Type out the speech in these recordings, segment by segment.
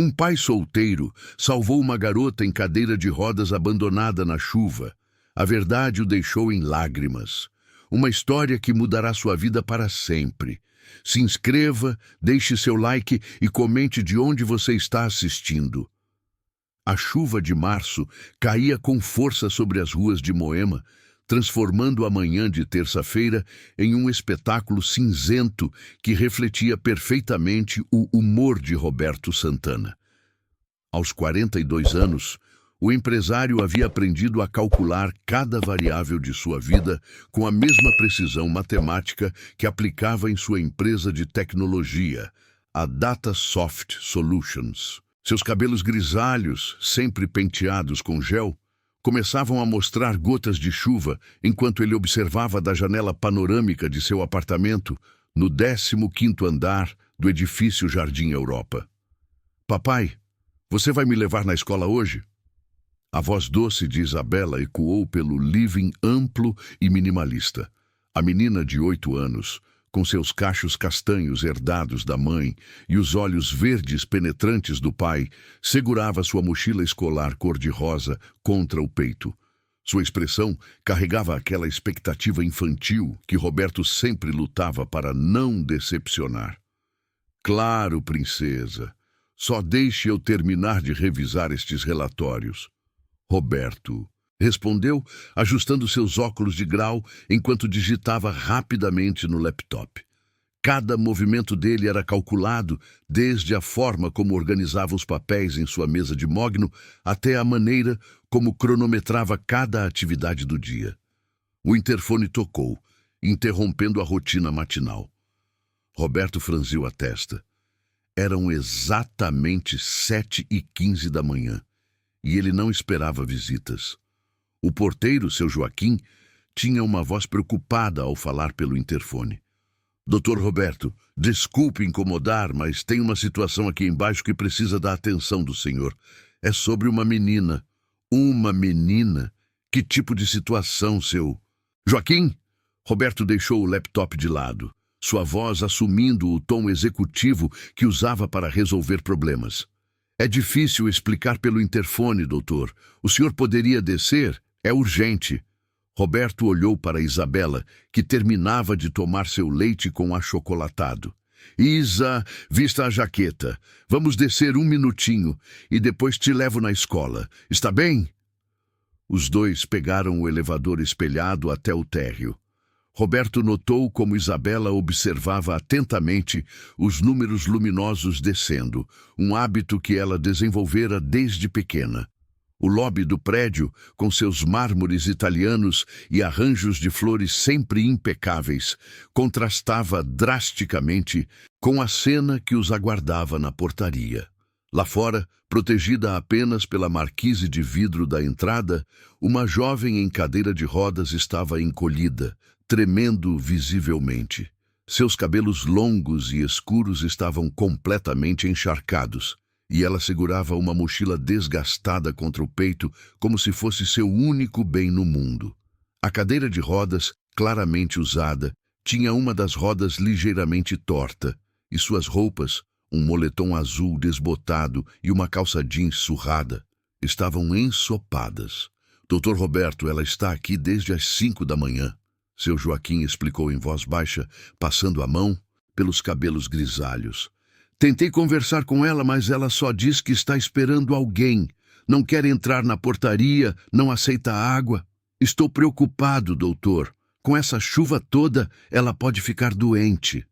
Um pai solteiro salvou uma garota em cadeira de rodas abandonada na chuva. A verdade o deixou em lágrimas. Uma história que mudará sua vida para sempre. Se inscreva, deixe seu like e comente de onde você está assistindo. A chuva de março caía com força sobre as ruas de Moema, transformando a manhã de terça-feira em um espetáculo cinzento que refletia perfeitamente o humor de Roberto Santana. Aos 42 anos, o empresário havia aprendido a calcular cada variável de sua vida com a mesma precisão matemática que aplicava em sua empresa de tecnologia, a Datasoft Solutions. Seus cabelos grisalhos, sempre penteados com gel, começavam a mostrar gotas de chuva enquanto ele observava da janela panorâmica de seu apartamento no 15º andar do edifício Jardim Europa. "Papai, você vai me levar na escola hoje?" A voz doce de Isabela ecoou pelo living amplo e minimalista. A menina de 8 anos, com seus cachos castanhos herdados da mãe e os olhos verdes penetrantes do pai, segurava sua mochila escolar cor-de-rosa contra o peito. Sua expressão carregava aquela expectativa infantil que Roberto sempre lutava para não decepcionar. "Claro, princesa. Só deixe eu terminar de revisar estes relatórios." Roberto respondeu, ajustando seus óculos de grau enquanto digitava rapidamente no laptop. Cada movimento dele era calculado, desde a forma como organizava os papéis em sua mesa de mogno até a maneira como cronometrava cada atividade do dia. O interfone tocou, interrompendo a rotina matinal. Roberto franziu a testa. Eram exatamente 7h15 da manhã, e ele não esperava visitas. O porteiro, seu Joaquim, tinha uma voz preocupada ao falar pelo interfone. "Dr. Roberto, desculpe incomodar, mas tem uma situação aqui embaixo que precisa da atenção do senhor. É sobre uma menina." "Uma menina? Que tipo de situação, seu..." "Joaquim?" Roberto deixou o laptop de lado, sua voz assumindo o tom executivo que usava para resolver problemas. "É difícil explicar pelo interfone, doutor. O senhor poderia descer? É urgente." Roberto olhou para Isabela, que terminava de tomar seu leite com achocolatado. "Isa, vista a jaqueta. Vamos descer 1 minutinho e depois te levo na escola. Está bem?" Os dois pegaram o elevador espelhado até o térreo. Roberto notou como Isabela observava atentamente os números luminosos descendo, um hábito que ela desenvolvera desde pequena. O lobby do prédio, com seus mármores italianos e arranjos de flores sempre impecáveis, contrastava drasticamente com a cena que os aguardava na portaria. Lá fora, protegida apenas pela marquise de vidro da entrada, uma jovem em cadeira de rodas estava encolhida, tremendo visivelmente. Seus cabelos longos e escuros estavam completamente encharcados, e ela segurava uma mochila desgastada contra o peito como se fosse seu único bem no mundo. A cadeira de rodas, claramente usada, tinha uma das rodas ligeiramente torta, e suas roupas, um moletom azul desbotado e uma calça jeans surrada, estavam ensopadas. "Dr. Roberto, ela está aqui desde as 5 da manhã. Seu Joaquim explicou em voz baixa, passando a mão pelos cabelos grisalhos. "Tentei conversar com ela, mas ela só diz que está esperando alguém. Não quer entrar na portaria, não aceita água. Estou preocupado, doutor. Com essa chuva toda, ela pode ficar doente."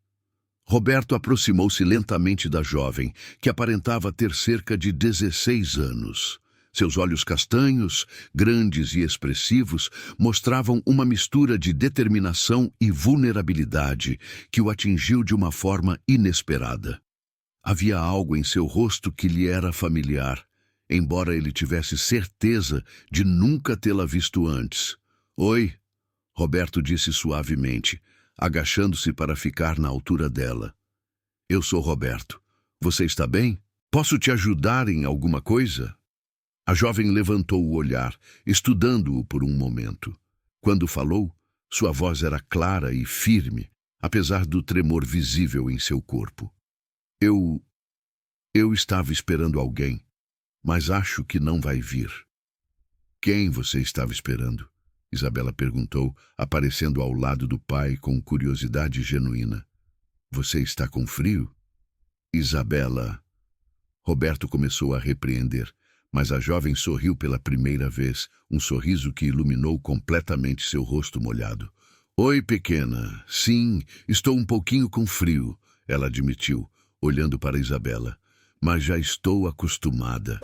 Roberto aproximou-se lentamente da jovem, que aparentava ter cerca de 16 anos. Seus olhos castanhos, grandes e expressivos, mostravam uma mistura de determinação e vulnerabilidade que o atingiu de uma forma inesperada. Havia algo em seu rosto que lhe era familiar, embora ele tivesse certeza de nunca tê-la visto antes. "Oi", Roberto disse suavemente, agachando-se para ficar na altura dela. "Eu sou Roberto. Você está bem? Posso te ajudar em alguma coisa?" A jovem levantou o olhar, estudando-o por um momento. Quando falou, sua voz era clara e firme, apesar do tremor visível em seu corpo. Eu Eu estava esperando alguém, mas acho que não vai vir. Quem você estava esperando? Isabela perguntou, aparecendo ao lado do pai com curiosidade genuína. Você está com frio? Isabela. Roberto começou a repreender, mas a jovem sorriu pela primeira vez, um sorriso que iluminou completamente seu rosto molhado. Oi, pequena. Sim, estou um pouquinho com frio, ela admitiu, olhando para Isabela. Mas já estou acostumada.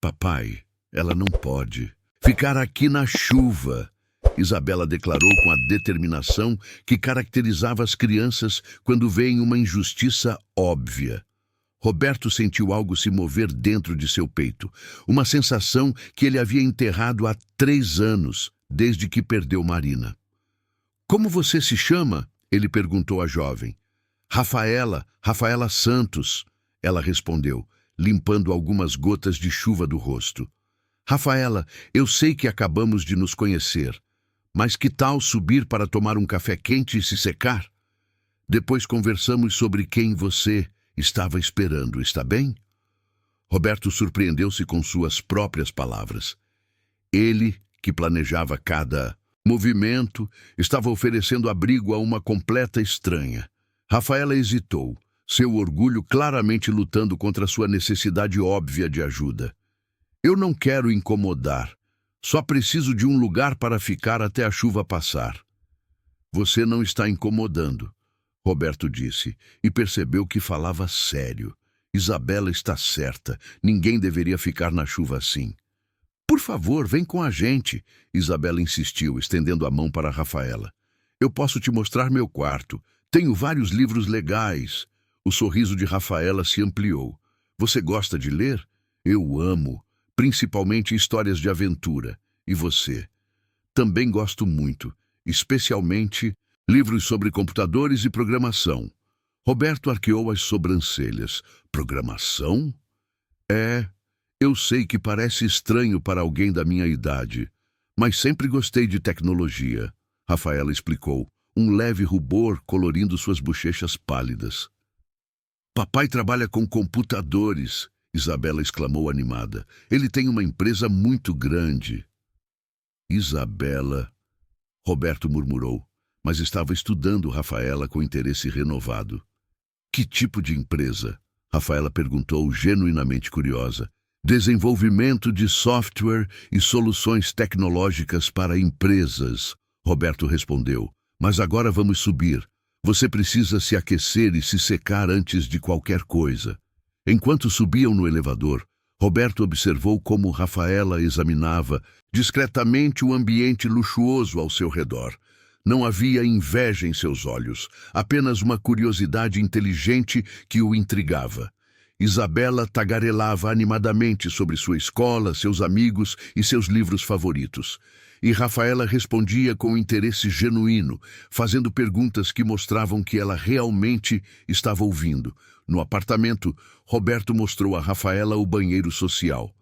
Papai, ela não pode ficar aqui na chuva. Isabela declarou com a determinação que caracterizava as crianças quando veem uma injustiça óbvia. Roberto sentiu algo se mover dentro de seu peito, uma sensação que ele havia enterrado há 3 anos, desde que perdeu Marina. Como você se chama? Ele perguntou à jovem. Rafaela Santos, ela respondeu, limpando algumas gotas de chuva do rosto. Rafaela, eu sei que acabamos de nos conhecer, mas que tal subir para tomar um café quente e se secar? Depois conversamos sobre quem você estava esperando, está bem? Roberto surpreendeu-se com suas próprias palavras. Ele, que planejava cada movimento, estava oferecendo abrigo a uma completa estranha. Rafaela hesitou, seu orgulho claramente lutando contra sua necessidade óbvia de ajuda. Eu não quero incomodar. Só preciso de um lugar para ficar até a chuva passar. Você não está incomodando, Roberto disse, e percebeu que falava sério. Isabela está certa, ninguém deveria ficar na chuva assim. Por favor, vem com a gente, Isabela insistiu, estendendo a mão para Rafaela. Eu posso te mostrar meu quarto. Tenho vários livros legais. O sorriso de Rafaela se ampliou. Você gosta de ler? Eu amo, principalmente histórias de aventura. E você? Também gosto muito, especialmente livros sobre computadores e programação. Roberto arqueou as sobrancelhas. Programação? Eu sei que parece estranho para alguém da minha idade, mas sempre gostei de tecnologia, Rafaela explicou, um leve rubor colorindo suas bochechas pálidas. Papai trabalha com computadores, Isabela exclamou animada. Ele tem uma empresa muito grande. Isabela, Roberto murmurou, mas estava estudando Rafaela com interesse renovado. Que tipo de empresa? Rafaela perguntou, genuinamente curiosa. Desenvolvimento de software e soluções tecnológicas para empresas, Roberto respondeu. Mas agora vamos subir. Você precisa se aquecer e se secar antes de qualquer coisa. Enquanto subiam no elevador, Roberto observou como Rafaela examinava discretamente o ambiente luxuoso ao seu redor. Não havia inveja em seus olhos, apenas uma curiosidade inteligente que o intrigava. Isabela tagarelava animadamente sobre sua escola, seus amigos e seus livros favoritos. E Rafaela respondia com interesse genuíno, fazendo perguntas que mostravam que ela realmente estava ouvindo. No apartamento, Roberto mostrou a Rafaela o banheiro social.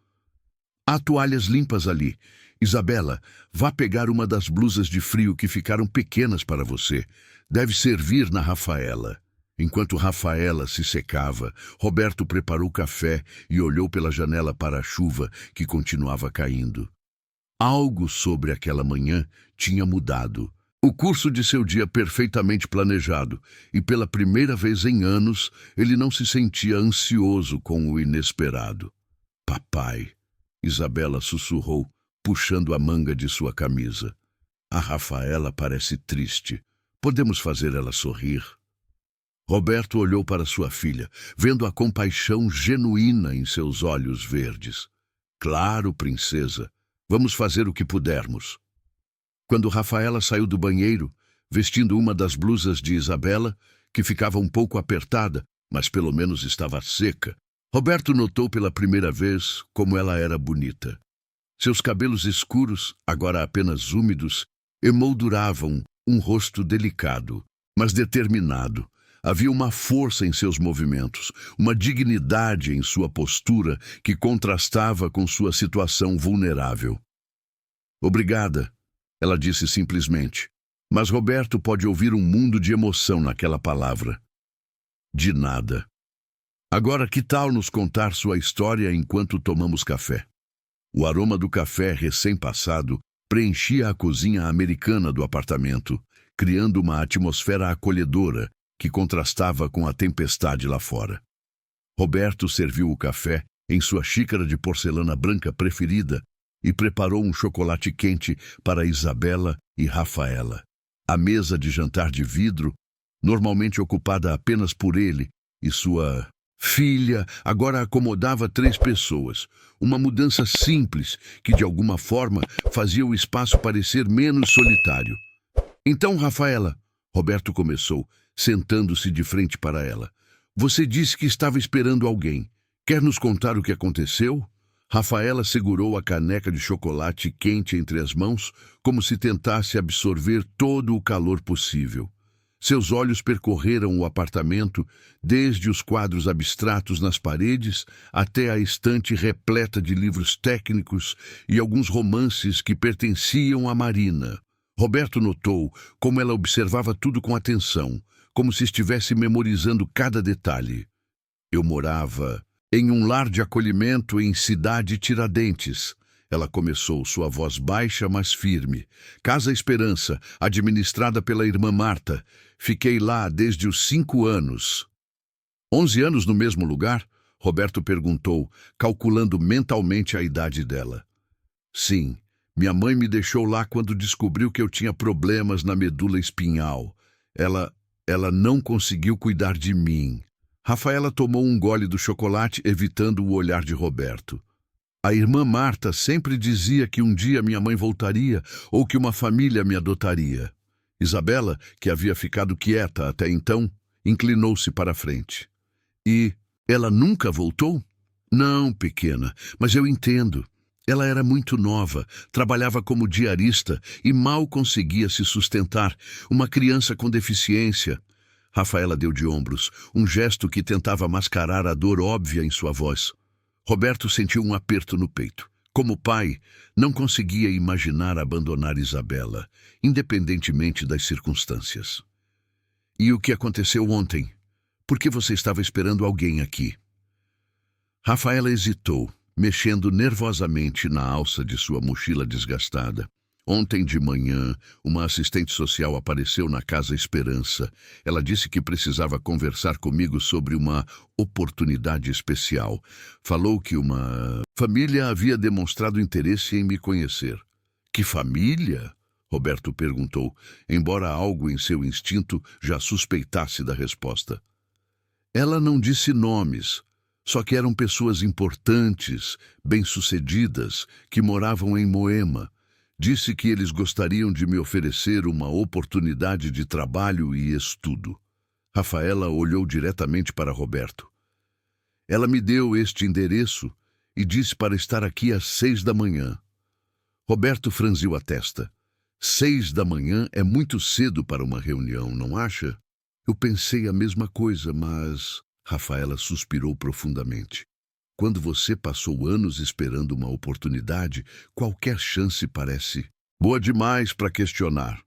Há toalhas limpas ali. Isabela, vá pegar uma das blusas de frio que ficaram pequenas para você. Deve servir na Rafaela. Enquanto Rafaela se secava, Roberto preparou café e olhou pela janela para a chuva que continuava caindo. Algo sobre aquela manhã tinha mudado. O curso de seu dia perfeitamente planejado, e pela primeira vez em anos, ele não se sentia ansioso com o inesperado. Papai, Isabela sussurrou, puxando a manga de sua camisa. A Rafaela parece triste. Podemos fazer ela sorrir? Roberto olhou para sua filha, vendo a compaixão genuína em seus olhos verdes. Claro, princesa. Vamos fazer o que pudermos. Quando Rafaela saiu do banheiro, vestindo uma das blusas de Isabela, que ficava um pouco apertada, mas pelo menos estava seca, Roberto notou pela primeira vez como ela era bonita. Seus cabelos escuros, agora apenas úmidos, emolduravam um rosto delicado, mas determinado. Havia uma força em seus movimentos, uma dignidade em sua postura que contrastava com sua situação vulnerável. Obrigada, ela disse simplesmente, mas Roberto pode ouvir um mundo de emoção naquela palavra. De nada. Agora, que tal nos contar sua história enquanto tomamos café? O aroma do café recém-passado preenchia a cozinha americana do apartamento, criando uma atmosfera acolhedora que contrastava com a tempestade lá fora. Roberto serviu o café em sua xícara de porcelana branca preferida e preparou um chocolate quente para Isabela e Rafaela. A mesa de jantar de vidro, normalmente ocupada apenas por ele e sua filha, agora acomodava 3 pessoas. Uma mudança simples que, de alguma forma, fazia o espaço parecer menos solitário. Então, Rafaela, Roberto começou, sentando-se de frente para ela. Você disse que estava esperando alguém. Quer nos contar o que aconteceu? Rafaela segurou a caneca de chocolate quente entre as mãos, como se tentasse absorver todo o calor possível. Seus olhos percorreram o apartamento, desde os quadros abstratos nas paredes até a estante repleta de livros técnicos e alguns romances que pertenciam a Marina. Roberto notou como ela observava tudo com atenção, como se estivesse memorizando cada detalhe. Eu morava em um lar de acolhimento em Cidade Tiradentes. Ela começou, sua voz baixa, mas firme. Casa Esperança, administrada pela irmã Marta. Fiquei lá desde os 5 anos. 11 anos no mesmo lugar? Roberto perguntou, calculando mentalmente a idade dela. Sim, minha mãe me deixou lá quando descobriu que eu tinha problemas na medula espinhal. Ela não conseguiu cuidar de mim. Rafaela tomou um gole do chocolate, evitando o olhar de Roberto. A irmã Marta sempre dizia que um dia minha mãe voltaria ou que uma família me adotaria. Isabela, que havia ficado quieta até então, inclinou-se para a frente. E ela nunca voltou? Não, pequena, mas eu entendo. Ela era muito nova, trabalhava como diarista e mal conseguia se sustentar. Uma criança com deficiência. Rafaela deu de ombros, um gesto que tentava mascarar a dor óbvia em sua voz. Roberto sentiu um aperto no peito. Como pai, não conseguia imaginar abandonar Isabela, independentemente das circunstâncias. E o que aconteceu ontem? Por que você estava esperando alguém aqui? Rafaela hesitou, mexendo nervosamente na alça de sua mochila desgastada. Ontem de manhã, uma assistente social apareceu na Casa Esperança. Ela disse que precisava conversar comigo sobre uma oportunidade especial. Falou que uma família havia demonstrado interesse em me conhecer. Que família? Roberto perguntou, embora algo em seu instinto já suspeitasse da resposta. Ela não disse nomes, só que eram pessoas importantes, bem-sucedidas, que moravam em Moema. Disse que eles gostariam de me oferecer uma oportunidade de trabalho e estudo. Rafaela olhou diretamente para Roberto. Ela me deu este endereço e disse para estar aqui às 6 da manhã. Roberto franziu a testa. 6 da manhã é muito cedo para uma reunião, não acha? Eu pensei a mesma coisa, mas... Rafaela suspirou profundamente. Quando você passou anos esperando uma oportunidade, qualquer chance parece boa demais para questionar.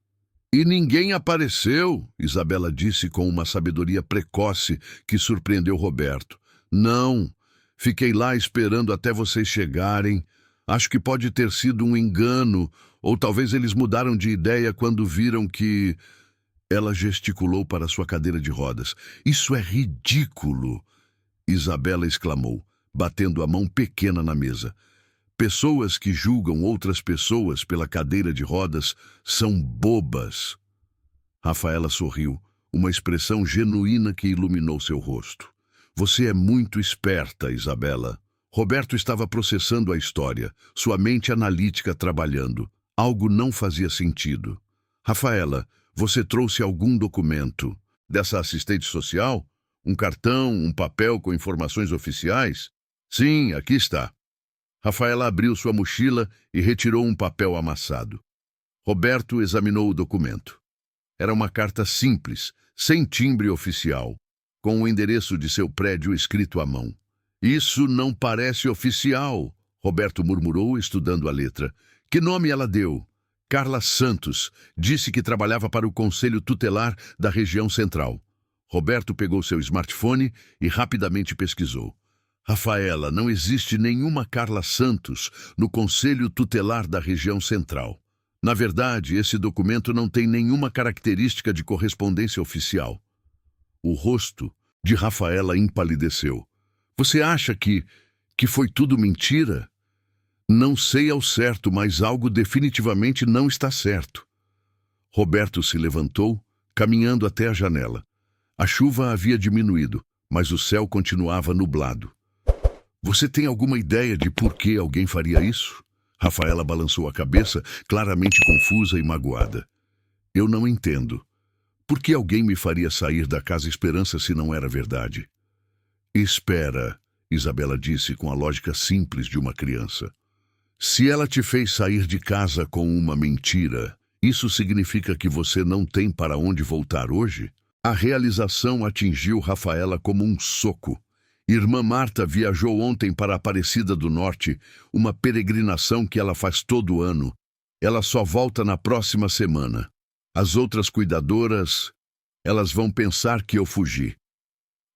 E ninguém apareceu, Isabela disse com uma sabedoria precoce que surpreendeu Roberto. Não, fiquei lá esperando até vocês chegarem. Acho que pode ter sido um engano, ou talvez eles mudaram de ideia quando viram que... Ela gesticulou para sua cadeira de rodas. Isso é ridículo, Isabela exclamou, batendo a mão pequena na mesa. Pessoas que julgam outras pessoas pela cadeira de rodas são bobas. Rafaela sorriu, uma expressão genuína que iluminou seu rosto. Você é muito esperta, Isabela. Roberto estava processando a história, sua mente analítica trabalhando. Algo não fazia sentido. Rafaela, você trouxe algum documento dessa assistente social? Um cartão, um papel com informações oficiais? Sim, aqui está. Rafaela abriu sua mochila e retirou um papel amassado. Roberto examinou o documento. Era uma carta simples, sem timbre oficial, com o endereço de seu prédio escrito à mão. Isso não parece oficial, Roberto murmurou, estudando a letra. Que nome ela deu? Carla Santos. Disse que trabalhava para o Conselho Tutelar da região central. Roberto pegou seu smartphone e rapidamente pesquisou. Rafaela, não existe nenhuma Carla Santos no Conselho Tutelar da Região Central. Na verdade, esse documento não tem nenhuma característica de correspondência oficial. O rosto de Rafaela empalideceu. Você acha que foi tudo mentira? Não sei ao certo, mas algo definitivamente não está certo. Roberto se levantou, caminhando até a janela. A chuva havia diminuído, mas o céu continuava nublado. Você tem alguma ideia de por que alguém faria isso? Rafaela balançou a cabeça, claramente confusa e magoada. Eu não entendo. Por que alguém me faria sair da Casa Esperança se não era verdade? Espera, Isabela disse com a lógica simples de uma criança. Se ela te fez sair de casa com uma mentira, isso significa que você não tem para onde voltar hoje? A realização atingiu Rafaela como um soco. Irmã Marta viajou ontem para Aparecida do Norte, uma peregrinação que ela faz todo ano. Ela só volta na próxima semana. As outras cuidadoras, elas vão pensar que eu fugi.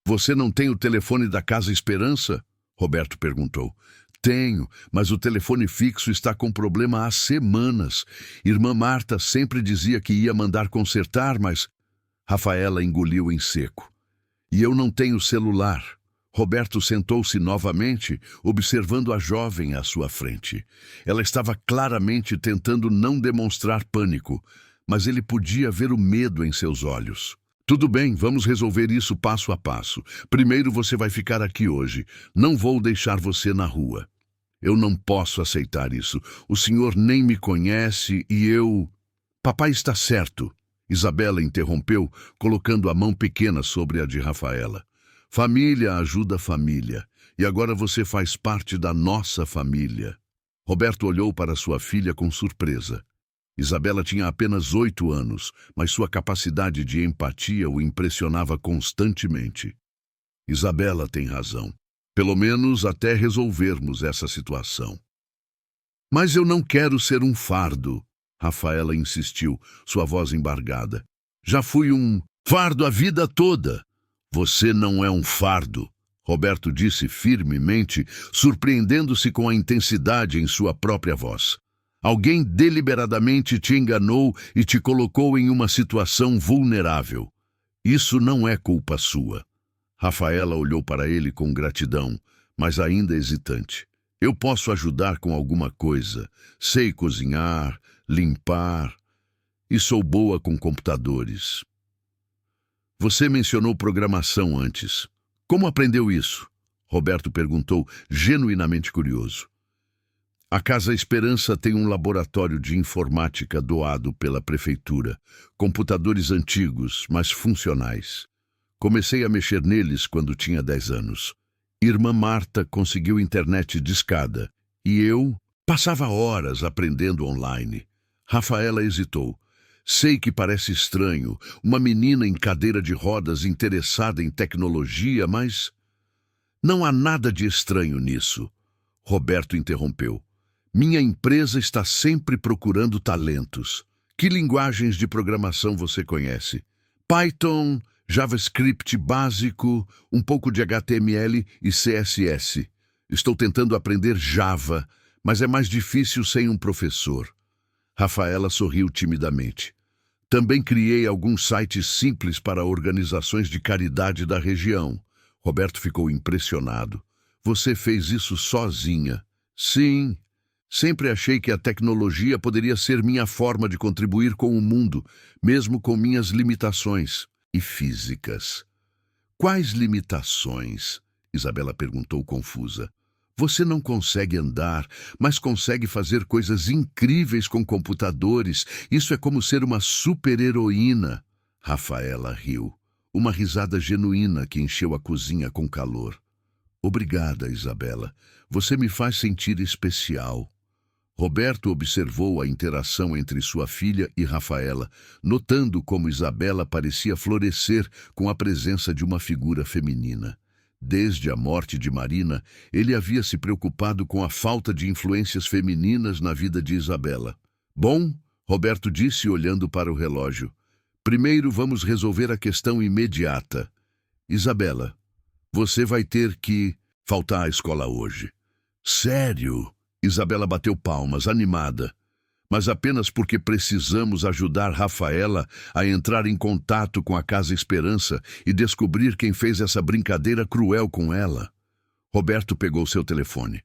Você não tem o telefone da Casa Esperança? Roberto perguntou. Tenho, mas o telefone fixo está com problema há semanas. Irmã Marta sempre dizia que ia mandar consertar, mas... Rafaela engoliu em seco. E eu não tenho celular. Roberto sentou-se novamente, observando a jovem à sua frente. Ela estava claramente tentando não demonstrar pânico, mas ele podia ver o medo em seus olhos. Tudo bem, vamos resolver isso passo a passo. Primeiro você vai ficar aqui hoje. Não vou deixar você na rua. Eu não posso aceitar isso. O senhor nem me conhece e eu... Papai está certo. Isabela interrompeu, colocando a mão pequena sobre a de Rafaela. Família ajuda família, e agora você faz parte da nossa família. Roberto olhou para sua filha com surpresa. Isabela tinha apenas 8 anos, mas sua capacidade de empatia o impressionava constantemente. Isabela tem razão. Pelo menos até resolvermos essa situação. Mas eu não quero ser um fardo, Rafaela insistiu, sua voz embargada. Já fui um fardo a vida toda. Você não é um fardo, Roberto disse firmemente, surpreendendo-se com a intensidade em sua própria voz. Alguém deliberadamente te enganou e te colocou em uma situação vulnerável. Isso não é culpa sua. Rafaela olhou para ele com gratidão, mas ainda hesitante. Eu posso ajudar com alguma coisa. Sei cozinhar, limpar e sou boa com computadores. Você mencionou programação antes. Como aprendeu isso? Roberto perguntou, genuinamente curioso. A Casa Esperança tem um laboratório de informática doado pela prefeitura. Computadores antigos, mas funcionais. Comecei a mexer neles quando tinha 10 anos. Irmã Marta conseguiu internet discada e eu passava horas aprendendo online. Rafaela hesitou. Sei que parece estranho, uma menina em cadeira de rodas interessada em tecnologia, mas... Não há nada de estranho nisso. Roberto interrompeu. Minha empresa está sempre procurando talentos. Que linguagens de programação você conhece? Python, JavaScript básico, um pouco de HTML e CSS. Estou tentando aprender Java, mas é mais difícil sem um professor. Rafaela sorriu timidamente. Também criei alguns sites simples para organizações de caridade da região. Roberto ficou impressionado. Você fez isso sozinha? Sim. Sempre achei que a tecnologia poderia ser minha forma de contribuir com o mundo, mesmo com minhas limitações e físicas. Quais limitações? Isabela perguntou confusa. Você não consegue andar, mas consegue fazer coisas incríveis com computadores. Isso é como ser uma super-heroína. Rafaela riu. Uma risada genuína que encheu a cozinha com calor. Obrigada, Isabela. Você me faz sentir especial. Roberto observou a interação entre sua filha e Rafaela, notando como Isabela parecia florescer com a presença de uma figura feminina. Desde a morte de Marina, ele havia se preocupado com a falta de influências femininas na vida de Isabela. Bom, Roberto disse olhando para o relógio. Primeiro vamos resolver a questão imediata. Isabela, você vai ter que faltar à escola hoje. Sério? Isabela bateu palmas, animada. Mas apenas porque precisamos ajudar Rafaela a entrar em contato com a Casa Esperança e descobrir quem fez essa brincadeira cruel com ela. Roberto pegou seu telefone.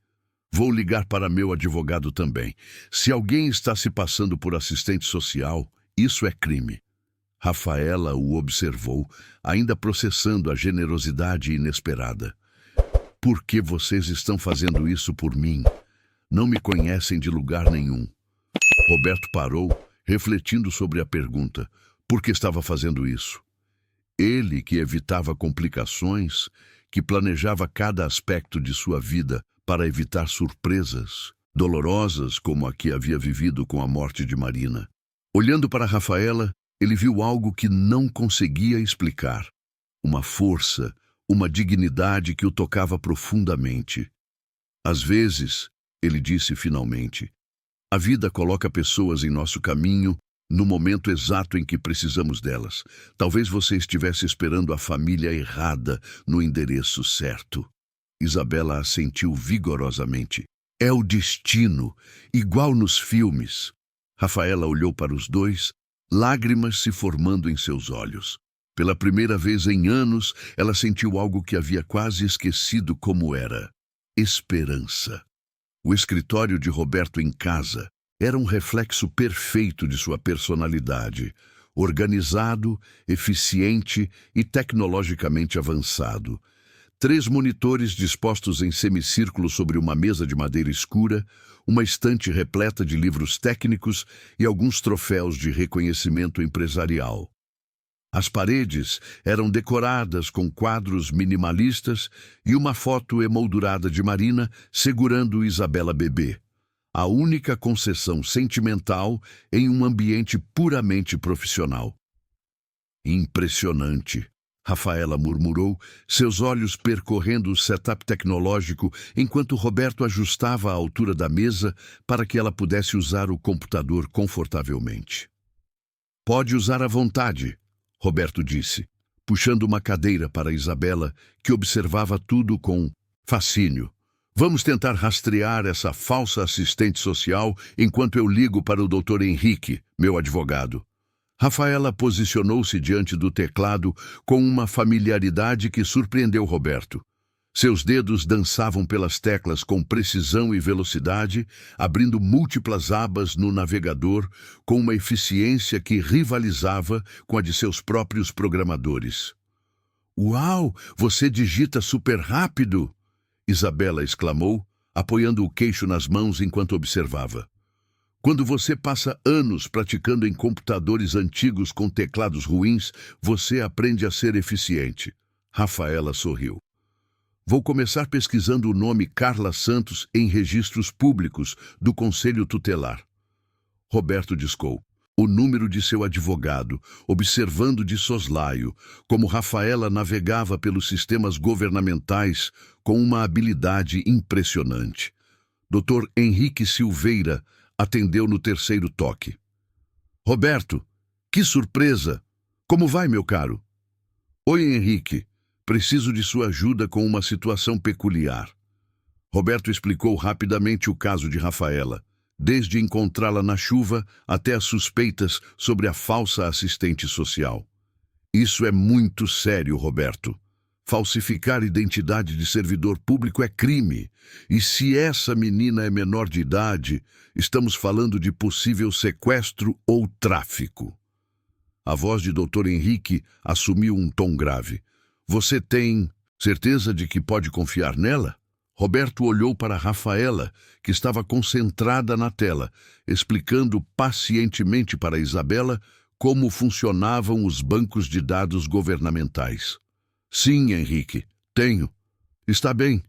Vou ligar para meu advogado também. Se alguém está se passando por assistente social, isso é crime. Rafaela o observou, ainda processando a generosidade inesperada. Por que vocês estão fazendo isso por mim? Não me conhecem de lugar nenhum. Roberto parou, refletindo sobre a pergunta. Por que estava fazendo isso? Ele, que evitava complicações, que planejava cada aspecto de sua vida para evitar surpresas dolorosas como a que havia vivido com a morte de Marina. Olhando para Rafaela, ele viu algo que não conseguia explicar. Uma força, uma dignidade que o tocava profundamente. Às vezes, ele disse finalmente, a vida coloca pessoas em nosso caminho no momento exato em que precisamos delas. Talvez você estivesse esperando a família errada no endereço certo. Isabela assentiu vigorosamente. É o destino, igual nos filmes. Rafaela olhou para os dois, lágrimas se formando em seus olhos. Pela primeira vez em anos, ela sentiu algo que havia quase esquecido como era: esperança. O escritório de Roberto em casa era um reflexo perfeito de sua personalidade, organizado, eficiente e tecnologicamente avançado. 3 monitores dispostos em semicírculo sobre uma mesa de madeira escura, uma estante repleta de livros técnicos e alguns troféus de reconhecimento empresarial. As paredes eram decoradas com quadros minimalistas e uma foto emoldurada de Marina segurando Isabela bebê, a única concessão sentimental em um ambiente puramente profissional. Impressionante, Rafaela murmurou, seus olhos percorrendo o setup tecnológico enquanto Roberto ajustava a altura da mesa para que ela pudesse usar o computador confortavelmente. Pode usar à vontade, Roberto disse, puxando uma cadeira para Isabela, que observava tudo com fascínio. Vamos tentar rastrear essa falsa assistente social enquanto eu ligo para o Dr. Henrique, meu advogado. Rafaela posicionou-se diante do teclado com uma familiaridade que surpreendeu Roberto. Seus dedos dançavam pelas teclas com precisão e velocidade, abrindo múltiplas abas no navegador com uma eficiência que rivalizava com a de seus próprios programadores. Uau, você digita super rápido! Isabela exclamou, apoiando o queixo nas mãos enquanto observava. Quando você passa anos praticando em computadores antigos com teclados ruins, você aprende a ser eficiente. Rafaela sorriu. Vou começar pesquisando o nome Carla Santos em registros públicos do Conselho Tutelar. Roberto discou o número de seu advogado, observando de soslaio como Rafaela navegava pelos sistemas governamentais com uma habilidade impressionante. Dr. Henrique Silveira atendeu no terceiro toque. Roberto, que surpresa! Como vai, meu caro? Oi, Henrique. Preciso de sua ajuda com uma situação peculiar. Roberto explicou rapidamente o caso de Rafaela, desde encontrá-la na chuva até as suspeitas sobre a falsa assistente social. Isso é muito sério, Roberto. Falsificar identidade de servidor público é crime. E se essa menina é menor de idade, estamos falando de possível sequestro ou tráfico. A voz de Dr. Henrique assumiu um tom grave. Você tem certeza de que pode confiar nela? Roberto olhou para Rafaela, que estava concentrada na tela, explicando pacientemente para Isabela como funcionavam os bancos de dados governamentais. Sim, Henrique, tenho. Está bem.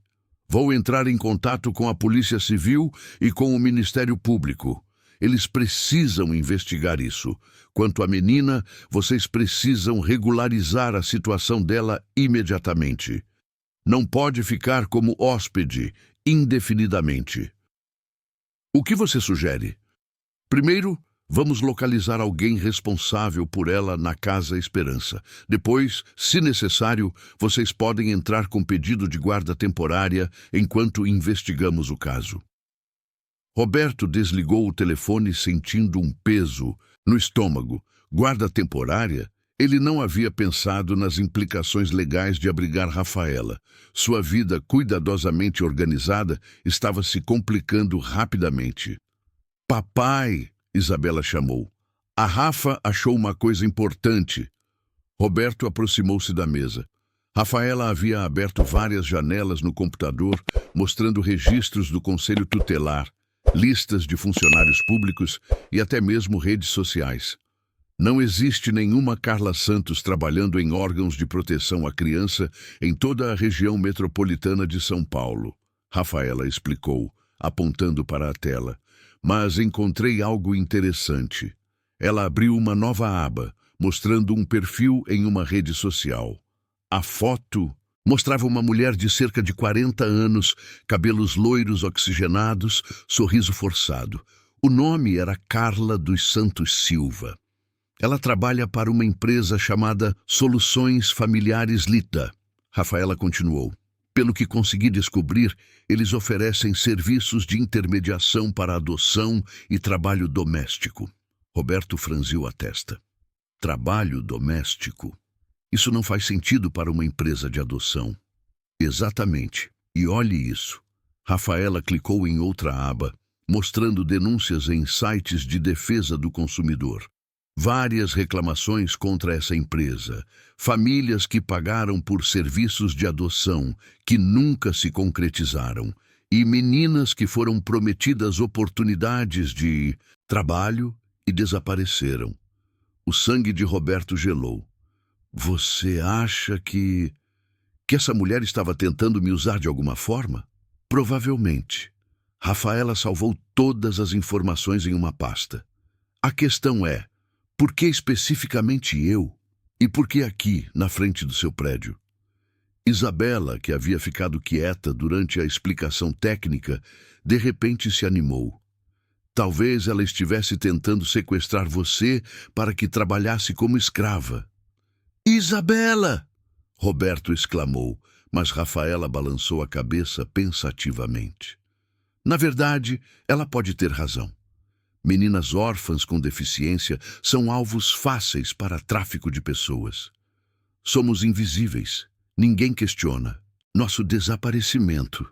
Vou entrar em contato com a Polícia Civil e com o Ministério Público. Eles precisam investigar isso. Quanto à menina, vocês precisam regularizar a situação dela imediatamente. Não pode ficar como hóspede indefinidamente. O que você sugere? Primeiro, Vamos localizar alguém responsável por ela na Casa Esperança. Depois, se necessário, vocês podem entrar com pedido de guarda temporária enquanto investigamos o caso. Roberto desligou o telefone sentindo um peso no estômago. Guarda temporária? Ele não havia pensado nas implicações legais de abrigar Rafaela. Sua vida cuidadosamente organizada estava se complicando rapidamente. Papai, Isabela chamou. A Rafa achou uma coisa importante. Roberto aproximou-se da mesa. Rafaela havia aberto várias janelas no computador, mostrando registros do Conselho Tutelar, listas de funcionários públicos e até mesmo redes sociais. Não existe nenhuma Carla Santos trabalhando em órgãos de proteção à criança em toda a região metropolitana de São Paulo, Rafaela explicou, apontando para a tela. Mas encontrei algo interessante. Ela abriu uma nova aba, mostrando um perfil em uma rede social. A foto mostrava uma mulher de cerca de 40 anos, cabelos loiros oxigenados, sorriso forçado. O nome era Carla dos Santos Silva. Ela trabalha para uma empresa chamada Soluções Familiares Lita. Rafaela continuou. Pelo que consegui descobrir, eles oferecem serviços de intermediação para adoção e trabalho doméstico. Roberto franziu a testa. Trabalho doméstico? Isso não faz sentido para uma empresa de adoção. Exatamente. E olhe isso. Rafaela clicou em outra aba, mostrando denúncias em sites de defesa do consumidor. Várias reclamações contra essa empresa. Famílias que pagaram por serviços de adoção que nunca se concretizaram. E meninas que foram prometidas oportunidades de trabalho e desapareceram. O sangue de Roberto gelou. Você acha que essa mulher estava tentando me usar de alguma forma? Provavelmente. Rafaela salvou todas as informações em uma pasta. A questão é, por que especificamente eu? E por que aqui, na frente do seu prédio? Isabela, que havia ficado quieta durante a explicação técnica, de repente se animou. Talvez ela estivesse tentando sequestrar você para que trabalhasse como escrava. Isabela! Roberto exclamou, mas Rafaela balançou a cabeça pensativamente. Na verdade, ela pode ter razão. Meninas órfãs com deficiência são alvos fáceis para tráfico de pessoas. Somos invisíveis. Ninguém questiona. Nosso desaparecimento.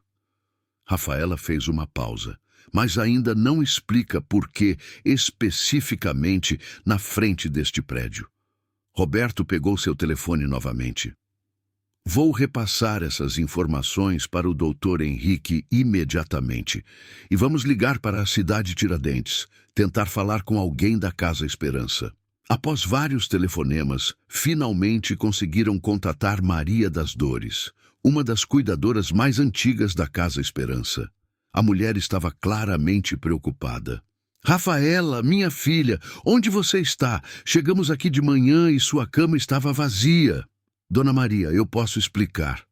Rafaela fez uma pausa, mas ainda não explica por que especificamente na frente deste prédio. Roberto pegou seu telefone novamente. Vou repassar essas informações para o Dr. Henrique imediatamente e vamos ligar para a cidade Tiradentes, tentar falar com alguém da Casa Esperança. Após vários telefonemas, finalmente conseguiram contatar Maria das Dores, uma das cuidadoras mais antigas da Casa Esperança. A mulher estava claramente preocupada. Rafaela, minha filha, onde você está? Chegamos aqui de manhã e sua cama estava vazia. Dona Maria, eu posso explicar.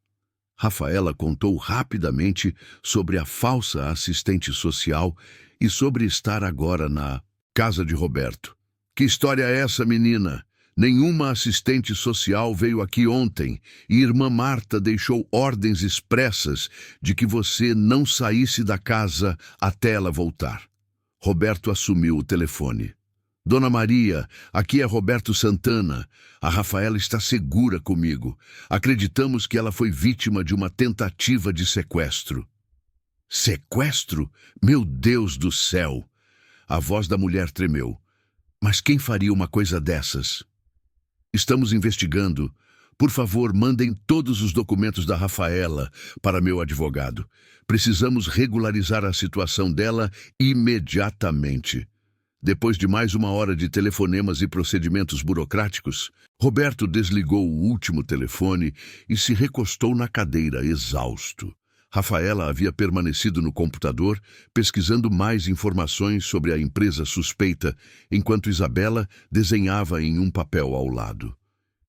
Rafaela contou rapidamente sobre a falsa assistente social e sobre estar agora na casa de Roberto. Que história é essa, menina? Nenhuma assistente social veio aqui ontem e irmã Marta deixou ordens expressas de que você não saísse da casa até ela voltar. Roberto assumiu o telefone. Dona Maria, aqui é Roberto Santana. A Rafaela está segura comigo. Acreditamos que ela foi vítima de uma tentativa de sequestro. Sequestro? Meu Deus do céu! A voz da mulher tremeu. Mas quem faria uma coisa dessas? Estamos investigando. Por favor, mandem todos os documentos da Rafaela para meu advogado. Precisamos regularizar a situação dela imediatamente. Depois de mais uma hora de telefonemas e procedimentos burocráticos, Roberto desligou o último telefone e se recostou na cadeira, exausto. Rafaela havia permanecido no computador, pesquisando mais informações sobre a empresa suspeita, enquanto Isabela desenhava em um papel ao lado.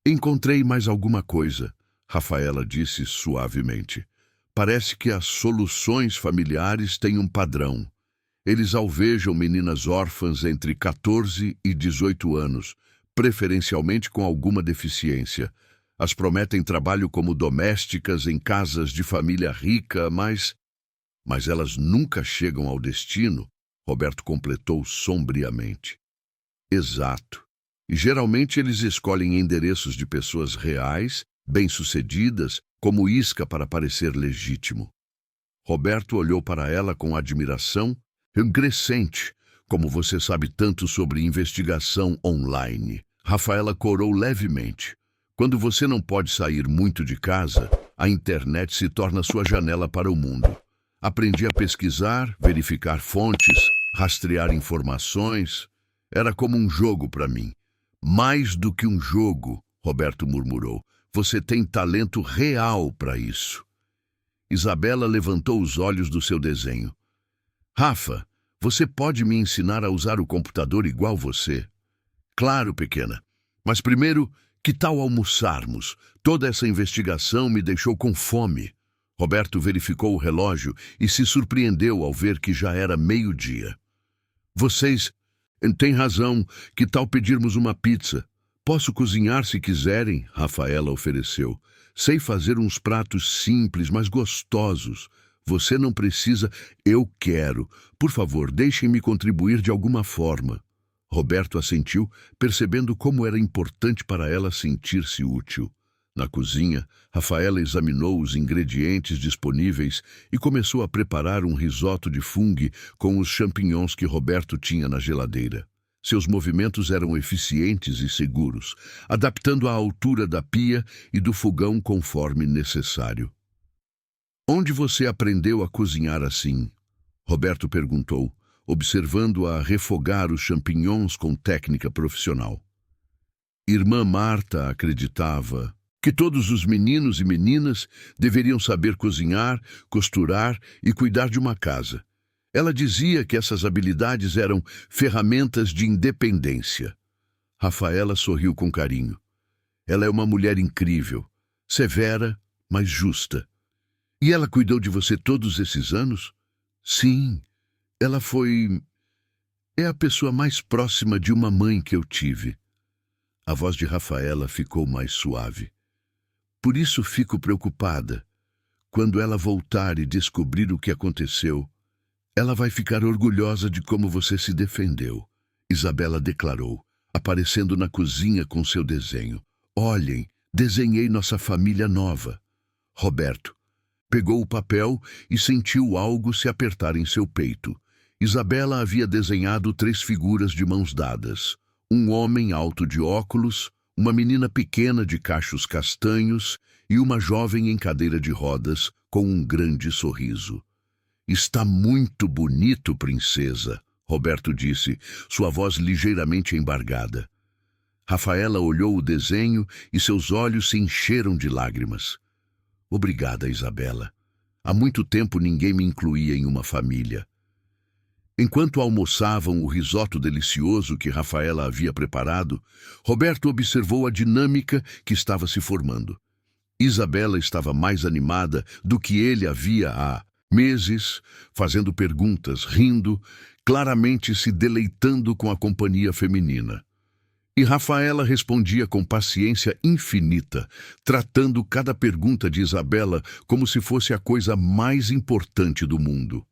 Encontrei mais alguma coisa, Rafaela disse suavemente. Parece que as soluções familiares têm um padrão. Eles alvejam meninas órfãs entre 14 e 18 anos, preferencialmente com alguma deficiência. As prometem trabalho como domésticas em casas de família rica, mas elas nunca chegam ao destino, Roberto completou sombriamente. Exato. E geralmente eles escolhem endereços de pessoas reais, bem-sucedidas, como isca para parecer legítimo. Roberto olhou para ela com admiração. Crescente, como você sabe tanto sobre investigação online. Rafaela corou levemente. Quando você não pode sair muito de casa, a internet se torna sua janela para o mundo. Aprendi a pesquisar, verificar fontes, rastrear informações. Era como um jogo para mim. Mais do que um jogo, Roberto murmurou. Você tem talento real para isso. Isabela levantou os olhos do seu desenho. Rafa, você pode me ensinar a usar o computador igual você? Claro, pequena. Mas primeiro, que tal almoçarmos? Toda essa investigação me deixou com fome. Roberto verificou o relógio e se surpreendeu ao ver que já era meio-dia. Vocês têm razão. Que tal pedirmos uma pizza? Posso cozinhar se quiserem, Rafaela ofereceu. Sei fazer uns pratos simples, mas gostosos. Você não precisa, eu quero. Por favor, deixem-me contribuir de alguma forma. Roberto assentiu, percebendo como era importante para ela sentir-se útil. Na cozinha, Rafaela examinou os ingredientes disponíveis e começou a preparar um risoto de fungo com os champignons que Roberto tinha na geladeira. Seus movimentos eram eficientes e seguros, adaptando a altura da pia e do fogão conforme necessário. Onde você aprendeu a cozinhar assim? Roberto perguntou, observando-a refogar os champignons com técnica profissional. Irmã Marta acreditava que todos os meninos e meninas deveriam saber cozinhar, costurar e cuidar de uma casa. Ela dizia que essas habilidades eram ferramentas de independência. Rafaela sorriu com carinho. Ela é uma mulher incrível, severa, mas justa. E ela cuidou de você todos esses anos? Sim, ela foi... É a pessoa mais próxima de uma mãe que eu tive. A voz de Rafaela ficou mais suave. Por isso fico preocupada. Quando ela voltar e descobrir o que aconteceu, ela vai ficar orgulhosa de como você se defendeu, Isabela declarou, aparecendo na cozinha com seu desenho. Olhem, desenhei nossa família nova. Roberto pegou o papel e sentiu algo se apertar em seu peito. Isabela havia desenhado 3 figuras de mãos dadas. Um homem alto de óculos, uma menina pequena de cachos castanhos e uma jovem em cadeira de rodas com um grande sorriso. Está muito bonito, princesa, Roberto disse, sua voz ligeiramente embargada. Rafaela olhou o desenho e seus olhos se encheram de lágrimas. Obrigada, Isabela. Há muito tempo ninguém me incluía em uma família. Enquanto almoçavam o risoto delicioso que Rafaela havia preparado, Roberto observou a dinâmica que estava se formando. Isabela estava mais animada do que ele havia há meses, fazendo perguntas, rindo, claramente se deleitando com a companhia feminina. E Rafaela respondia com paciência infinita, tratando cada pergunta de Isabela como se fosse a coisa mais importante do mundo.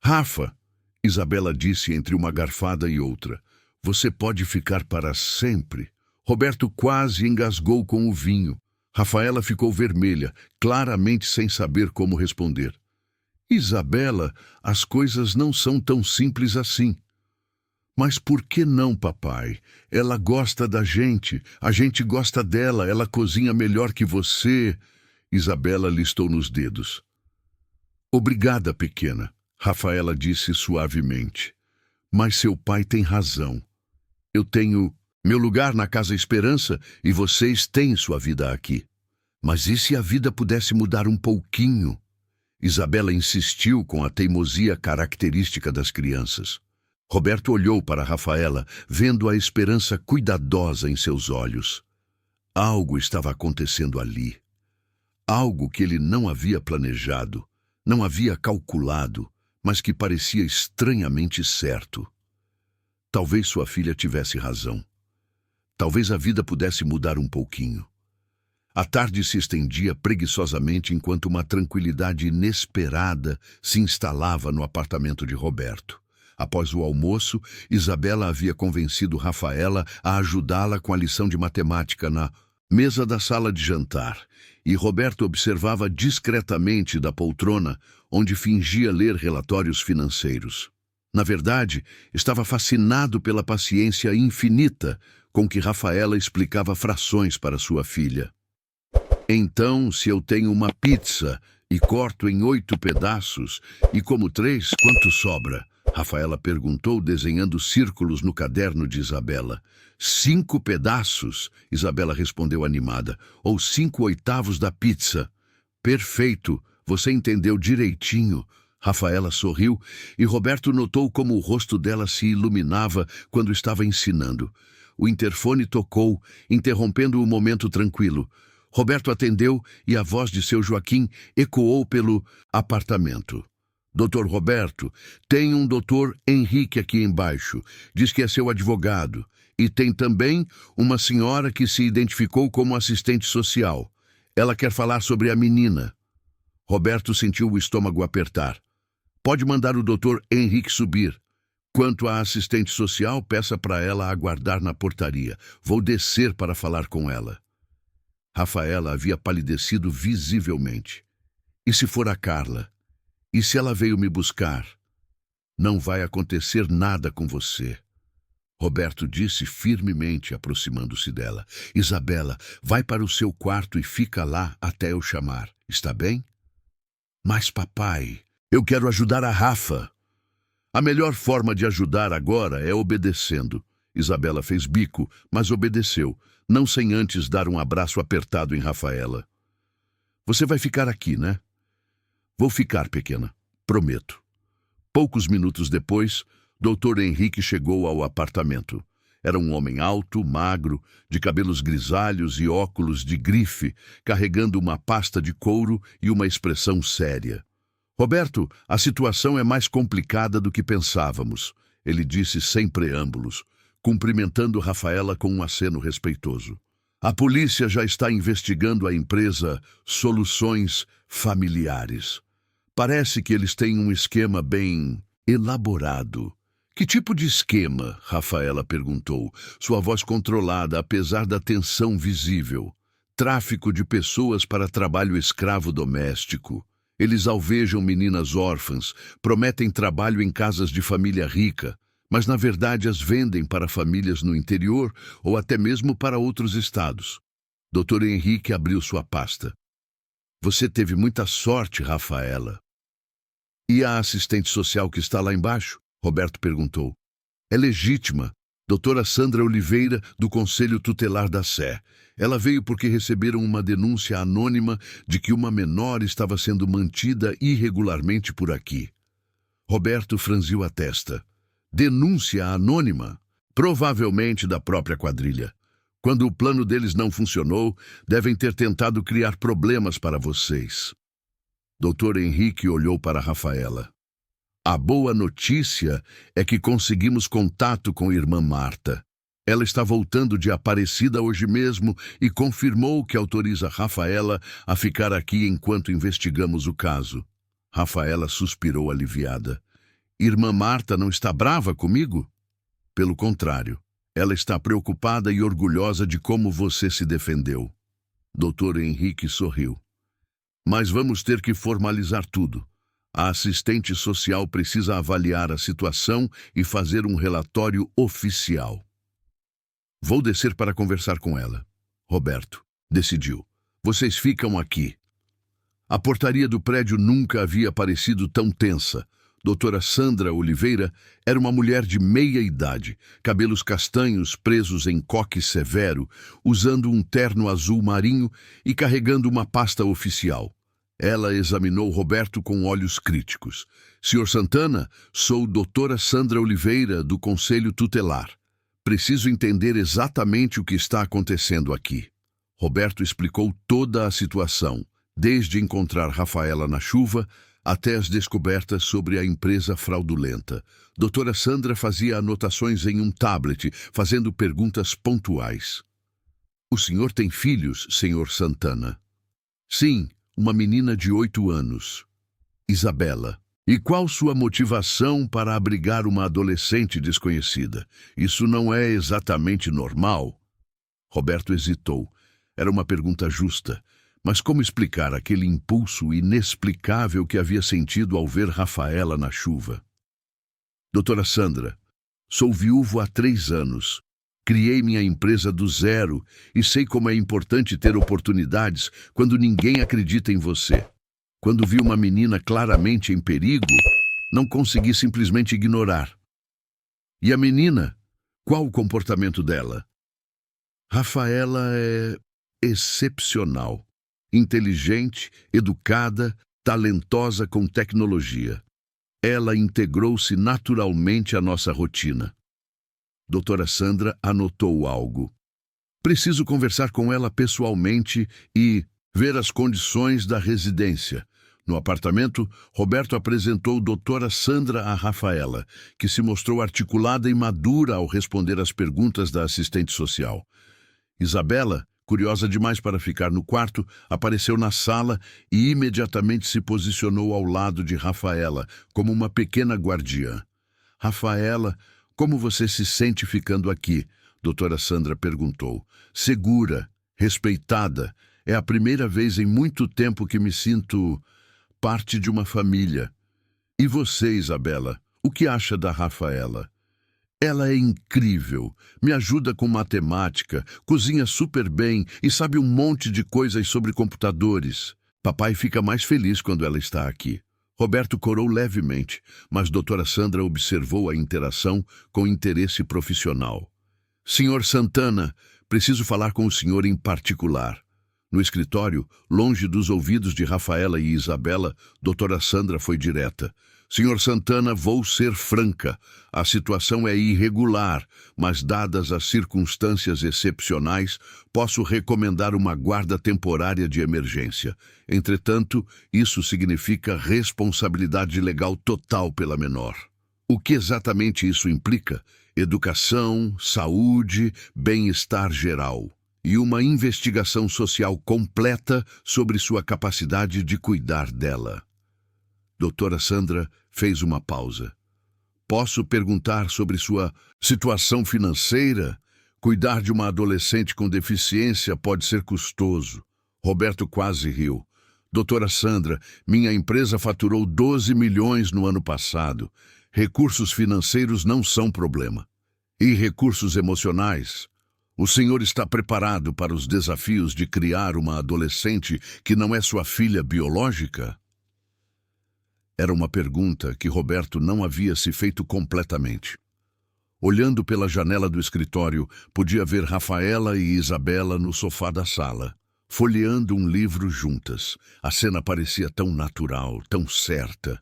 Rafa, Isabela disse entre uma garfada e outra, você pode ficar para sempre. Roberto quase engasgou com o vinho. Rafaela ficou vermelha, claramente sem saber como responder. Isabela, as coisas não são tão simples assim. Mas por que não, papai? Ela gosta da gente, a gente gosta dela, ela cozinha melhor que você. Isabela listou nos dedos. Obrigada, pequena, Rafaela disse suavemente. Mas seu pai tem razão. Eu tenho meu lugar na Casa Esperança e vocês têm sua vida aqui. Mas e se a vida pudesse mudar um pouquinho? Isabela insistiu com a teimosia característica das crianças. Roberto olhou para Rafaela, vendo a esperança cuidadosa em seus olhos. Algo estava acontecendo ali. Algo que ele não havia planejado, não havia calculado, mas que parecia estranhamente certo. Talvez sua filha tivesse razão. Talvez a vida pudesse mudar um pouquinho. A tarde se estendia preguiçosamente enquanto uma tranquilidade inesperada se instalava no apartamento de Roberto. Após o almoço, Isabela havia convencido Rafaela a ajudá-la com a lição de matemática na mesa da sala de jantar, e Roberto observava discretamente da poltrona, onde fingia ler relatórios financeiros. Na verdade, estava fascinado pela paciência infinita com que Rafaela explicava frações para sua filha. Então, se eu tenho uma pizza e corto em 8 pedaços e como 3, quanto sobra? Rafaela perguntou, desenhando círculos no caderno de Isabela. 5 pedaços, Isabela respondeu animada, ou 5/8 da pizza. Perfeito, você entendeu direitinho. Rafaela sorriu e Roberto notou como o rosto dela se iluminava quando estava ensinando. O interfone tocou, interrompendo o momento tranquilo. Roberto atendeu e a voz de seu Joaquim ecoou pelo apartamento. Doutor Roberto, tem um doutor Henrique aqui embaixo. Diz que é seu advogado. E tem também uma senhora que se identificou como assistente social. Ela quer falar sobre a menina. Roberto sentiu o estômago apertar. Pode mandar o doutor Henrique subir. Quanto à assistente social, peça para ela aguardar na portaria. Vou descer para falar com ela. Rafaela havia palidecido visivelmente. E se for a Carla? E se ela veio me buscar? Não vai acontecer nada com você. Roberto disse firmemente, aproximando-se dela. Isabela, vai para o seu quarto e fica lá até eu chamar. Está bem? Mas, papai, eu quero ajudar a Rafa. A melhor forma de ajudar agora é obedecendo. Isabela fez bico, mas obedeceu, não sem antes dar um abraço apertado em Rafaela. Você vai ficar aqui, né? Vou ficar, pequena. Prometo. Poucos minutos depois, Dr. Henrique chegou ao apartamento. Era um homem alto, magro, de cabelos grisalhos e óculos de grife, carregando uma pasta de couro e uma expressão séria. Roberto, a situação é mais complicada do que pensávamos, ele disse sem preâmbulos, cumprimentando Rafaela com um aceno respeitoso. A polícia já está investigando a empresa Soluções Familiares. Parece que eles têm um esquema bem elaborado. Que tipo de esquema? Rafaela perguntou, sua voz controlada apesar da tensão visível. Tráfico de pessoas para trabalho escravo doméstico. Eles alvejam meninas órfãs, prometem trabalho em casas de família rica, mas na verdade as vendem para famílias no interior ou até mesmo para outros estados. Dr. Henrique abriu sua pasta. Você teve muita sorte, Rafaela. E a assistente social que está lá embaixo? Roberto perguntou. É legítima. Doutora Sandra Oliveira, do Conselho Tutelar da Sé. Ela veio porque receberam uma denúncia anônima de que uma menor estava sendo mantida irregularmente por aqui. Roberto franziu a testa. Denúncia anônima? Provavelmente da própria quadrilha. Quando o plano deles não funcionou, devem ter tentado criar problemas para vocês. Dr. Henrique olhou para Rafaela. A boa notícia é que conseguimos contato com a irmã Marta. Ela está voltando de Aparecida hoje mesmo e confirmou que autoriza Rafaela a ficar aqui enquanto investigamos o caso. Rafaela suspirou aliviada. Irmã Marta não está brava comigo? Pelo contrário, ela está preocupada e orgulhosa de como você se defendeu. Dr. Henrique sorriu. Mas vamos ter que formalizar tudo. A assistente social precisa avaliar a situação e fazer um relatório oficial. Vou descer para conversar com ela. Roberto decidiu. Vocês ficam aqui. A portaria do prédio nunca havia parecido tão tensa. Doutora Sandra Oliveira era uma mulher de meia idade, cabelos castanhos presos em coque severo, usando um terno azul marinho e carregando uma pasta oficial. Ela examinou Roberto com olhos críticos. Senhor Santana, sou doutora Sandra Oliveira, do Conselho Tutelar. Preciso entender exatamente o que está acontecendo aqui. Roberto explicou toda a situação, desde encontrar Rafaela na chuva até as descobertas sobre a empresa fraudulenta. Doutora Sandra fazia anotações em um tablet, fazendo perguntas pontuais. O senhor tem filhos, senhor Santana? Sim, uma menina de 8 anos. Isabela. E qual sua motivação para abrigar uma adolescente desconhecida? Isso não é exatamente normal? Roberto hesitou. Era uma pergunta justa. Mas como explicar aquele impulso inexplicável que havia sentido ao ver Rafaela na chuva? Doutora Sandra, sou viúvo há 3 anos. Criei minha empresa do zero e sei como é importante ter oportunidades quando ninguém acredita em você. Quando vi uma menina claramente em perigo, não consegui simplesmente ignorar. E a menina? Qual o comportamento dela? Rafaela é excepcional. Inteligente, educada, talentosa com tecnologia. Ela integrou-se naturalmente à nossa rotina. Doutora Sandra anotou algo. Preciso conversar com ela pessoalmente e ver as condições da residência. No apartamento, Roberto apresentou doutora Sandra a Rafaela, que se mostrou articulada e madura ao responder às perguntas da assistente social. Isabela, curiosa demais para ficar no quarto, apareceu na sala e imediatamente se posicionou ao lado de Rafaela, como uma pequena guardiã. Rafaela, como você se sente ficando aqui? Doutora Sandra perguntou. Segura, respeitada. É a primeira vez em muito tempo que me sinto parte de uma família. E você, Isabela, o que acha da Rafaela? Ela é incrível, me ajuda com matemática, cozinha super bem e sabe um monte de coisas sobre computadores. Papai fica mais feliz quando ela está aqui. Roberto corou levemente, mas doutora Sandra observou a interação com interesse profissional. Senhor Santana, preciso falar com o senhor em particular. No escritório, longe dos ouvidos de Rafaela e Isabela, doutora Sandra foi direta. Senhor Santana, vou ser franca. A situação é irregular, mas dadas as circunstâncias excepcionais, posso recomendar uma guarda temporária de emergência. Entretanto, isso significa responsabilidade legal total pela menor. O que exatamente isso implica? Educação, saúde, bem-estar geral. E uma investigação social completa sobre sua capacidade de cuidar dela. Doutora Sandra fez uma pausa. Posso perguntar sobre sua situação financeira? Cuidar de uma adolescente com deficiência pode ser custoso. Roberto quase riu. Doutora Sandra, minha empresa faturou 12 milhões no ano passado. Recursos financeiros não são problema. E recursos emocionais? O senhor está preparado para os desafios de criar uma adolescente que não é sua filha biológica? Era uma pergunta que Roberto não havia se feito completamente. Olhando pela janela do escritório, podia ver Rafaela e Isabela no sofá da sala, folheando um livro juntas. A cena parecia tão natural, tão certa.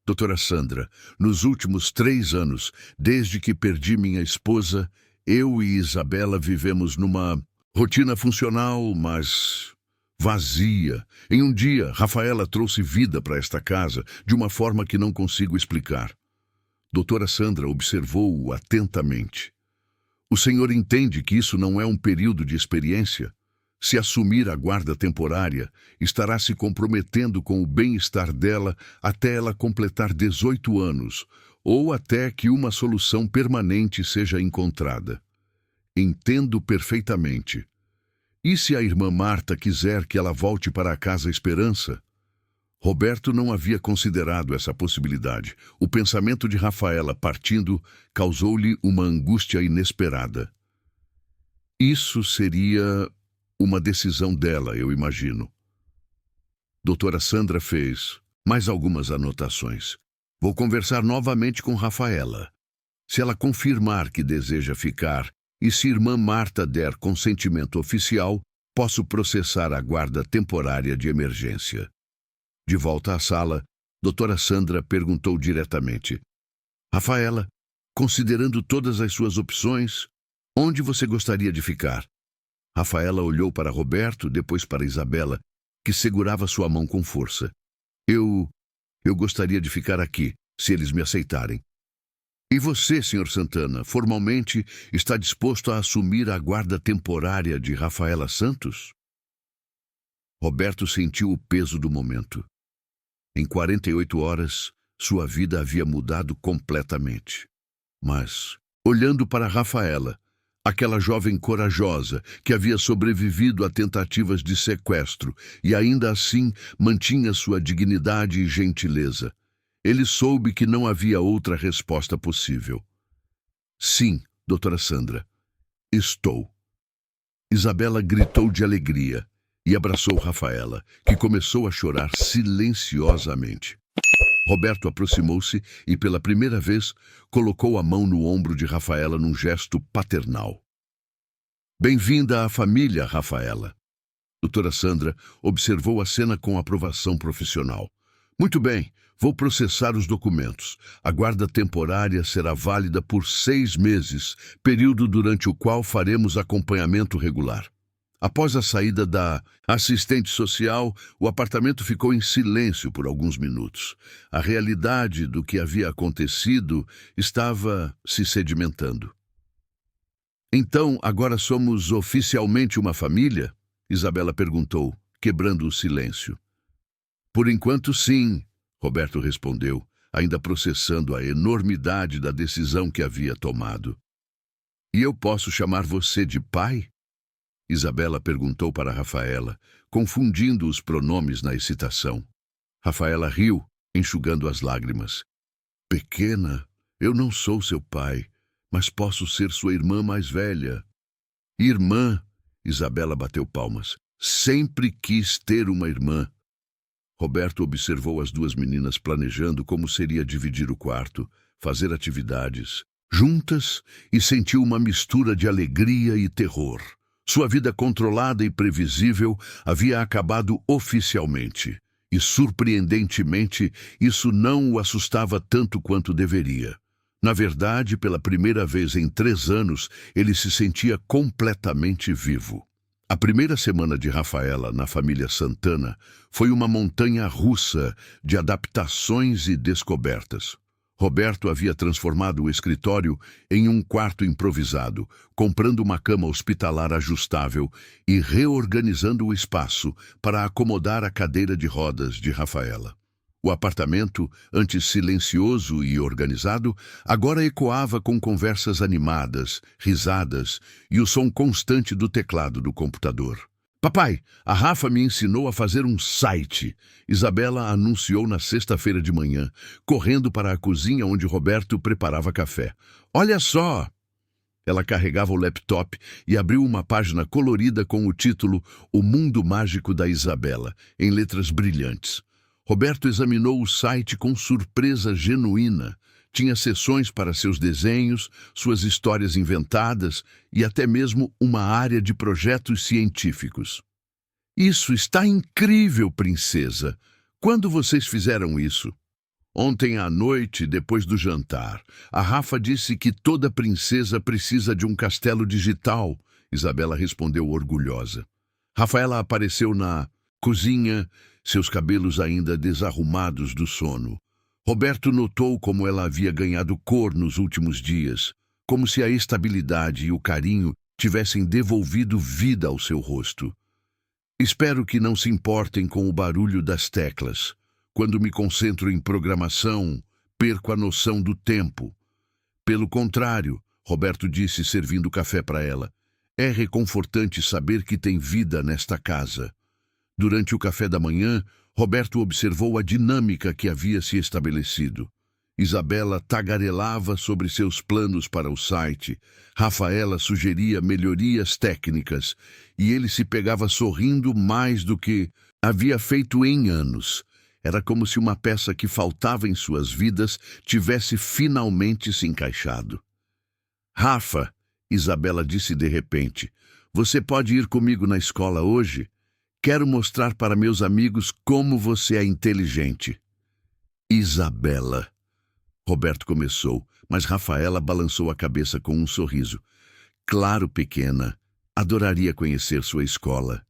Doutora Sandra, nos últimos 3 anos, desde que perdi minha esposa, eu e Isabela vivemos numa rotina funcional, mas vazia. Em um dia, Rafaela trouxe vida para esta casa de uma forma que não consigo explicar. Doutora Sandra observou-o atentamente. O senhor entende que isso não é um período de experiência? Se assumir a guarda temporária, estará se comprometendo com o bem-estar dela até ela completar 18 anos, ou até que uma solução permanente seja encontrada. Entendo perfeitamente. E se a irmã Marta quiser que ela volte para a Casa Esperança? Roberto não havia considerado essa possibilidade. O pensamento de Rafaela partindo causou-lhe uma angústia inesperada. Isso seria uma decisão dela, eu imagino. Doutora Sandra fez mais algumas anotações. Vou conversar novamente com Rafaela. Se ela confirmar que deseja ficar, e se irmã Marta der consentimento oficial, posso processar a guarda temporária de emergência. De volta à sala, doutora Sandra perguntou diretamente. Rafaela, considerando todas as suas opções, onde você gostaria de ficar? Rafaela olhou para Roberto, depois para Isabela, que segurava sua mão com força. Eu Eu gostaria de ficar aqui, se eles me aceitarem. E você, Sr. Santana, formalmente está disposto a assumir a guarda temporária de Rafaela Santos? Roberto sentiu o peso do momento. Em 48 horas, sua vida havia mudado completamente. Mas, olhando para Rafaela, aquela jovem corajosa que havia sobrevivido a tentativas de sequestro e ainda assim mantinha sua dignidade e gentileza, ele soube que não havia outra resposta possível. Sim, doutora Sandra, estou. Isabela gritou de alegria e abraçou Rafaela, que começou a chorar silenciosamente. Roberto aproximou-se e, pela primeira vez, colocou a mão no ombro de Rafaela num gesto paternal. Bem-vinda à família, Rafaela. Doutora Sandra observou a cena com aprovação profissional. Muito bem, vou processar os documentos. A guarda temporária será válida por 6 meses, período durante o qual faremos acompanhamento regular. Após a saída da assistente social, o apartamento ficou em silêncio por alguns minutos. A realidade do que havia acontecido estava se sedimentando. Então, agora somos oficialmente uma família? Isabela perguntou, quebrando o silêncio. Por enquanto, sim, Roberto respondeu, ainda processando a enormidade da decisão que havia tomado. E eu posso chamar você de pai? Isabela perguntou para Rafaela, confundindo os pronomes na excitação. Rafaela riu, enxugando as lágrimas. Pequena, eu não sou seu pai, mas posso ser sua irmã mais velha. Irmã, Isabela bateu palmas. Sempre quis ter uma irmã. Roberto observou as duas meninas planejando como seria dividir o quarto, fazer atividades juntas e sentiu uma mistura de alegria e terror. Sua vida controlada e previsível havia acabado oficialmente, e, surpreendentemente, isso não o assustava tanto quanto deveria. Na verdade, pela primeira vez em 3 anos, ele se sentia completamente vivo. A primeira semana de Rafaela na família Santana foi uma montanha-russa de adaptações e descobertas. Roberto havia transformado o escritório em um quarto improvisado, comprando uma cama hospitalar ajustável e reorganizando o espaço para acomodar a cadeira de rodas de Rafaela. O apartamento, antes silencioso e organizado, agora ecoava com conversas animadas, risadas e o som constante do teclado do computador. Papai, a Rafa me ensinou a fazer um site, Isabela anunciou na sexta-feira de manhã, correndo para a cozinha onde Roberto preparava café. Olha só! Ela carregava o laptop e abriu uma página colorida com o título O Mundo Mágico da Isabela, em letras brilhantes. Roberto examinou o site com surpresa genuína. Tinha seções para seus desenhos, suas histórias inventadas e até mesmo uma área de projetos científicos. Isso está incrível, princesa! Quando vocês fizeram isso? Ontem à noite, depois do jantar. A Rafa disse que toda princesa precisa de um castelo digital, Isabela respondeu orgulhosa. Rafaela apareceu na cozinha, seus cabelos ainda desarrumados do sono. Roberto notou como ela havia ganhado cor nos últimos dias, como se a estabilidade e o carinho tivessem devolvido vida ao seu rosto. Espero que não se importem com o barulho das teclas. Quando me concentro em programação, perco a noção do tempo. Pelo contrário, Roberto disse servindo café para ela, é reconfortante saber que tem vida nesta casa. Durante o café da manhã, Roberto observou a dinâmica que havia se estabelecido. Isabela tagarelava sobre seus planos para o site, Rafaela sugeria melhorias técnicas e ele se pegava sorrindo mais do que havia feito em anos. Era como se uma peça que faltava em suas vidas tivesse finalmente se encaixado. Rafa, Isabela disse de repente, você pode ir comigo na escola hoje? Quero mostrar para meus amigos como você é inteligente. Isabela. Roberto começou, mas Rafaela balançou a cabeça com um sorriso. Claro, pequena. Adoraria conhecer sua escola.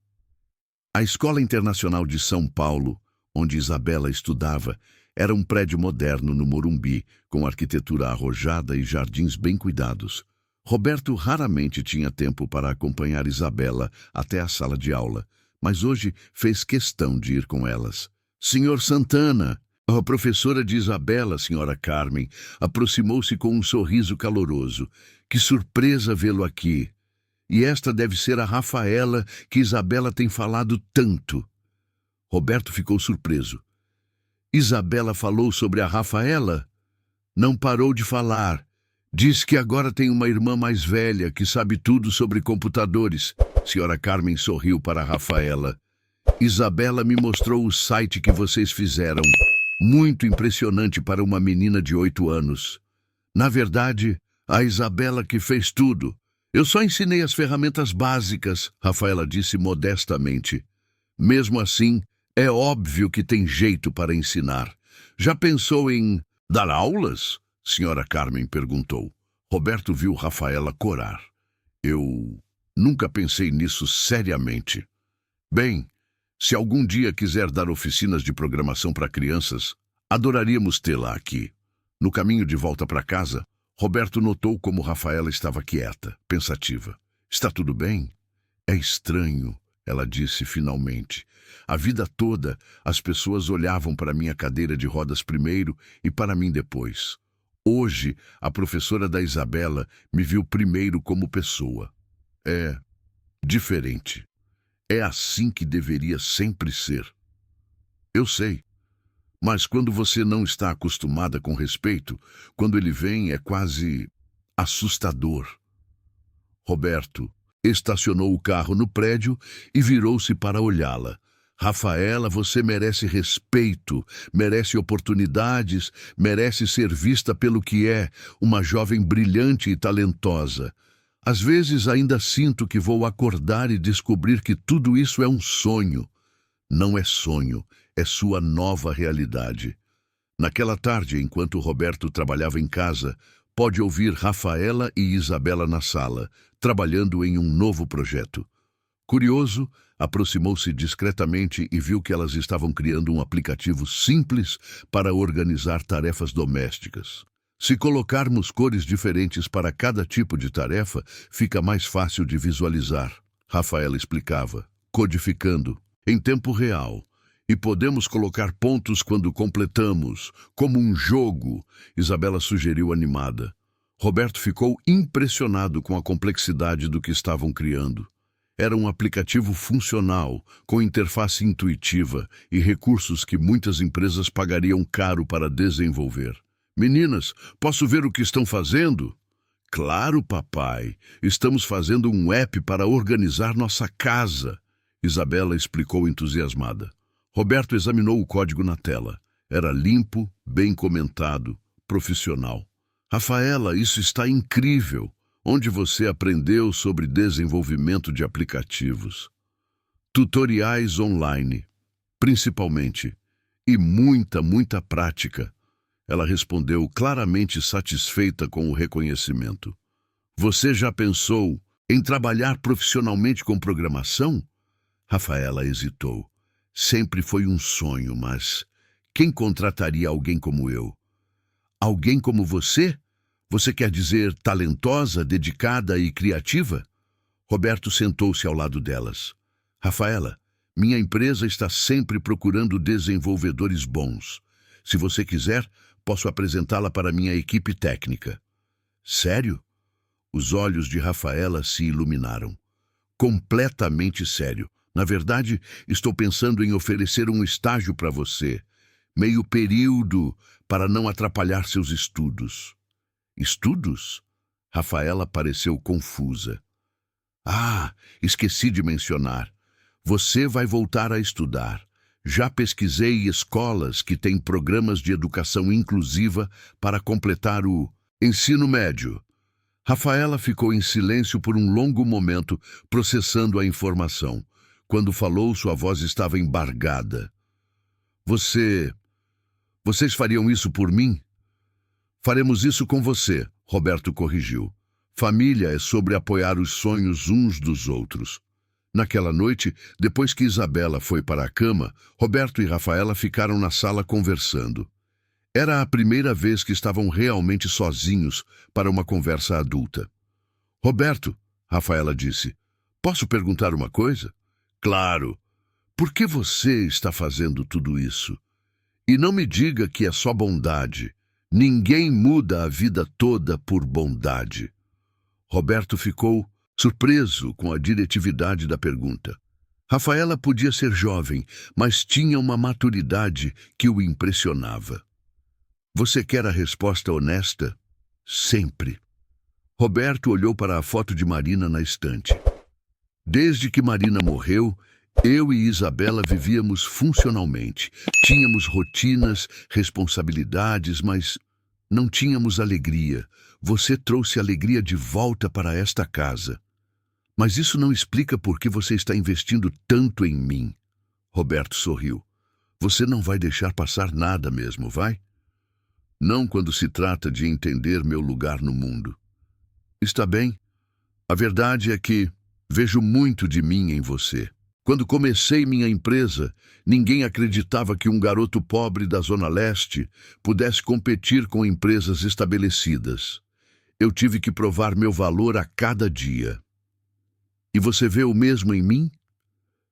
A Escola Internacional de São Paulo, onde Isabela estudava, Era um prédio moderno no Morumbi, com arquitetura arrojada e jardins bem cuidados. Roberto raramente tinha tempo para acompanhar Isabela até a sala de aula, mas hoje fez questão de ir com elas. Senhor Santana! A professora de Isabela, senhora Carmen, aproximou-se com um sorriso caloroso. Que surpresa vê-lo aqui! E esta deve ser a Rafaela que Isabela tem falado tanto. Roberto ficou surpreso. Isabela falou sobre a Rafaela? Não parou de falar. Diz que agora tem uma irmã mais velha que sabe tudo sobre computadores. Senhora Carmen sorriu para a Rafaela. Isabela me mostrou o site que vocês fizeram. Muito impressionante para uma menina de 8 anos. Na verdade, a Isabela que fez tudo. Eu só ensinei as ferramentas básicas, Rafaela disse modestamente. Mesmo assim, é óbvio que tem jeito para ensinar. Já pensou em dar aulas? Senhora Carmen perguntou. Roberto viu Rafaela corar. Eu nunca pensei nisso seriamente. Bem, se algum dia quiser dar oficinas de programação para crianças, adoraríamos tê-la aqui. No caminho de volta para casa, Roberto notou como Rafaela estava quieta, pensativa. Está tudo bem? É estranho, ela disse finalmente. A vida toda, as pessoas olhavam para minha cadeira de rodas primeiro e para mim depois. Hoje, a professora da Isabela me viu primeiro como pessoa. É diferente. É assim que deveria sempre ser. Eu sei. Mas quando você não está acostumada com respeito, quando ele vem é quase assustador. Roberto estacionou o carro no prédio e virou-se para olhá-la. Rafaela, você merece respeito, merece oportunidades, merece ser vista pelo que é, uma jovem brilhante e talentosa. Às vezes ainda sinto que vou acordar e descobrir que tudo isso é um sonho. Não é sonho, é sua nova realidade. Naquela tarde, enquanto Roberto trabalhava em casa, pode ouvir Rafaela e Isabela na sala, trabalhando em um novo projeto. Curioso, aproximou-se discretamente e viu que elas estavam criando um aplicativo simples para organizar tarefas domésticas. Se colocarmos cores diferentes para cada tipo de tarefa, fica mais fácil de visualizar, Rafaela explicava, codificando, em tempo real. E podemos colocar pontos quando completamos, como um jogo, Isabela sugeriu animada. Roberto ficou impressionado com a complexidade do que estavam criando. Era um aplicativo funcional, com interface intuitiva e recursos que muitas empresas pagariam caro para desenvolver. Meninas, posso ver o que estão fazendo? Claro, papai. Estamos fazendo um app para organizar nossa casa, Isabela explicou entusiasmada. Roberto examinou o código na tela. Era limpo, bem comentado, profissional. Rafaela, isso está incrível. Onde você aprendeu sobre desenvolvimento de aplicativos? Tutoriais online, principalmente. E muita prática. Ela respondeu claramente satisfeita com o reconhecimento. Você já pensou em trabalhar profissionalmente com programação? Rafaela hesitou. Sempre foi um sonho, mas quem contrataria alguém como eu? Alguém como você? Você quer dizer talentosa, dedicada e criativa? Roberto sentou-se ao lado delas. Rafaela, minha empresa está sempre procurando desenvolvedores bons. Se você quiser, posso apresentá-la para minha equipe técnica. Sério? Os olhos de Rafaela se iluminaram. Completamente sério. Na verdade, estou pensando em oferecer um estágio para você. Meio período, para não atrapalhar seus estudos. Estudos? Rafaela pareceu confusa. Ah, esqueci de mencionar. Você vai voltar a estudar. Já pesquisei escolas que têm programas de educação inclusiva para completar o ensino médio. Rafaela ficou em silêncio por um longo momento, processando a informação. Quando falou, sua voz estava embargada. Vocês fariam isso por mim? Faremos isso com você, Roberto corrigiu. Família é sobre apoiar os sonhos uns dos outros. Naquela noite, depois que Isabela foi para a cama, Roberto e Rafaela ficaram na sala conversando. Era a primeira vez que estavam realmente sozinhos para uma conversa adulta. Roberto, Rafaela disse, posso perguntar uma coisa? Claro. Por que você está fazendo tudo isso? E não me diga que é só bondade. Ninguém muda a vida toda por bondade. Roberto ficou surpreso com a diretividade da pergunta. Rafaela podia ser jovem, mas tinha uma maturidade que o impressionava. Você quer a resposta honesta? Sempre. Roberto olhou para a foto de Marina na estante. Desde que Marina morreu, eu e Isabela vivíamos funcionalmente. Tínhamos rotinas, responsabilidades, mas não tínhamos alegria. Você trouxe alegria de volta para esta casa. Mas isso não explica por que você está investindo tanto em mim. Roberto sorriu. Você não vai deixar passar nada mesmo, vai? Não quando se trata de entender meu lugar no mundo. Está bem. A verdade é que vejo muito de mim em você. Quando comecei minha empresa, ninguém acreditava que um garoto pobre da Zona Leste pudesse competir com empresas estabelecidas. Eu tive que provar meu valor a cada dia. E você vê o mesmo em mim?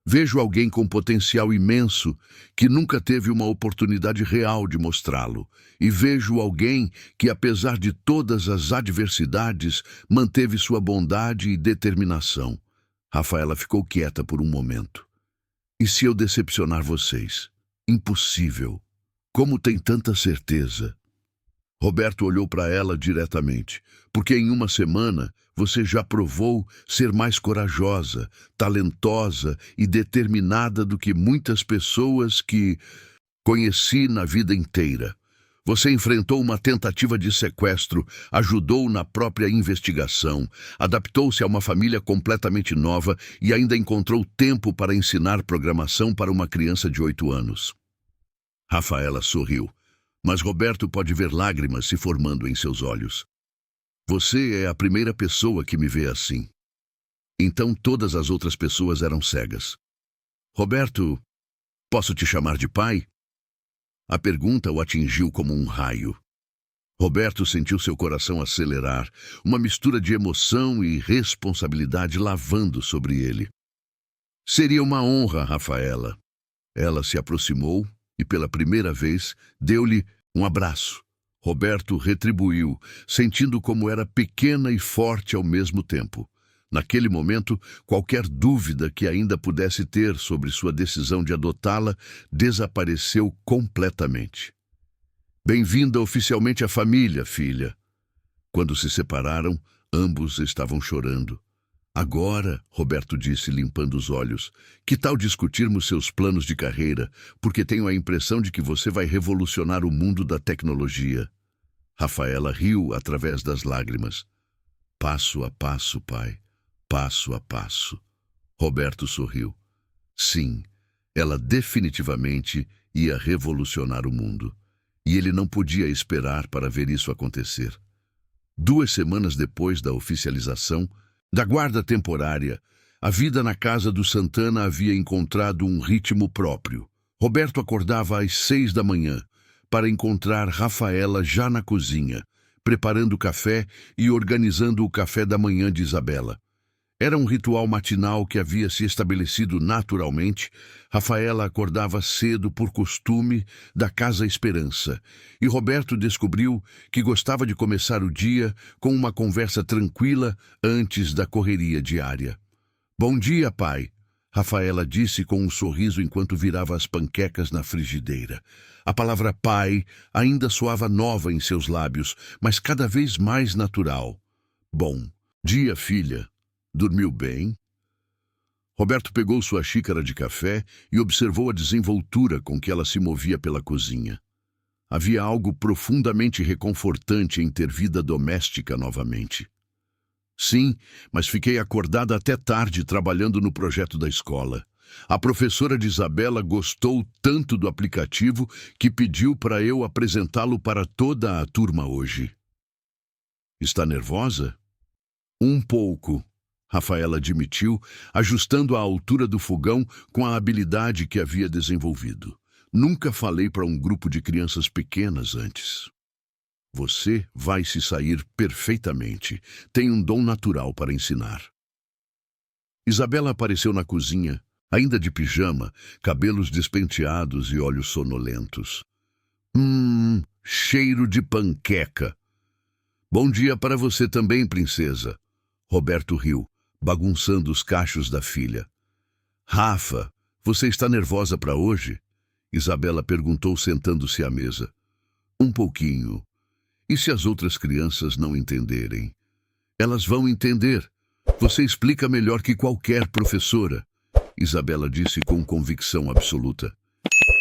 Vejo alguém com potencial imenso que nunca teve uma oportunidade real de mostrá-lo. E vejo alguém que, apesar de todas as adversidades, manteve sua bondade e determinação. Rafaela ficou quieta por um momento. E se eu decepcionar vocês? Impossível. Como tem tanta certeza? Roberto olhou para ela diretamente, porque em uma semana você já provou ser mais corajosa, talentosa e determinada do que muitas pessoas que conheci na vida inteira. Você enfrentou uma tentativa de sequestro, ajudou na própria investigação, adaptou-se a uma família completamente nova e ainda encontrou tempo para ensinar programação para uma criança de 8 anos. Rafaela sorriu, mas Roberto pode ver lágrimas se formando em seus olhos. Você é a primeira pessoa que me vê assim. Então todas as outras pessoas eram cegas. Roberto, posso te chamar de pai? A pergunta o atingiu como um raio. Roberto sentiu seu coração acelerar, uma mistura de emoção e responsabilidade lavando sobre ele. Seria uma honra, Rafaela. Ela se aproximou e, pela primeira vez, deu-lhe um abraço. Roberto retribuiu, sentindo como era pequena e forte ao mesmo tempo. Naquele momento, qualquer dúvida que ainda pudesse ter sobre sua decisão de adotá-la desapareceu completamente. Bem-vinda oficialmente à família, filha. Quando se separaram, ambos estavam chorando. Agora, Roberto disse, limpando os olhos, que tal discutirmos seus planos de carreira, porque tenho a impressão de que você vai revolucionar o mundo da tecnologia. Rafaela riu através das lágrimas. Passo a passo, pai. Passo a passo. Roberto sorriu. Sim, ela definitivamente ia revolucionar o mundo. E ele não podia esperar para ver isso acontecer. 2 semanas depois da oficialização da guarda temporária, a vida na casa do Santana havia encontrado um ritmo próprio. Roberto acordava às 6 da manhã para encontrar Rafaela já na cozinha, preparando o café e organizando o café da manhã de Isabela. Era um ritual matinal que havia se estabelecido naturalmente. Rafaela acordava cedo por costume da Casa Esperança, e Roberto descobriu que gostava de começar o dia com uma conversa tranquila antes da correria diária. Bom dia, pai, Rafaela disse com um sorriso enquanto virava as panquecas na frigideira. A palavra pai ainda soava nova em seus lábios, mas cada vez mais natural. Bom dia, filha. Dormiu bem? Roberto pegou sua xícara de café e observou a desenvoltura com que ela se movia pela cozinha. Havia algo profundamente reconfortante em ter vida doméstica novamente. Sim, mas fiquei acordada até tarde trabalhando no projeto da escola. A professora de Isabela gostou tanto do aplicativo que pediu para eu apresentá-lo para toda a turma hoje. Está nervosa? Um pouco. Rafaela admitiu, ajustando a altura do fogão com a habilidade que havia desenvolvido. Nunca falei para um grupo de crianças pequenas antes. Você vai se sair perfeitamente. Tem um dom natural para ensinar. Isabela apareceu na cozinha, ainda de pijama, cabelos despenteados e olhos sonolentos. Cheiro de panqueca. Bom dia para você também, princesa. Roberto riu, bagunçando os cachos da filha. Rafa, você está nervosa para hoje? Isabela perguntou sentando-se à mesa. Um pouquinho. E se as outras crianças não entenderem? Elas vão entender. Você explica melhor que qualquer professora, Isabela disse com convicção absoluta.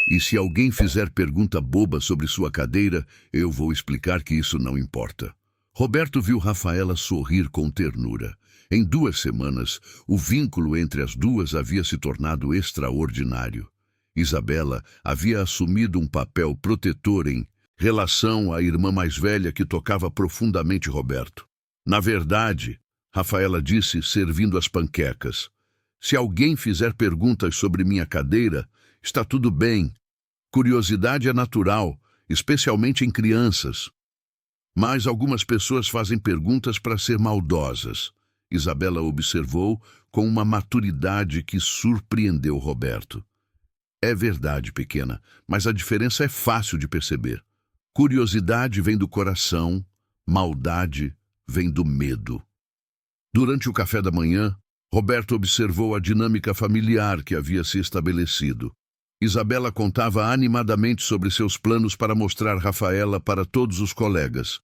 E se alguém fizer pergunta boba sobre sua cadeira, eu vou explicar que isso não importa. Roberto viu Rafaela sorrir com ternura. Em 2 semanas, o vínculo entre as duas havia se tornado extraordinário. Isabela havia assumido um papel protetor em relação à irmã mais velha que tocava profundamente Roberto. Na verdade, Rafaela disse, servindo as panquecas, se alguém fizer perguntas sobre minha cadeira, está tudo bem. Curiosidade é natural, especialmente em crianças. Mas algumas pessoas fazem perguntas para ser maldosas. Isabela observou com uma maturidade que surpreendeu Roberto. É verdade, pequena, mas a diferença é fácil de perceber. Curiosidade vem do coração, maldade vem do medo. Durante o café da manhã, Roberto observou a dinâmica familiar que havia se estabelecido. Isabela contava animadamente sobre seus planos para mostrar Rafaela para todos os colegas,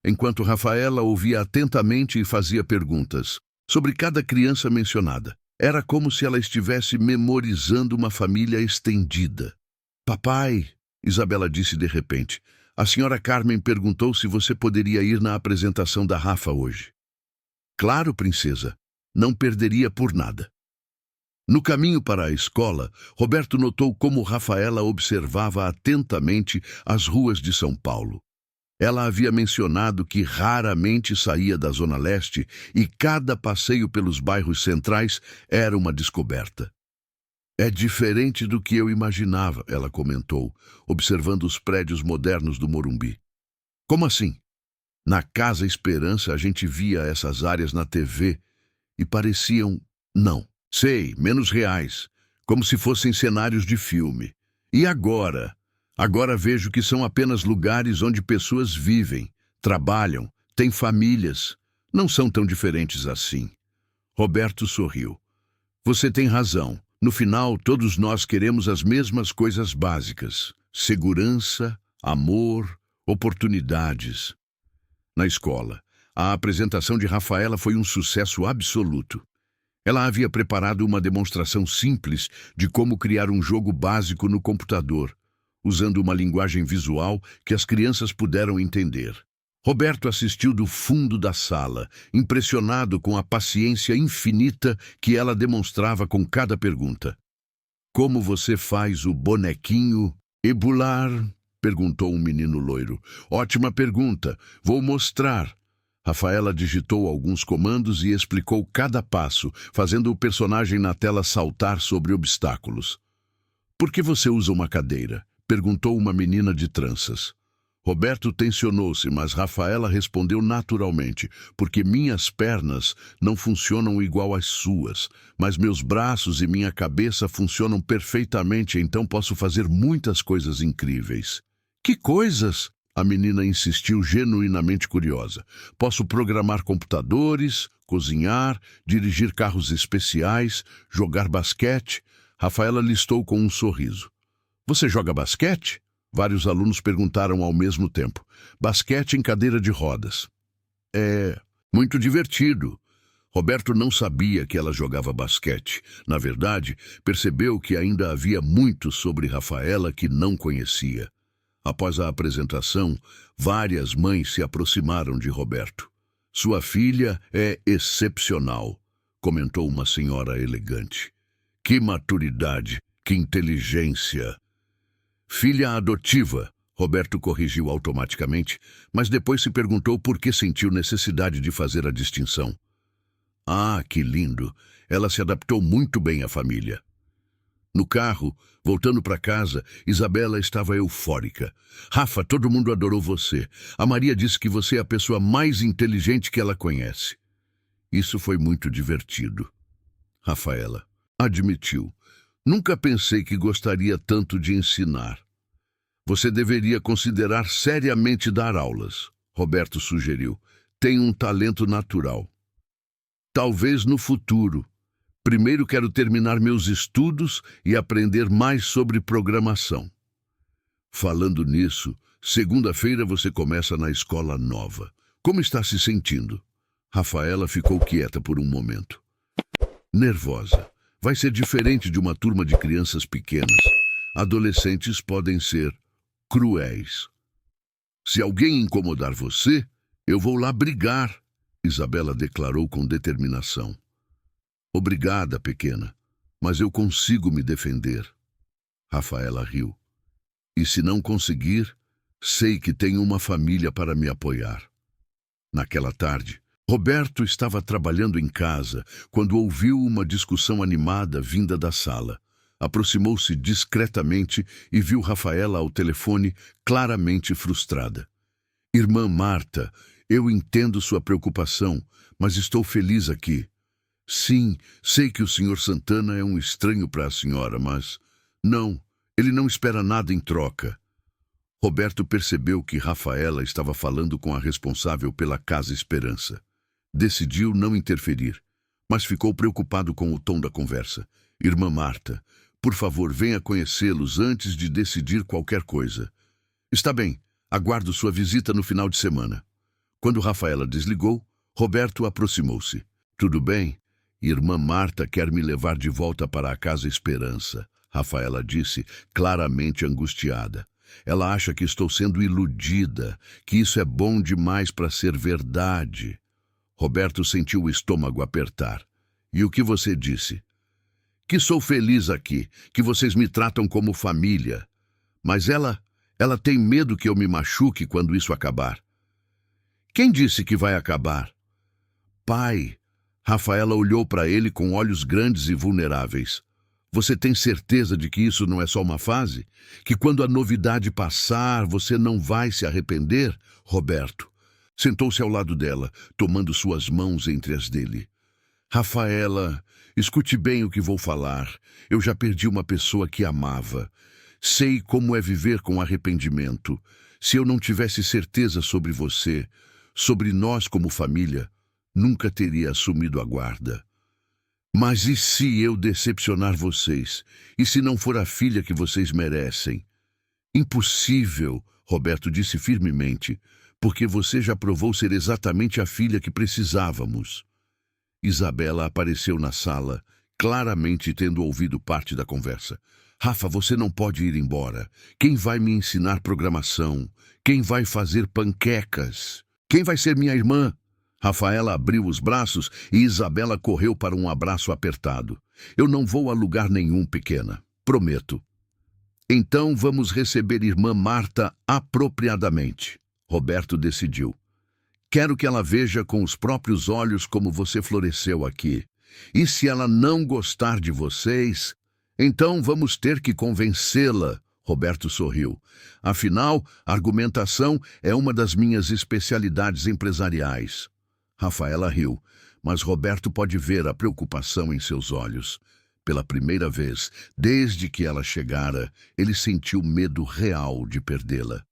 enquanto Rafaela ouvia atentamente e fazia perguntas sobre cada criança mencionada. Era como se ela estivesse memorizando uma família estendida. Papai, Isabela disse de repente, a senhora Carmen perguntou se você poderia ir na apresentação da Rafa hoje. Claro, princesa, não perderia por nada. No caminho para a escola, Roberto notou como Rafaela observava atentamente as ruas de São Paulo. Ela havia mencionado que raramente saía da Zona Leste e cada passeio pelos bairros centrais era uma descoberta. É diferente do que eu imaginava, ela comentou, observando os prédios modernos do Morumbi. Como assim? Na Casa Esperança a gente via essas áreas na TV e pareciam... Não, sei, menos reais, como se fossem cenários de filme. E agora? Agora vejo que são apenas lugares onde pessoas vivem, trabalham, têm famílias. Não são tão diferentes assim. Roberto sorriu. Você tem razão. No final, todos nós queremos as mesmas coisas básicas. Segurança, amor, oportunidades. Na escola, a apresentação de Rafaela foi um sucesso absoluto. Ela havia preparado uma demonstração simples de como criar um jogo básico no computador, usando uma linguagem visual que as crianças puderam entender. Roberto assistiu do fundo da sala, impressionado com a paciência infinita que ela demonstrava com cada pergunta. Como você faz o bonequinho ebular? Perguntou um menino loiro. Ótima pergunta. Vou mostrar. Rafaela digitou alguns comandos e explicou cada passo, fazendo o personagem na tela saltar sobre obstáculos. Por que você usa uma cadeira? Perguntou uma menina de tranças. Roberto tensionou-se, mas Rafaela respondeu naturalmente, porque minhas pernas não funcionam igual às suas, mas meus braços e minha cabeça funcionam perfeitamente, então posso fazer muitas coisas incríveis. Que coisas? A menina insistiu, genuinamente curiosa. Posso programar computadores, cozinhar, dirigir carros especiais, jogar basquete. Rafaela listou com um sorriso. Você joga basquete? Vários alunos perguntaram ao mesmo tempo. Basquete em cadeira de rodas. É muito divertido. Roberto não sabia que ela jogava basquete. Na verdade, percebeu que ainda havia muito sobre Rafaela que não conhecia. Após a apresentação, várias mães se aproximaram de Roberto. Sua filha é excepcional, comentou uma senhora elegante. Que maturidade, que inteligência. Filha adotiva, Roberto corrigiu automaticamente, mas depois se perguntou por que sentiu necessidade de fazer a distinção. Ah, que lindo! Ela se adaptou muito bem à família. No carro, voltando para casa, Isabela estava eufórica. Rafa, todo mundo adorou você. A Maria disse que você é a pessoa mais inteligente que ela conhece. Isso foi muito divertido. Rafaela admitiu. Nunca pensei que gostaria tanto de ensinar. Você deveria considerar seriamente dar aulas, Roberto sugeriu. Tem um talento natural. Talvez no futuro. Primeiro quero terminar meus estudos e aprender mais sobre programação. Falando nisso, segunda-feira você começa na escola nova. Como está se sentindo? Rafaela ficou quieta por um momento. Nervosa. Vai ser diferente de uma turma de crianças pequenas. Adolescentes podem ser cruéis. Se alguém incomodar você, eu vou lá brigar, Isabela declarou com determinação. Obrigada, pequena, mas eu consigo me defender. Rafaela riu. E se não conseguir, sei que tenho uma família para me apoiar. Naquela tarde, Roberto estava trabalhando em casa quando ouviu uma discussão animada vinda da sala. Aproximou-se discretamente e viu Rafaela ao telefone, claramente frustrada. Irmã Marta, eu entendo sua preocupação, mas estou feliz aqui. Sim, sei que o Sr. Santana é um estranho para a senhora, mas... Não, ele não espera nada em troca. Roberto percebeu que Rafaela estava falando com a responsável pela Casa Esperança. Decidiu não interferir, mas ficou preocupado com o tom da conversa. Irmã Marta, por favor, venha conhecê-los antes de decidir qualquer coisa. Está bem, aguardo sua visita no final de semana. Quando Rafaela desligou, Roberto aproximou-se. Tudo bem? Irmã Marta quer me levar de volta para a Casa Esperança, Rafaela disse, claramente angustiada. Ela acha que estou sendo iludida, que isso é bom demais para ser verdade. Roberto sentiu o estômago apertar. E o que você disse? Que sou feliz aqui, que vocês me tratam como família. Mas ela tem medo que eu me machuque quando isso acabar. Quem disse que vai acabar? Pai. Rafaela olhou para ele com olhos grandes e vulneráveis. Você tem certeza de que isso não é só uma fase? Que quando a novidade passar, você não vai se arrepender? Roberto sentou-se ao lado dela, tomando suas mãos entre as dele. Rafaela, escute bem o que vou falar. Eu já perdi uma pessoa que amava. Sei como é viver com arrependimento. Se eu não tivesse certeza sobre você, sobre nós como família, nunca teria assumido a guarda. Mas e se eu decepcionar vocês? E se não for a filha que vocês merecem? Impossível, Roberto disse firmemente, porque você já provou ser exatamente a filha que precisávamos. Isabela apareceu na sala, claramente tendo ouvido parte da conversa. Rafa, você não pode ir embora. Quem vai me ensinar programação? Quem vai fazer panquecas? Quem vai ser minha irmã? Rafaela abriu os braços e Isabela correu para um abraço apertado. Eu não vou a lugar nenhum, pequena. Prometo. Então vamos receber irmã Marta apropriadamente. Roberto decidiu. Quero que ela veja com os próprios olhos como você floresceu aqui. E se ela não gostar de vocês, então vamos ter que convencê-la. Roberto sorriu. Afinal, argumentação é uma das minhas especialidades empresariais. Rafaela riu, mas Roberto pode ver a preocupação em seus olhos. Pela primeira vez, desde que ela chegara, ele sentiu medo real de perdê-la.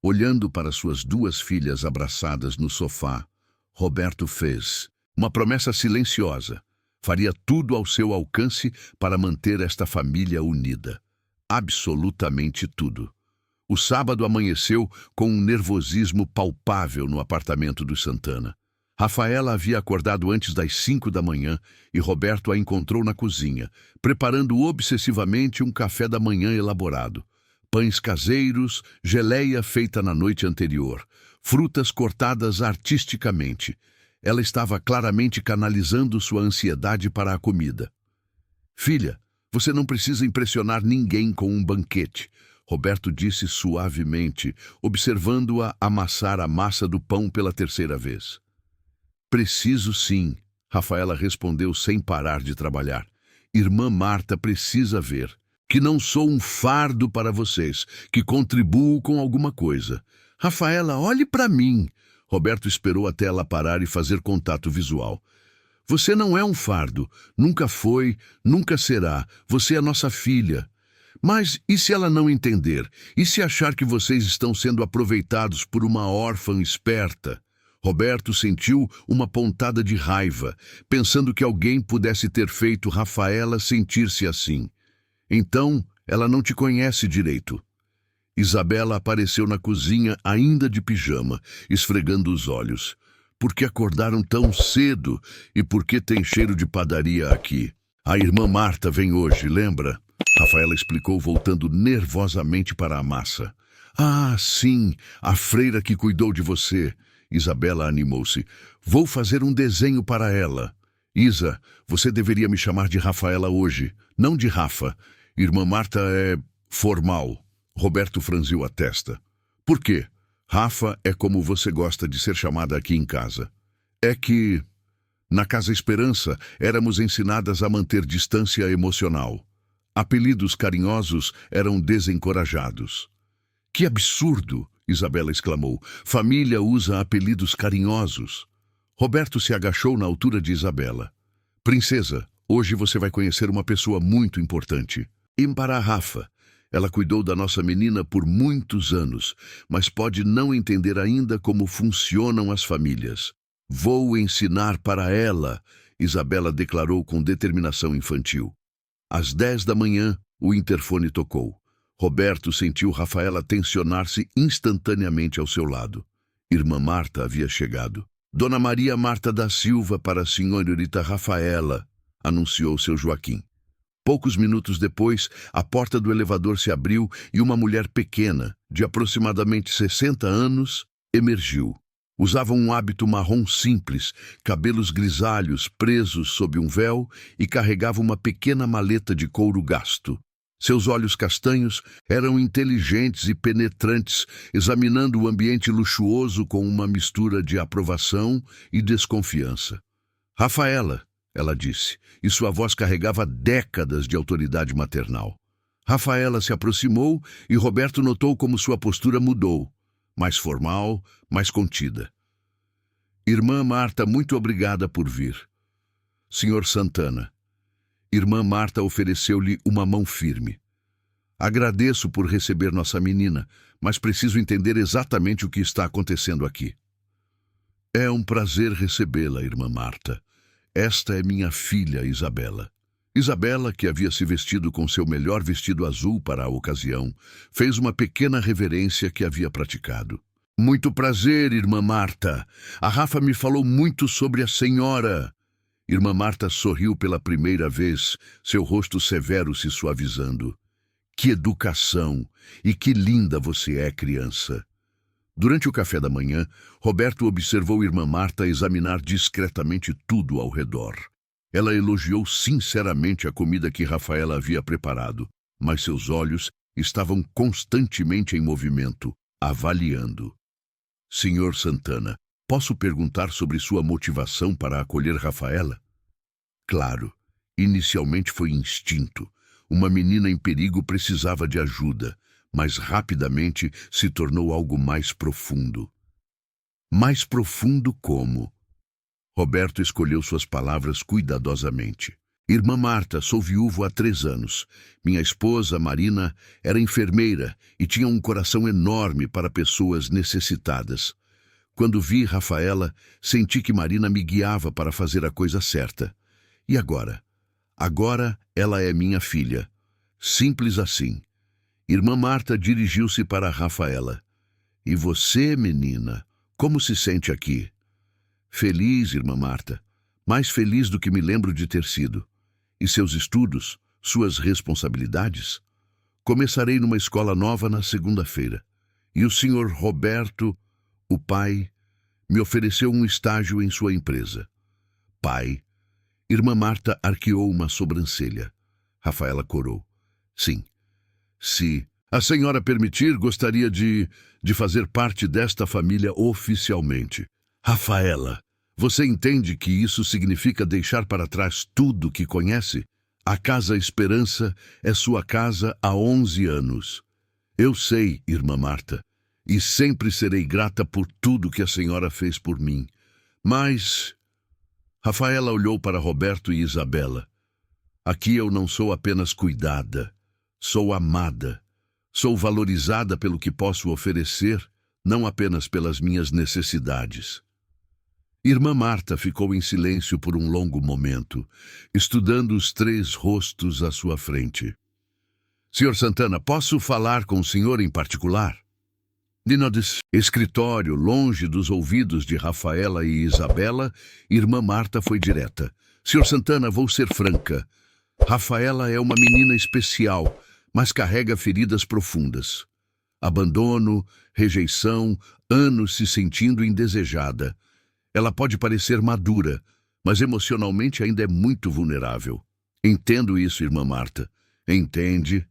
Olhando para suas duas filhas abraçadas no sofá, Roberto fez uma promessa silenciosa. Faria tudo ao seu alcance para manter esta família unida. Absolutamente tudo. O sábado amanheceu com um nervosismo palpável no apartamento dos Santana. Rafaela havia acordado antes das 5 da manhã e Roberto a encontrou na cozinha, preparando obsessivamente um café da manhã elaborado. Pães caseiros, geleia feita na noite anterior, frutas cortadas artisticamente. Ela estava claramente canalizando sua ansiedade para a comida. Filha, você não precisa impressionar ninguém com um banquete, Roberto disse suavemente, observando-a amassar a massa do pão pela terceira vez. Preciso sim, Rafaela respondeu sem parar de trabalhar. Irmã Marta precisa ver. que não sou um fardo para vocês, que contribuo com alguma coisa. Rafaela, olhe para mim. Roberto esperou até ela parar e fazer contato visual. Você não é um fardo, nunca foi, nunca será. Você é nossa filha. Mas e se ela não entender? E se achar que vocês estão sendo aproveitados por uma órfã esperta? Roberto sentiu uma pontada de raiva, pensando que alguém pudesse ter feito Rafaela sentir-se assim. Então, ela não te conhece direito. Isabela apareceu na cozinha ainda de pijama, esfregando os olhos. Por que acordaram tão cedo? E por que tem cheiro de padaria aqui? A irmã Marta vem hoje, lembra? Rafaela explicou, voltando nervosamente para a massa. Ah, sim, a freira que cuidou de você. Isabela animou-se. Vou fazer um desenho para ela. Isa, você deveria me chamar de Rafaela hoje, não de Rafa. Irmã Marta é formal. Roberto franziu a testa. Por quê? Rafa é como você gosta de ser chamada aqui em casa. É que, na Casa Esperança, éramos ensinadas a manter distância emocional. Apelidos carinhosos eram desencorajados. Que absurdo! Isabela exclamou. Família usa apelidos carinhosos. Roberto se agachou na altura de Isabela. Princesa, hoje você vai conhecer uma pessoa muito importante. Para Rafa. Ela cuidou da nossa menina por muitos anos, mas pode não entender ainda como funcionam as famílias. Vou ensinar para ela, Isabela declarou com determinação infantil. Às 10 da manhã, o interfone tocou. Roberto sentiu Rafaela tensionar-se instantaneamente ao seu lado. Irmã Marta havia chegado. Dona Maria Marta da Silva para a senhorita Rafaela, anunciou seu Joaquim. Poucos minutos depois, a porta do elevador se abriu e uma mulher pequena, de aproximadamente 60 anos, emergiu. Usava um hábito marrom simples, cabelos grisalhos presos sob um véu e carregava uma pequena maleta de couro gasto. Seus olhos castanhos eram inteligentes e penetrantes, examinando o ambiente luxuoso com uma mistura de aprovação e desconfiança. Rafaela, ela disse, e sua voz carregava décadas de autoridade maternal. Rafaela se aproximou e Roberto notou como sua postura mudou, mais formal, mais contida. Irmã Marta, muito obrigada por vir. Senhor Santana. Irmã Marta ofereceu-lhe uma mão firme. Agradeço por receber nossa menina, mas preciso entender exatamente o que está acontecendo aqui. É um prazer recebê-la, irmã Marta. Esta é minha filha, Isabela. Isabela, que havia se vestido com seu melhor vestido azul para a ocasião, fez uma pequena reverência que havia praticado. Muito prazer, irmã Marta. A Rafa me falou muito sobre a senhora. Irmã Marta sorriu pela primeira vez, seu rosto severo se suavizando. Que educação! E que linda você é, criança! Durante o café da manhã, Roberto observou irmã Marta examinar discretamente tudo ao redor. Ela elogiou sinceramente a comida que Rafaela havia preparado, mas seus olhos estavam constantemente em movimento, avaliando. Senhor Santana, posso perguntar sobre sua motivação para acolher Rafaela? Claro, inicialmente foi instinto. Uma menina em perigo precisava de ajuda, mas rapidamente se tornou algo mais profundo. Mais profundo como? Roberto escolheu suas palavras cuidadosamente. Irmã Marta, sou viúvo há 3 anos. Minha esposa, Marina, era enfermeira e tinha um coração enorme para pessoas necessitadas. Quando vi Rafaela, senti que Marina me guiava para fazer a coisa certa. E agora? Agora ela é minha filha. Simples assim. Irmã Marta dirigiu-se para Rafaela. E você, menina, como se sente aqui? Feliz, irmã Marta. Mais feliz do que me lembro de ter sido. E seus estudos, suas responsabilidades? Começarei numa escola nova na segunda-feira. E o senhor Roberto, o pai, me ofereceu um estágio em sua empresa. Pai. Irmã Marta arqueou uma sobrancelha. Rafaela corou. Sim. Se a senhora permitir, gostaria de fazer parte desta família oficialmente. Rafaela, você entende que isso significa deixar para trás tudo que conhece? A Casa Esperança é sua casa há 11 anos. Eu sei, irmã Marta, e sempre serei grata por tudo que a senhora fez por mim. Mas... Rafaela olhou para Roberto e Isabela. Aqui eu não sou apenas cuidada, sou amada. Sou valorizada pelo que posso oferecer, não apenas pelas minhas necessidades. Irmã Marta ficou em silêncio por um longo momento, estudando os 3 rostos à sua frente. Senhor Santana, posso falar com o senhor em particular? No escritório, longe dos ouvidos de Rafaela e Isabela, irmã Marta foi direta. Senhor Santana, vou ser franca. Rafaela é uma menina especial, mas carrega feridas profundas. Abandono, rejeição, anos se sentindo indesejada. Ela pode parecer madura, mas emocionalmente ainda é muito vulnerável. Entendo isso, irmã Marta. Entende?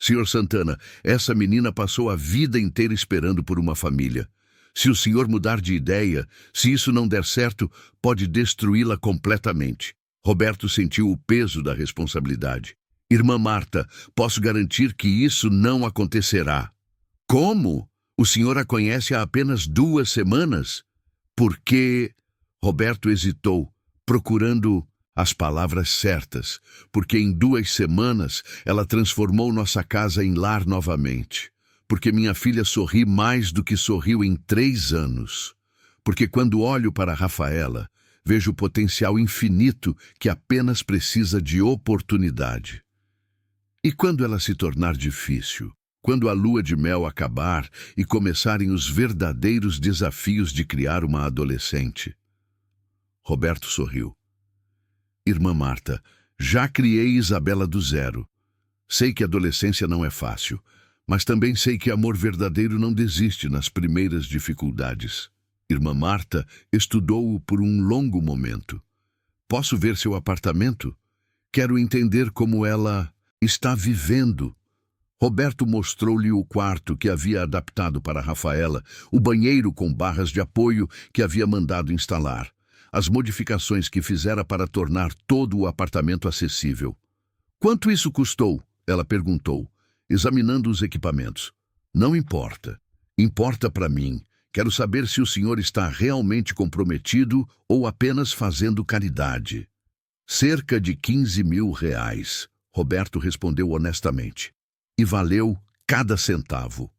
Senhor Santana, essa menina passou a vida inteira esperando por uma família. Se o senhor mudar de ideia, se isso não der certo, pode destruí-la completamente. Roberto sentiu o peso da responsabilidade. Irmã Marta, posso garantir que isso não acontecerá. Como? O senhor a conhece há apenas 2 semanas? Porque... Roberto hesitou, procurando as palavras certas, porque em 2 semanas ela transformou nossa casa em lar novamente. Porque minha filha sorri mais do que sorriu em 3 anos. Porque quando olho para Rafaela, vejo o potencial infinito que apenas precisa de oportunidade. E quando ela se tornar difícil? Quando a lua de mel acabar e começarem os verdadeiros desafios de criar uma adolescente? Roberto sorriu. Irmã Marta, já criei Isabela do zero. Sei que a adolescência não é fácil, mas também sei que amor verdadeiro não desiste nas primeiras dificuldades. Irmã Marta estudou-o por um longo momento. Posso ver seu apartamento? Quero entender como ela está vivendo. Roberto mostrou-lhe o quarto que havia adaptado para Rafaela, o banheiro com barras de apoio que havia mandado instalar, as modificações que fizera para tornar todo o apartamento acessível. Quanto isso custou? Ela perguntou, examinando os equipamentos. Não importa. Importa para mim. Quero saber se o senhor está realmente comprometido ou apenas fazendo caridade. Cerca de 15 mil reais, Roberto respondeu honestamente. E valeu cada centavo.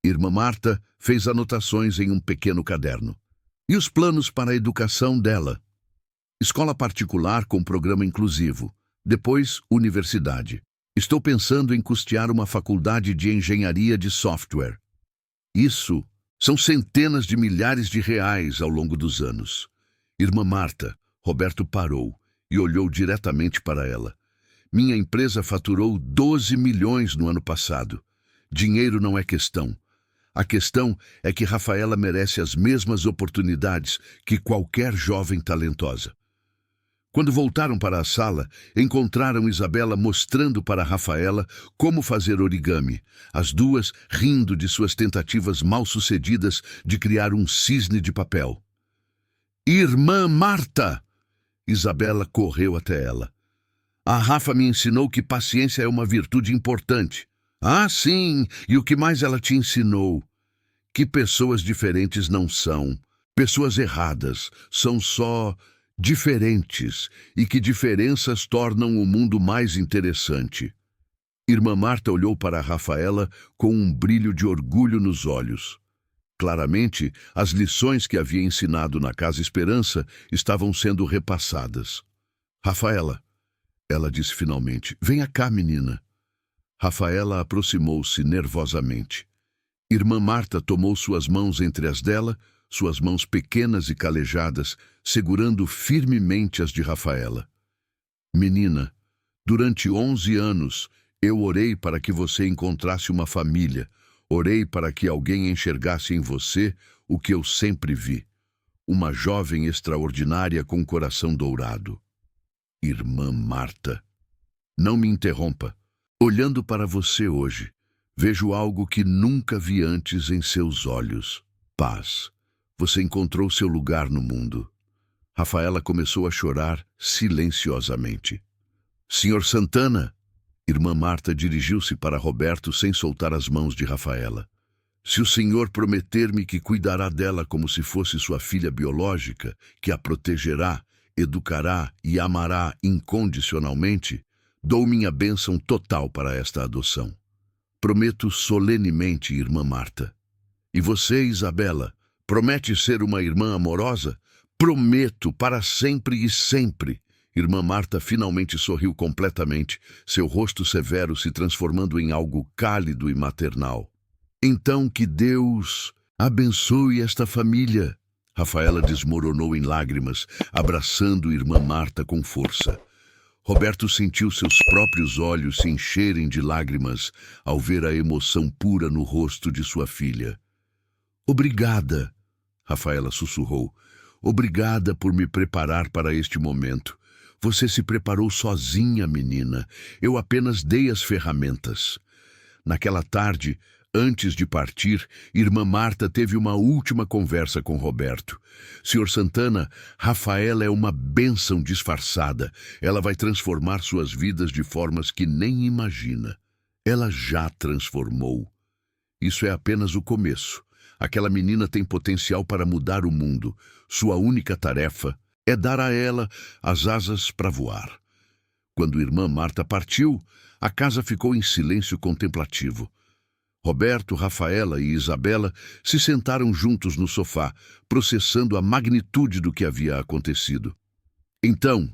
Irmã Marta fez anotações em um pequeno caderno. E os planos para a educação dela? Escola particular com programa inclusivo. Depois, universidade. Estou pensando em custear uma faculdade de engenharia de software. Isso são centenas de milhares de reais ao longo dos anos. Irmã Marta, Roberto parou e olhou diretamente para ela. Minha empresa faturou 12 milhões no ano passado. Dinheiro não é questão. A questão é que Rafaela merece as mesmas oportunidades que qualquer jovem talentosa. Quando voltaram para a sala, encontraram Isabela mostrando para Rafaela como fazer origami, as duas rindo de suas tentativas mal-sucedidas de criar um cisne de papel. Irmã Marta! Isabela correu até ela. A Rafa me ensinou que paciência é uma virtude importante. Ah, sim, e o que mais ela te ensinou? Que pessoas diferentes não são. Pessoas erradas, são só diferentes, e que diferenças tornam o mundo mais interessante. Irmã Marta olhou para a Rafaela com um brilho de orgulho nos olhos. Claramente, as lições que havia ensinado na Casa Esperança estavam sendo repassadas. Rafaela, ela disse finalmente, venha cá, menina. Rafaela aproximou-se nervosamente. Irmã Marta tomou suas mãos entre as dela, suas mãos pequenas e calejadas, segurando firmemente as de Rafaela. Menina, durante 11 anos, eu orei para que você encontrasse uma família. Orei para que alguém enxergasse em você o que eu sempre vi. Uma jovem extraordinária com coração dourado. Irmã Marta, não me interrompa. Olhando para você hoje, vejo algo que nunca vi antes em seus olhos. Paz. Você encontrou seu lugar no mundo. Rafaela começou a chorar silenciosamente. Senhor Santana, irmã Marta dirigiu-se para Roberto sem soltar as mãos de Rafaela. Se o senhor prometer-me que cuidará dela como se fosse sua filha biológica, que a protegerá, educará e amará incondicionalmente, dou minha bênção total para esta adoção. Prometo solenemente, irmã Marta. E você, Isabela, promete ser uma irmã amorosa? Prometo, para sempre e sempre. Irmã Marta finalmente sorriu completamente, seu rosto severo se transformando em algo cálido e maternal. Então que Deus abençoe esta família. Rafaela desmoronou em lágrimas, abraçando irmã Marta com força. Roberto sentiu seus próprios olhos se encherem de lágrimas ao ver a emoção pura no rosto de sua filha. Obrigada, Rafaela sussurrou. Obrigada por me preparar para este momento. Você se preparou sozinha, menina. Eu apenas dei as ferramentas. Naquela tarde, antes de partir, irmã Marta teve uma última conversa com Roberto. Senhor Santana, Rafaela é uma bênção disfarçada. Ela vai transformar suas vidas de formas que nem imagina. Ela já transformou. Isso é apenas o começo. Aquela menina tem potencial para mudar o mundo. Sua única tarefa é dar a ela as asas para voar. Quando irmã Marta partiu, a casa ficou em silêncio contemplativo. Roberto, Rafaela e Isabela se sentaram juntos no sofá, processando a magnitude do que havia acontecido. Então,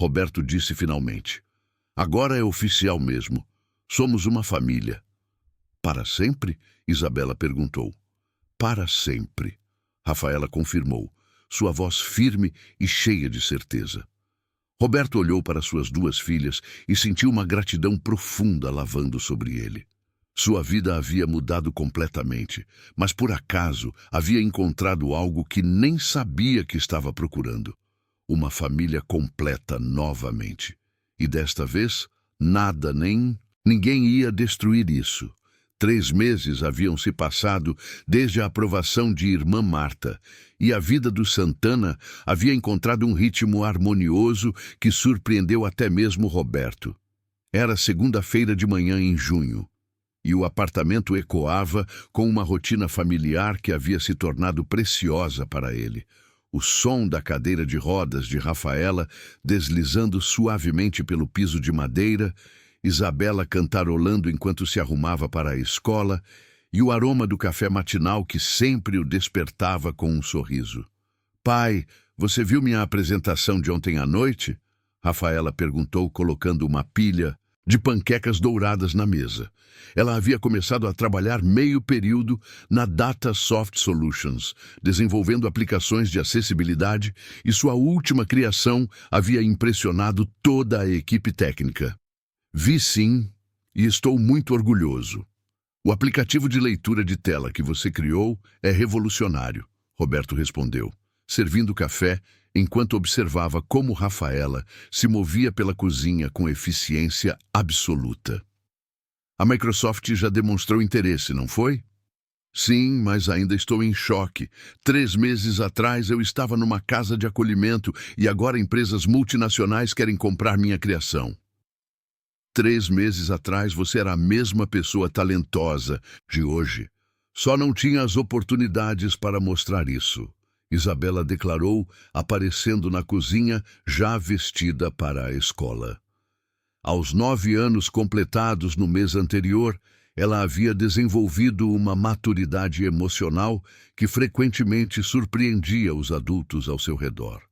Roberto disse finalmente, agora é oficial mesmo. Somos uma família. Para sempre? Isabela perguntou. Para sempre, Rafaela confirmou, sua voz firme e cheia de certeza. Roberto olhou para suas duas filhas e sentiu uma gratidão profunda lavando sobre ele. Sua vida havia mudado completamente, mas por acaso havia encontrado algo que nem sabia que estava procurando. Uma família completa novamente. E desta vez, ninguém ia destruir isso. 3 meses haviam se passado desde a aprovação de irmã Marta, e a vida do Santana havia encontrado um ritmo harmonioso que surpreendeu até mesmo Roberto. Era segunda-feira de manhã em junho, e o apartamento ecoava com uma rotina familiar que havia se tornado preciosa para ele. O som da cadeira de rodas de Rafaela deslizando suavemente pelo piso de madeira, Isabela cantarolando enquanto se arrumava para a escola e o aroma do café matinal que sempre o despertava com um sorriso. Pai, você viu minha apresentação de ontem à noite? Rafaela perguntou, colocando uma pilha de panquecas douradas na mesa. Ela havia começado a trabalhar meio período na Data Soft Solutions, desenvolvendo aplicações de acessibilidade, e sua última criação havia impressionado toda a equipe técnica. Vi sim, e estou muito orgulhoso. O aplicativo de leitura de tela que você criou é revolucionário, Roberto respondeu, servindo café enquanto observava como Rafaela se movia pela cozinha com eficiência absoluta. A Microsoft já demonstrou interesse, não foi? Sim, mas ainda estou em choque. 3 meses atrás eu estava numa casa de acolhimento e agora empresas multinacionais querem comprar minha criação. 3 meses atrás você era a mesma pessoa talentosa de hoje. Só não tinha as oportunidades para mostrar isso, Isabela declarou, aparecendo na cozinha já vestida para a escola. Aos 9 anos completados no mês anterior, ela havia desenvolvido uma maturidade emocional que frequentemente surpreendia os adultos ao seu redor.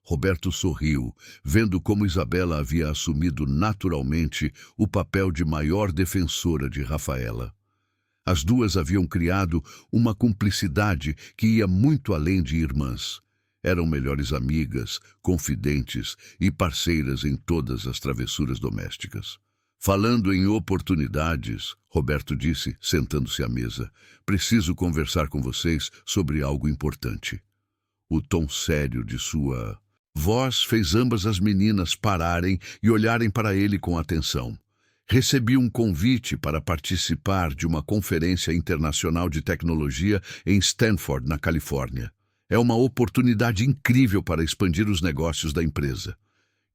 Roberto sorriu, vendo como Isabela havia assumido naturalmente o papel de maior defensora de Rafaela. As duas haviam criado uma cumplicidade que ia muito além de irmãs. Eram melhores amigas, confidentes e parceiras em todas as travessuras domésticas. Falando em oportunidades, Roberto disse, sentando-se à mesa, preciso conversar com vocês sobre algo importante. O tom sério de sua voz fez ambas as meninas pararem e olharem para ele com atenção. Recebi um convite para participar de uma conferência internacional de tecnologia em Stanford, na Califórnia. É uma oportunidade incrível para expandir os negócios da empresa.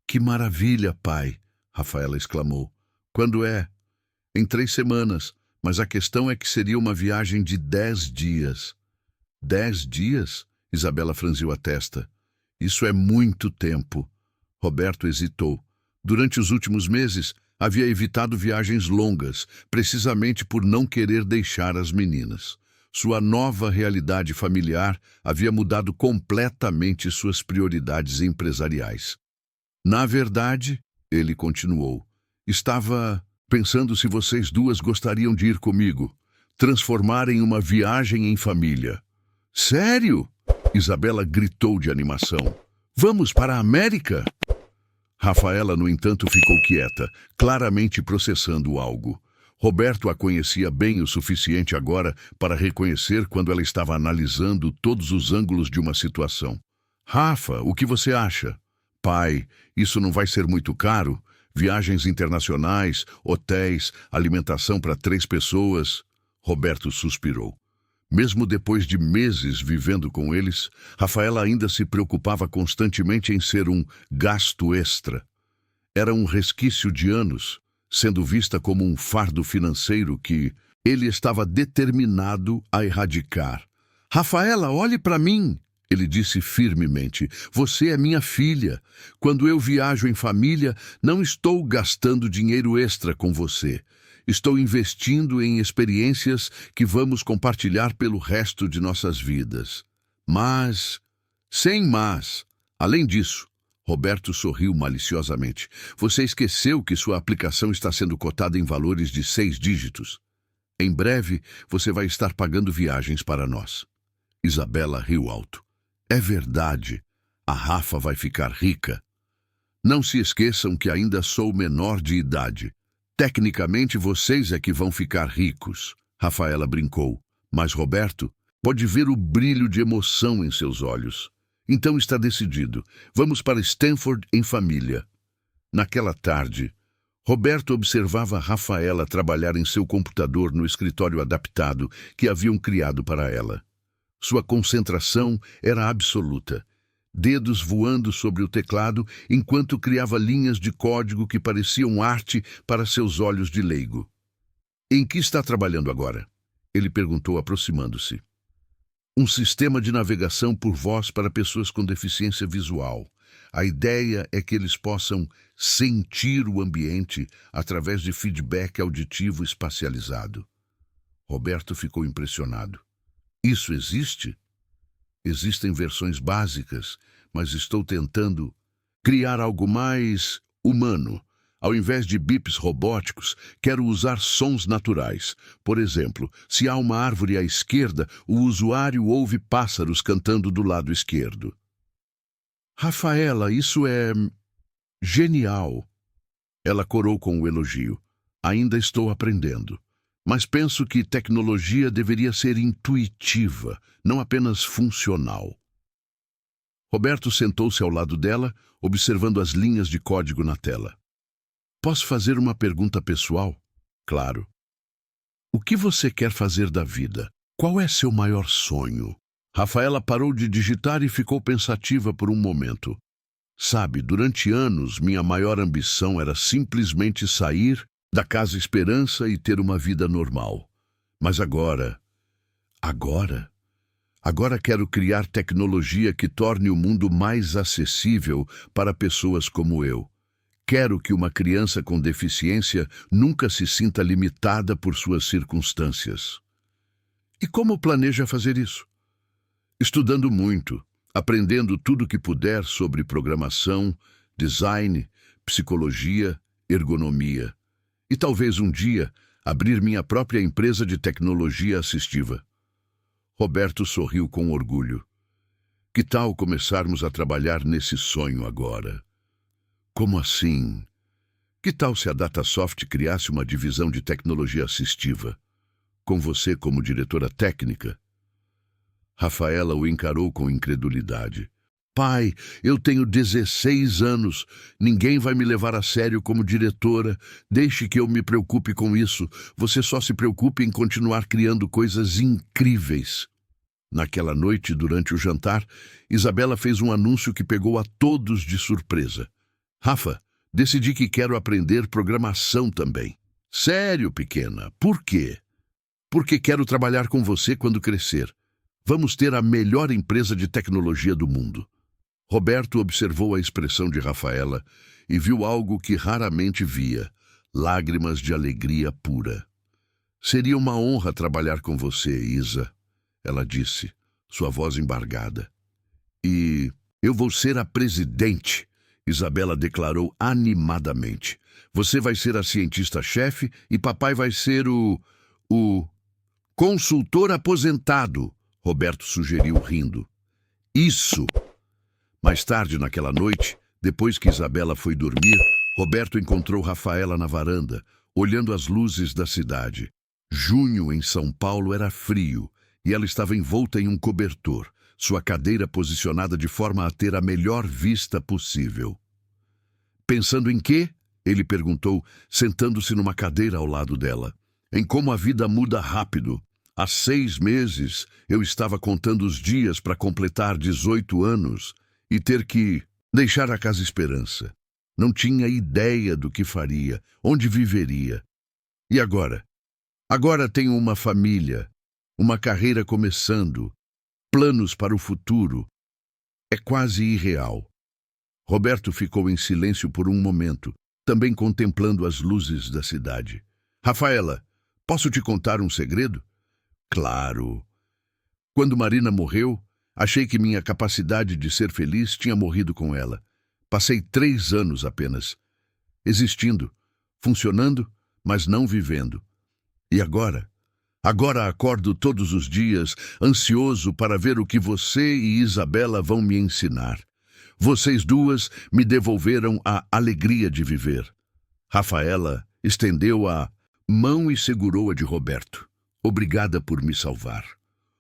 Que maravilha, pai! Rafaela exclamou. Quando é? Em 3 semanas, mas a questão é que seria uma viagem de 10 dias. 10 dias? Isabela franziu a testa. Isso é muito tempo. Roberto hesitou. Durante os últimos meses, havia evitado viagens longas, precisamente por não querer deixar as meninas. Sua nova realidade familiar havia mudado completamente suas prioridades empresariais. Na verdade, ele continuou, estava pensando se vocês duas gostariam de ir comigo, transformarem uma viagem em família. Sério? Isabela gritou de animação. Vamos para a América? Rafaela, no entanto, ficou quieta, claramente processando algo. Roberto a conhecia bem o suficiente agora para reconhecer quando ela estava analisando todos os ângulos de uma situação. Rafa, o que você acha? Pai, isso não vai ser muito caro? Viagens internacionais, hotéis, alimentação para 3 pessoas? Roberto suspirou. Mesmo depois de meses vivendo com eles, Rafaela ainda se preocupava constantemente em ser um gasto extra. Era um resquício de anos, sendo vista como um fardo financeiro que ele estava determinado a erradicar. Rafaela, olhe para mim, ele disse firmemente. Você é minha filha. Quando eu viajo em família, não estou gastando dinheiro extra com você. Estou investindo em experiências que vamos compartilhar pelo resto de nossas vidas. Mas, sem mas, além disso, Roberto sorriu maliciosamente. Você esqueceu que sua aplicação está sendo cotada em valores de 6 dígitos. Em breve, você vai estar pagando viagens para nós. Isabela riu alto. É verdade. A Rafa vai ficar rica. Não se esqueçam que ainda sou menor de idade. Tecnicamente, vocês é que vão ficar ricos, Rafaela brincou. Mas Roberto pode ver o brilho de emoção em seus olhos. Então está decidido. Vamos para Stanford em família. Naquela tarde, Roberto observava Rafaela trabalhar em seu computador no escritório adaptado que haviam criado para ela. Sua concentração era absoluta. Dedos voando sobre o teclado enquanto criava linhas de código que pareciam arte para seus olhos de leigo. Em que está trabalhando agora? Ele perguntou aproximando-se. Um sistema de navegação por voz para pessoas com deficiência visual. A ideia é que eles possam sentir o ambiente através de feedback auditivo espacializado. Roberto ficou impressionado. Isso existe? Existem versões básicas, mas estou tentando criar algo mais humano. Ao invés de bips robóticos, quero usar sons naturais. Por exemplo, se há uma árvore à esquerda, o usuário ouve pássaros cantando do lado esquerdo. Rafaela, isso é genial. Ela corou com o elogio. Ainda estou aprendendo. Mas penso que tecnologia deveria ser intuitiva, não apenas funcional. Roberto sentou-se ao lado dela, observando as linhas de código na tela. Posso fazer uma pergunta pessoal? Claro. O que você quer fazer da vida? Qual é seu maior sonho? Rafaela parou de digitar e ficou pensativa por um momento. Sabe, durante anos, minha maior ambição era simplesmente sair da Casa Esperança e ter uma vida normal. Mas agora quero criar tecnologia que torne o mundo mais acessível para pessoas como eu. Quero que uma criança com deficiência nunca se sinta limitada por suas circunstâncias. E como planeja fazer isso? Estudando muito, aprendendo tudo o que puder sobre programação, design, psicologia, ergonomia. E talvez um dia abrir minha própria empresa de tecnologia assistiva. Roberto sorriu com orgulho. Que tal começarmos a trabalhar nesse sonho agora? Como assim? Que tal se a Datasoft criasse uma divisão de tecnologia assistiva? Com você como diretora técnica? Rafaela o encarou com incredulidade. Pai, eu tenho 16 anos. Ninguém vai me levar a sério como diretora. Deixe que eu me preocupe com isso. Você só se preocupe em continuar criando coisas incríveis. Naquela noite, durante o jantar, Isabela fez um anúncio que pegou a todos de surpresa. Rafa, Decidi que quero aprender programação também. Sério, pequena? Por quê? Porque quero trabalhar com você quando crescer. Vamos ter a melhor empresa de tecnologia do mundo. Roberto observou a expressão de Rafaela e viu algo que raramente via: lágrimas de alegria pura. Seria uma honra trabalhar com você, Isa, ela disse, sua voz embargada. E eu vou ser a presidente, Isabela declarou animadamente. Você vai ser a cientista-chefe e papai vai ser o consultor aposentado, Roberto sugeriu rindo. Isso! Mais tarde naquela noite, depois que Isabela foi dormir, Roberto encontrou Rafaela na varanda, olhando as luzes da cidade. Junho em São Paulo era frio e ela estava envolta em um cobertor, sua cadeira posicionada de forma a ter a melhor vista possível. Pensando em quê? Ele perguntou, sentando-se numa cadeira ao lado dela. Em como a vida muda rápido. Há 6 meses eu estava contando os dias para completar 18 anos e ter que deixar a Casa Esperança. Não tinha ideia do que faria, onde viveria. E agora? Agora tenho uma família, uma carreira começando, planos para o futuro. É quase irreal. Roberto ficou em silêncio por um momento, também contemplando as luzes da cidade. Rafaela, posso te contar um segredo? Claro. Quando Marina morreu, achei que minha capacidade de ser feliz tinha morrido com ela. Passei 3 anos apenas, existindo, funcionando, mas não vivendo. E agora? Agora acordo todos os dias, ansioso para ver o que você e Isabela vão me ensinar. Vocês duas me devolveram a alegria de viver. Rafaela estendeu a mão e segurou a de Roberto. Obrigada por me salvar.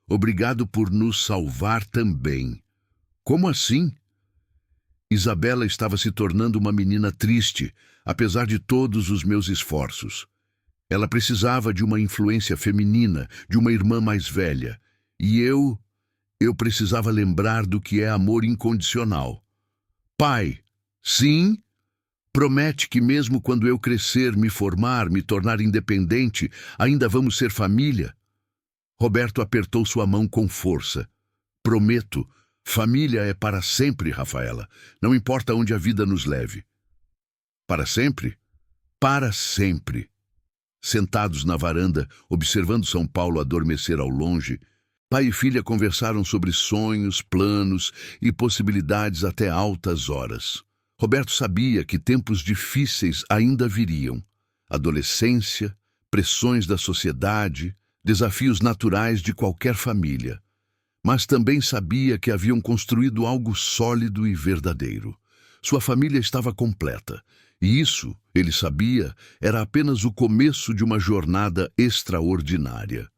Obrigado por nos salvar também. Como assim? Isabela estava se tornando uma menina triste, apesar de todos os meus esforços. Ela precisava de uma influência feminina, de uma irmã mais velha. E eu precisava lembrar do que é amor incondicional. Pai, sim? Promete que mesmo quando eu crescer, me formar, me tornar independente, ainda vamos ser família? Roberto apertou sua mão com força. Prometo. Família é para sempre, Rafaela. Não importa onde a vida nos leve. Para sempre? Para sempre. Sentados na varanda, observando São Paulo adormecer ao longe, pai e filha conversaram sobre sonhos, planos e possibilidades até altas horas. Roberto sabia que tempos difíceis ainda viriam. Adolescência, pressões da sociedade, desafios naturais de qualquer família. Mas também sabia que haviam construído algo sólido e verdadeiro. Sua família estava completa, e isso, ele sabia, era apenas o começo de uma jornada extraordinária.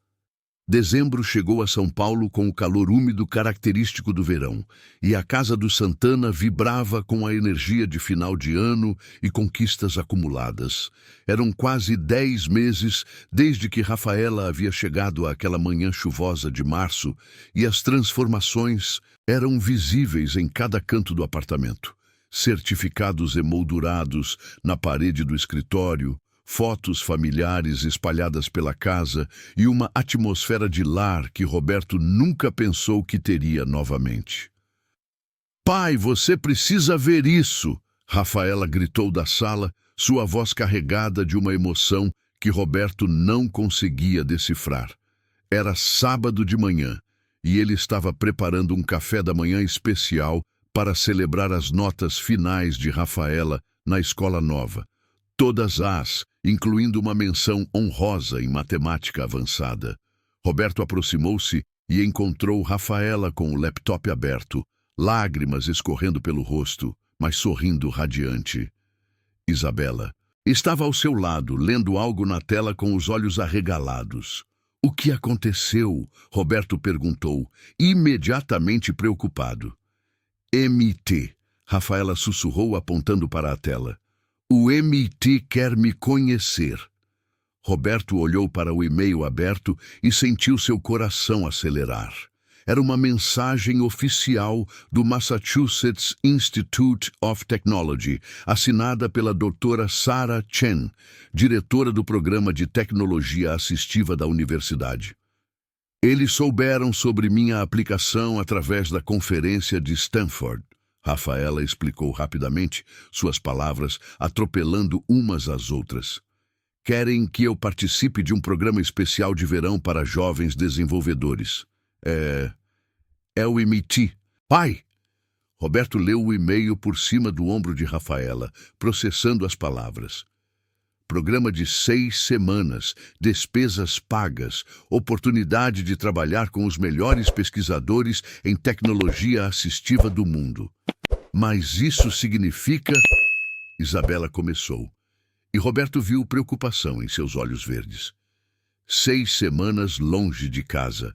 Dezembro chegou a São Paulo com o calor úmido característico do verão, e a casa do Santana vibrava com a energia de final de ano e conquistas acumuladas. Eram quase 10 meses desde que Rafaela havia chegado àquela manhã chuvosa de março, e as transformações eram visíveis em cada canto do apartamento. Certificados emoldurados na parede do escritório, fotos familiares espalhadas pela casa e uma atmosfera de lar que Roberto nunca pensou que teria novamente. Pai, você precisa ver isso! Rafaela gritou da sala, sua voz carregada de uma emoção que Roberto não conseguia decifrar. Era sábado de manhã e ele estava preparando um café da manhã especial para celebrar as notas finais de Rafaela na escola nova. Todas incluindo uma menção honrosa em matemática avançada. Roberto aproximou-se e encontrou Rafaela com o laptop aberto, lágrimas escorrendo pelo rosto, mas sorrindo radiante. Isabela estava ao seu lado, lendo algo na tela com os olhos arregalados. O que aconteceu? Roberto perguntou, imediatamente preocupado. MT, Rafaela sussurrou apontando para a tela. O MT quer me conhecer. Roberto olhou para o e-mail aberto e sentiu seu coração acelerar. Era uma mensagem oficial do Massachusetts Institute of Technology, assinada pela doutora Sarah Chen, diretora do programa de tecnologia assistiva da universidade. Eles souberam sobre minha aplicação através da conferência de Stanford. Rafaela explicou rapidamente, suas palavras atropelando umas às outras. Querem que eu participe de um programa especial de verão para jovens desenvolvedores. É o MIT. Pai! Roberto leu o e-mail por cima do ombro de Rafaela, processando as palavras. Programa de 6 semanas, despesas pagas, oportunidade de trabalhar com os melhores pesquisadores em tecnologia assistiva do mundo. Mas isso significa... Isabela começou, e Roberto viu preocupação em seus olhos verdes. 6 semanas longe de casa.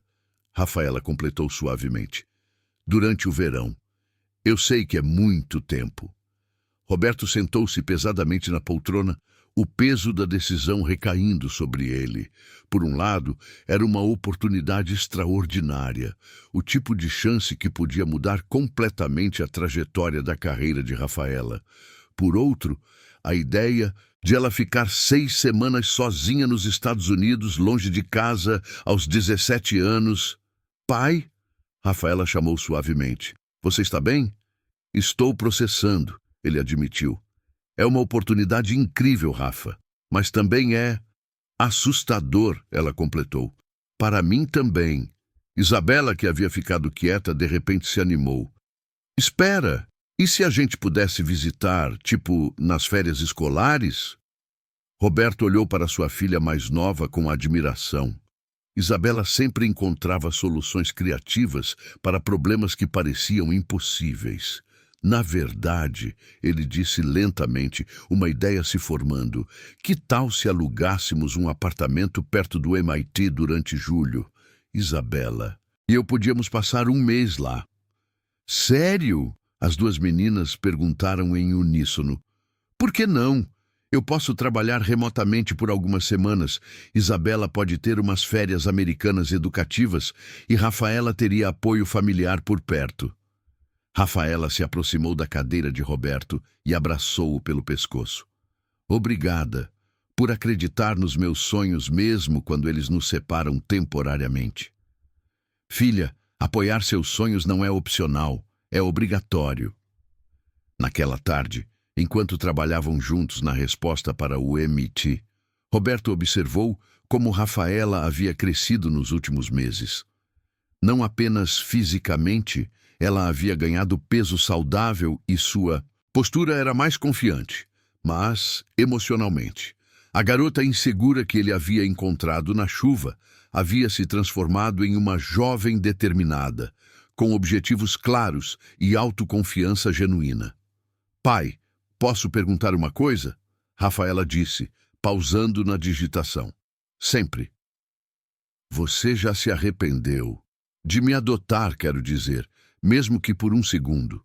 Rafaela completou suavemente. Durante o verão. Eu sei que é muito tempo. Roberto sentou-se pesadamente na poltrona, o peso da decisão recaindo sobre ele. Por um lado, era uma oportunidade extraordinária, o tipo de chance que podia mudar completamente a trajetória da carreira de Rafaela. Por outro, a ideia de ela ficar 6 semanas sozinha nos Estados Unidos, longe de casa, aos 17 anos. Pai? Rafaela chamou suavemente. Você está bem? Estou processando, ele admitiu. É uma oportunidade incrível, Rafa, mas também é assustador, ela completou. Para mim também. Isabela, que havia ficado quieta, de repente se animou. Espera, e se a gente pudesse visitar, tipo, nas férias escolares? Roberto olhou para sua filha mais nova com admiração. Isabela sempre encontrava soluções criativas para problemas que pareciam impossíveis. Na verdade, ele disse lentamente, uma ideia se formando. Que tal se alugássemos um apartamento perto do MIT durante julho? Isabela. E eu podíamos passar 1 mês lá. Sério? As 2 meninas perguntaram em uníssono. Por que não? Eu posso trabalhar remotamente por algumas semanas. Isabela pode ter umas férias americanas educativas e Rafaela teria apoio familiar por perto. Rafaela se aproximou da cadeira de Roberto e abraçou-o pelo pescoço. Obrigada por acreditar nos meus sonhos mesmo quando eles nos separam temporariamente. Filha, apoiar seus sonhos não é opcional, é obrigatório. Naquela tarde, enquanto trabalhavam juntos na resposta para o MIT, Roberto observou como Rafaela havia crescido nos últimos meses. Não apenas fisicamente, ela havia ganhado peso saudável e sua postura era mais confiante, mas emocionalmente. A garota insegura que ele havia encontrado na chuva havia se transformado em uma jovem determinada, com objetivos claros e autoconfiança genuína. Pai, posso perguntar uma coisa? Rafaela disse, pausando na digitação. Sempre. Você já se arrependeu de me adotar, quero dizer, mesmo que por 1 segundo.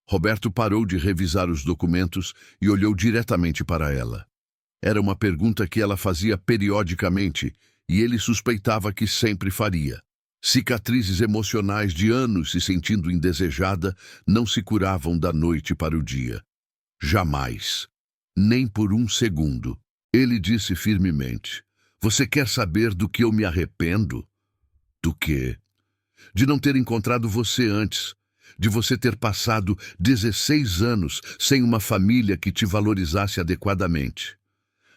Roberto parou de revisar os documentos e olhou diretamente para ela. Era uma pergunta que ela fazia periodicamente e ele suspeitava que sempre faria. Cicatrizes emocionais de anos se sentindo indesejada não se curavam da noite para o dia. Jamais. Nem por 1 segundo. Ele disse firmemente. Você quer saber do que eu me arrependo? Do quê? De não ter encontrado você antes, de você ter passado 16 anos sem uma família que te valorizasse adequadamente.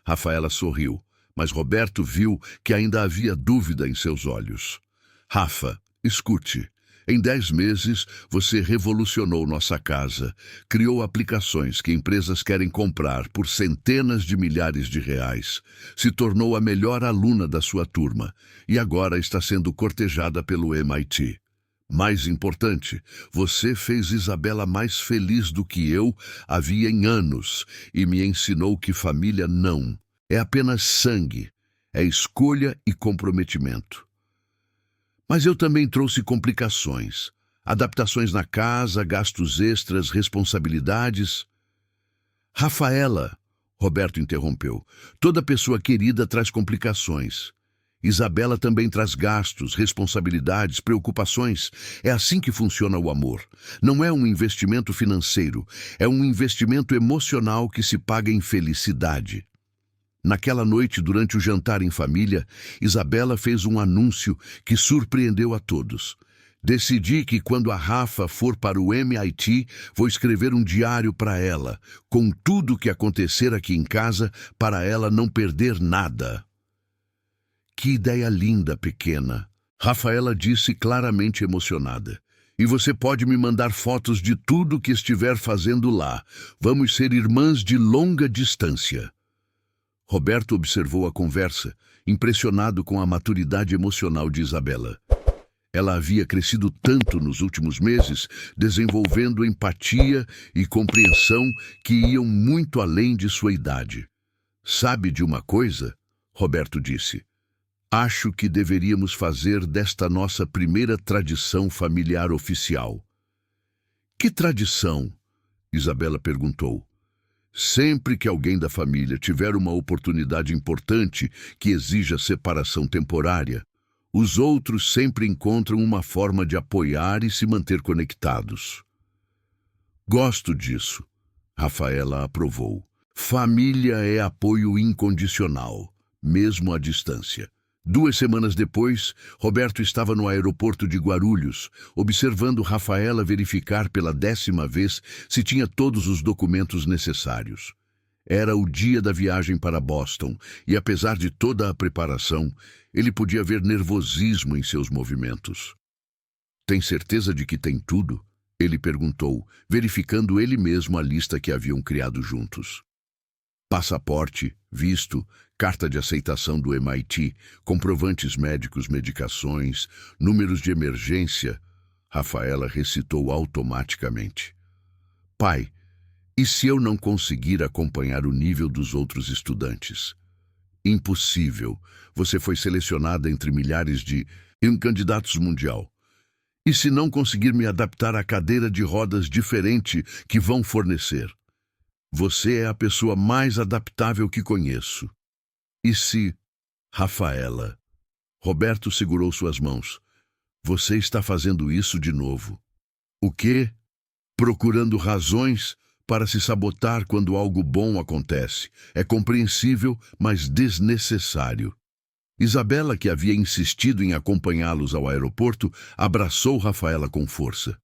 Rafaela sorriu, mas Roberto viu que ainda havia dúvida em seus olhos. Rafa, escute. Em 10 meses, você revolucionou nossa casa, criou aplicações que empresas querem comprar por centenas de milhares de reais, se tornou a melhor aluna da sua turma e agora está sendo cortejada pelo MIT. Mais importante, você fez Isabela mais feliz do que eu havia em anos e me ensinou que família não é apenas sangue, é escolha e comprometimento. Mas eu também trouxe complicações, adaptações na casa, gastos extras, responsabilidades. Rafaela, Roberto interrompeu, toda pessoa querida traz complicações. Isabela também traz gastos, responsabilidades, preocupações. É assim que funciona o amor. Não é um investimento financeiro, é um investimento emocional que se paga em felicidade. Naquela noite, durante o jantar em família, Isabela fez um anúncio que surpreendeu a todos. Decidi que quando a Rafa for para o MIT, vou escrever um diário para ela, com tudo o que acontecer aqui em casa, para ela não perder nada. Que ideia linda, pequena. Rafaela disse claramente emocionada. E você pode me mandar fotos de tudo que estiver fazendo lá. Vamos ser irmãs de longa distância. Roberto observou a conversa, impressionado com a maturidade emocional de Isabela. Ela havia crescido tanto nos últimos meses, desenvolvendo empatia e compreensão que iam muito além de sua idade. Sabe de uma coisa? Roberto disse. Acho que deveríamos fazer desta nossa primeira tradição familiar oficial. Que tradição? Isabela perguntou. Sempre que alguém da família tiver uma oportunidade importante que exija separação temporária, os outros sempre encontram uma forma de apoiar e se manter conectados. Gosto disso. Rafaela aprovou. Família é apoio incondicional, mesmo à distância. 2 semanas depois, Roberto estava no aeroporto de Guarulhos, observando Rafaela verificar pela 10ª vez se tinha todos os documentos necessários. Era o dia da viagem para Boston, e apesar de toda a preparação, ele podia ver nervosismo em seus movimentos. Tem certeza de que tem tudo? Ele perguntou, verificando ele mesmo a lista que haviam criado juntos. Passaporte, visto, carta de aceitação do MIT, comprovantes médicos, medicações, números de emergência. Rafaela recitou automaticamente. Pai, e se eu não conseguir acompanhar o nível dos outros estudantes? Impossível. Você foi selecionada entre milhares de candidatos mundial. E se não conseguir me adaptar à cadeira de rodas diferente que vão fornecer? Você é a pessoa mais adaptável que conheço. E se... Rafaela. Roberto segurou suas mãos. Você está fazendo isso de novo. O quê? Procurando razões para se sabotar quando algo bom acontece. É compreensível, mas desnecessário. Isabela, que havia insistido em acompanhá-los ao aeroporto, abraçou Rafaela com força.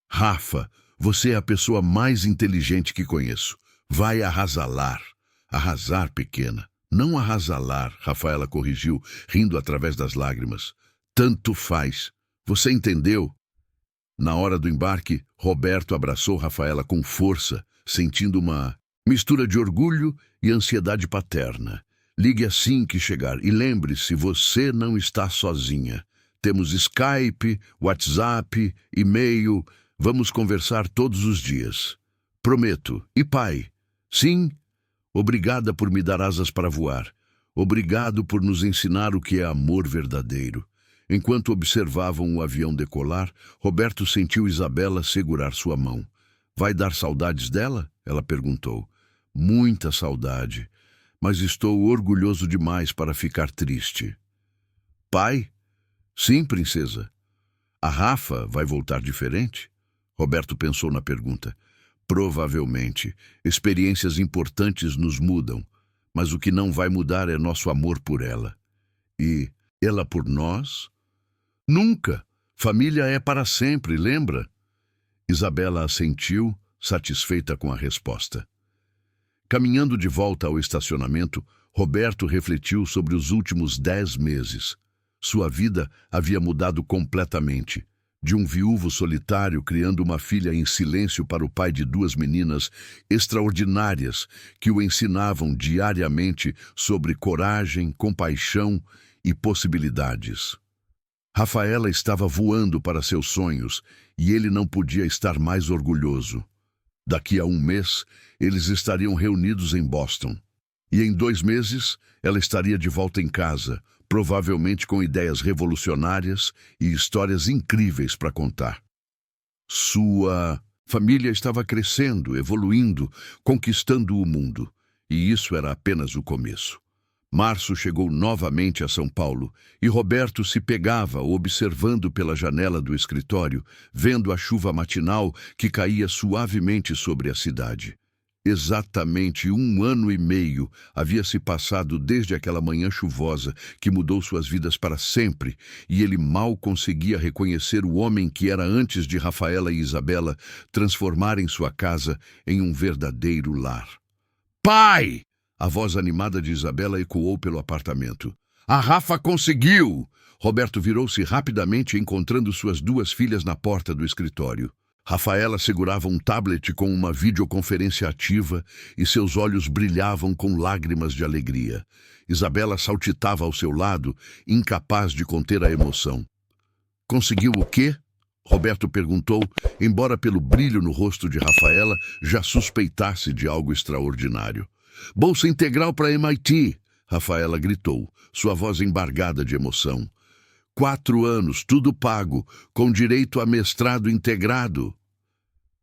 Rafa, você é a pessoa mais inteligente que conheço. Vai arrasalar. Arrasar, pequena. Não arrasalar, Rafaela corrigiu, rindo através das lágrimas. Tanto faz. Você entendeu? Na hora do embarque, Roberto abraçou Rafaela com força, sentindo uma mistura de orgulho e ansiedade paterna. Ligue assim que chegar e lembre-se, você não está sozinha. Temos Skype, WhatsApp, e-mail, vamos conversar todos os dias. Prometo. E pai? Sim? Obrigada por me dar asas para voar. Obrigado por nos ensinar o que é amor verdadeiro. Enquanto observavam o avião decolar, Roberto sentiu Isabela segurar sua mão. Vai dar saudades dela? Ela perguntou. Muita saudade, mas estou orgulhoso demais para ficar triste. Pai? Sim, princesa. A Rafa vai voltar diferente? Roberto pensou na pergunta. Provavelmente. Experiências importantes nos mudam, mas o que não vai mudar é nosso amor por ela. E ela por nós? Nunca. Família é para sempre, lembra? Isabela assentiu, satisfeita com a resposta. Caminhando de volta ao estacionamento, Roberto refletiu sobre os últimos 10 meses. Sua vida havia mudado completamente. De um viúvo solitário criando uma filha em silêncio para o pai de 2 meninas extraordinárias que o ensinavam diariamente sobre coragem, compaixão e possibilidades. Rafaela estava voando para seus sonhos e ele não podia estar mais orgulhoso. Daqui a 1 mês, eles estariam reunidos em Boston. E em 2 meses, ela estaria de volta em casa, provavelmente com ideias revolucionárias e histórias incríveis para contar. Sua família estava crescendo, evoluindo, conquistando o mundo, e isso era apenas o começo. Março chegou novamente a São Paulo e Roberto se pegava observando pela janela do escritório, vendo a chuva matinal que caía suavemente sobre a cidade. Exatamente 1 ano e meio havia se passado desde aquela manhã chuvosa que mudou suas vidas para sempre, e ele mal conseguia reconhecer o homem que era antes de Rafaela e Isabela transformarem sua casa em um verdadeiro lar. Pai! A voz animada de Isabela ecoou pelo apartamento. A Rafa conseguiu! Roberto virou-se rapidamente, encontrando suas 2 filhas na porta do escritório. Rafaela segurava um tablet com uma videoconferência ativa e seus olhos brilhavam com lágrimas de alegria. Isabela saltitava ao seu lado, incapaz de conter a emoção. Conseguiu o quê? Roberto perguntou, embora pelo brilho no rosto de Rafaela já suspeitasse de algo extraordinário. Bolsa integral para MIT, Rafaela gritou, sua voz embargada de emoção. 4 anos, tudo pago, com direito a mestrado integrado.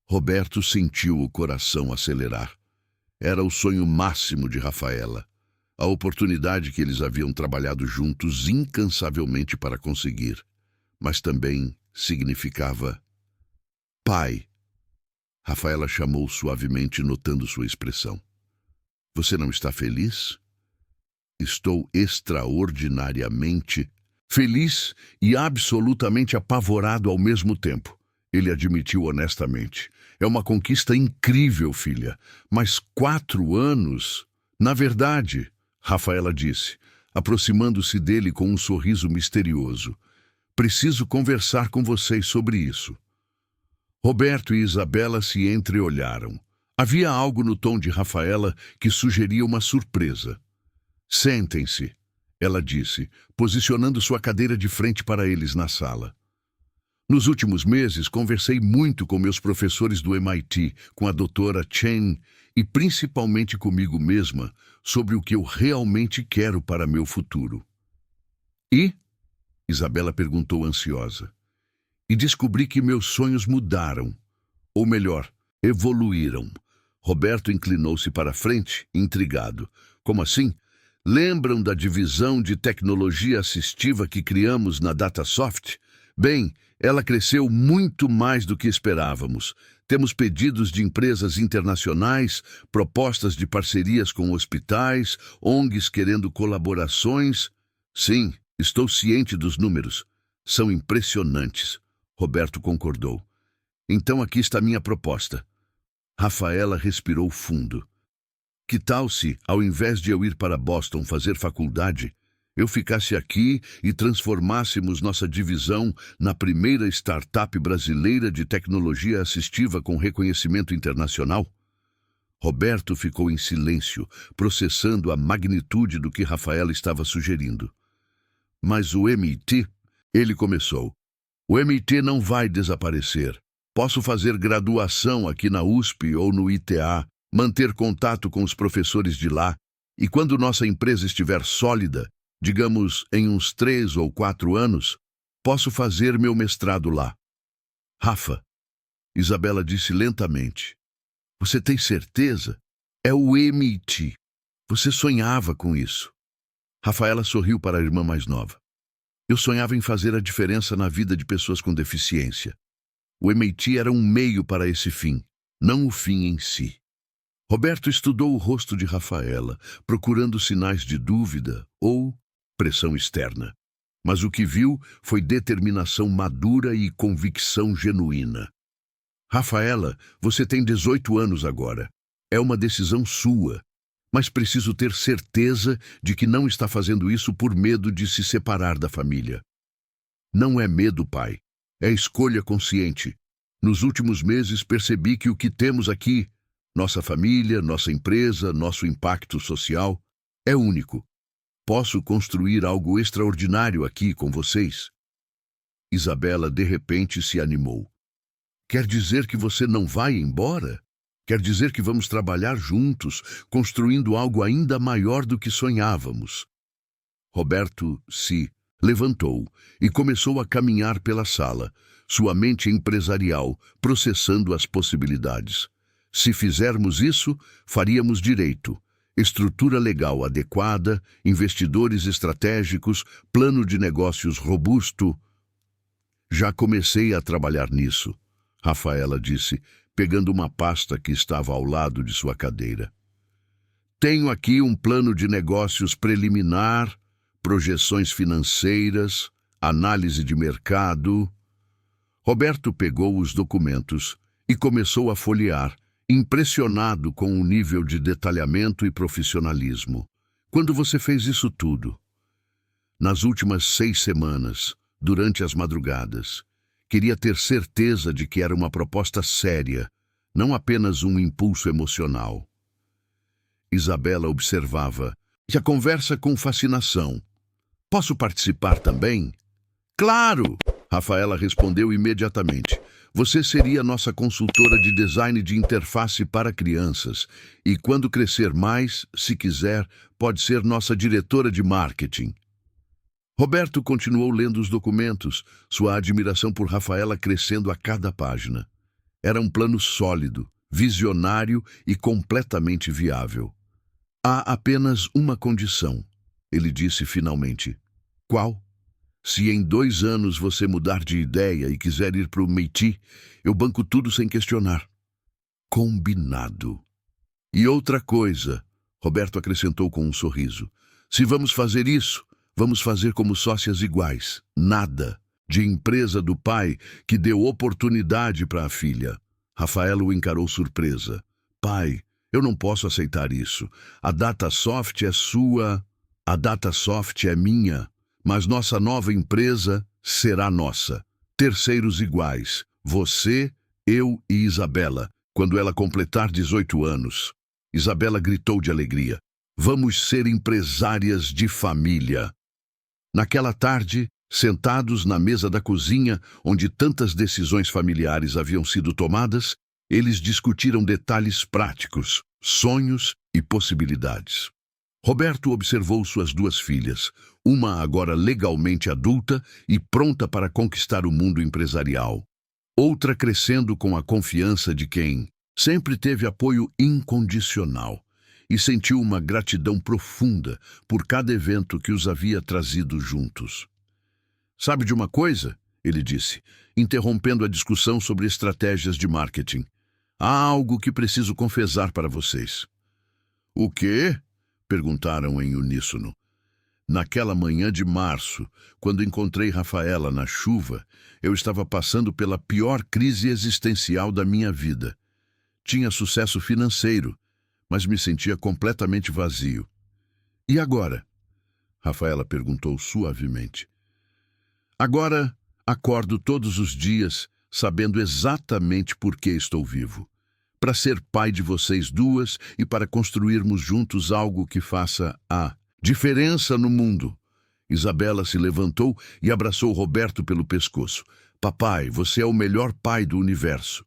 Roberto sentiu o coração acelerar. Era o sonho máximo de Rafaela. A oportunidade que eles haviam trabalhado juntos incansavelmente para conseguir. Mas também significava pai. Rafaela chamou suavemente, notando sua expressão. Você não está feliz? Estou extraordinariamente feliz e absolutamente apavorado ao mesmo tempo, ele admitiu honestamente. É uma conquista incrível, filha, mas 4 anos... Na verdade, Rafaela disse, aproximando-se dele com um sorriso misterioso. Preciso conversar com vocês sobre isso. Roberto e Isabela se entreolharam. Havia algo no tom de Rafaela que sugeria uma surpresa. Sentem-se, ela disse, posicionando sua cadeira de frente para eles na sala. Nos últimos meses, conversei muito com meus professores do MIT, com a doutora Chen e principalmente comigo mesma sobre o que eu realmente quero para meu futuro. E? Isabela perguntou ansiosa. E descobri que meus sonhos mudaram. Ou melhor, evoluíram. Roberto inclinou-se para a frente, intrigado. Como assim? Lembram da divisão de tecnologia assistiva que criamos na Datasoft? Bem, ela cresceu muito mais do que esperávamos. Temos pedidos de empresas internacionais, propostas de parcerias com hospitais, ONGs querendo colaborações. Sim, estou ciente dos números. São impressionantes. Roberto concordou. Então aqui está minha proposta. Rafaela respirou fundo. Que tal se, ao invés de eu ir para Boston fazer faculdade, eu ficasse aqui e transformássemos nossa divisão na primeira startup brasileira de tecnologia assistiva com reconhecimento internacional? Roberto ficou em silêncio, processando a magnitude do que Rafaela estava sugerindo. Mas o MIT, ele começou. O MIT não vai desaparecer. Posso fazer graduação aqui na USP ou no ITA, manter contato com os professores de lá, e quando nossa empresa estiver sólida, digamos em uns 3 ou 4 anos, posso fazer meu mestrado lá. Rafa, Isabela disse lentamente, você tem certeza? É o MIT. Você sonhava com isso. Rafaela sorriu para a irmã mais nova. Eu sonhava em fazer a diferença na vida de pessoas com deficiência. O MIT era um meio para esse fim, não o fim em si. Roberto estudou o rosto de Rafaela, procurando sinais de dúvida ou pressão externa. Mas o que viu foi determinação madura e convicção genuína. Rafaela, você tem 18 anos agora. É uma decisão sua. Mas preciso ter certeza de que não está fazendo isso por medo de se separar da família. Não é medo, pai. É escolha consciente. Nos últimos meses percebi que o que temos aqui, nossa família, nossa empresa, nosso impacto social, é único. Posso construir algo extraordinário aqui com vocês. Isabela, de repente, se animou. Quer dizer que você não vai embora? Quer dizer que vamos trabalhar juntos, construindo algo ainda maior do que sonhávamos. Roberto se levantou e começou a caminhar pela sala, sua mente empresarial, processando as possibilidades. Se fizermos isso, faríamos direito. Estrutura legal adequada, investidores estratégicos, plano de negócios robusto. Já comecei a trabalhar nisso, Rafaela disse, pegando uma pasta que estava ao lado de sua cadeira. Tenho aqui um plano de negócios preliminar, projeções financeiras, análise de mercado. Roberto pegou os documentos e começou a folhear, impressionado com o nível de detalhamento e profissionalismo. Quando você fez isso tudo? Nas últimas 6 semanas, durante as madrugadas. Queria ter certeza de que era uma proposta séria, não apenas um impulso emocional. Isabela observava e a conversa com fascinação. Posso participar também? Claro! Rafaela respondeu imediatamente. Você seria nossa consultora de design de interface para crianças e, quando crescer mais, se quiser, pode ser nossa diretora de marketing. Roberto continuou lendo os documentos, sua admiração por Rafaela crescendo a cada página. Era um plano sólido, visionário e completamente viável. Há apenas uma condição, ele disse finalmente. Qual? Se em 2 anos você mudar de ideia e quiser ir para o Métis, eu banco tudo sem questionar. Combinado. E outra coisa, Roberto acrescentou com um sorriso. Se vamos fazer isso, vamos fazer como sócias iguais. Nada de empresa do pai que deu oportunidade para a filha. Rafaela o encarou surpresa. Pai, eu não posso aceitar isso. A Datasoft é sua, a Datasoft é minha. Mas nossa nova empresa será nossa. Terceiros iguais, você, eu e Isabela, quando ela completar 18 anos. Isabela gritou de alegria. Vamos ser empresárias de família. Naquela tarde, sentados na mesa da cozinha, onde tantas decisões familiares haviam sido tomadas, eles discutiram detalhes práticos, sonhos e possibilidades. Roberto observou suas 2 filhas, uma agora legalmente adulta e pronta para conquistar o mundo empresarial. Outra crescendo com a confiança de quem sempre teve apoio incondicional e sentiu uma gratidão profunda por cada evento que os havia trazido juntos. Sabe de uma coisa? Ele disse, interrompendo a discussão sobre estratégias de marketing. Há algo que preciso confessar para vocês. O quê? Perguntaram em uníssono. Naquela manhã de março, quando encontrei Rafaela na chuva, eu estava passando pela pior crise existencial da minha vida. Tinha sucesso financeiro, mas me sentia completamente vazio. E agora? Rafaela perguntou suavemente. Agora, acordo todos os dias, sabendo exatamente por que estou vivo. Para ser pai de vocês 2 e para construirmos juntos algo que faça a diferença no mundo. Isabela se levantou e abraçou Roberto pelo pescoço. Papai, você é o melhor pai do universo.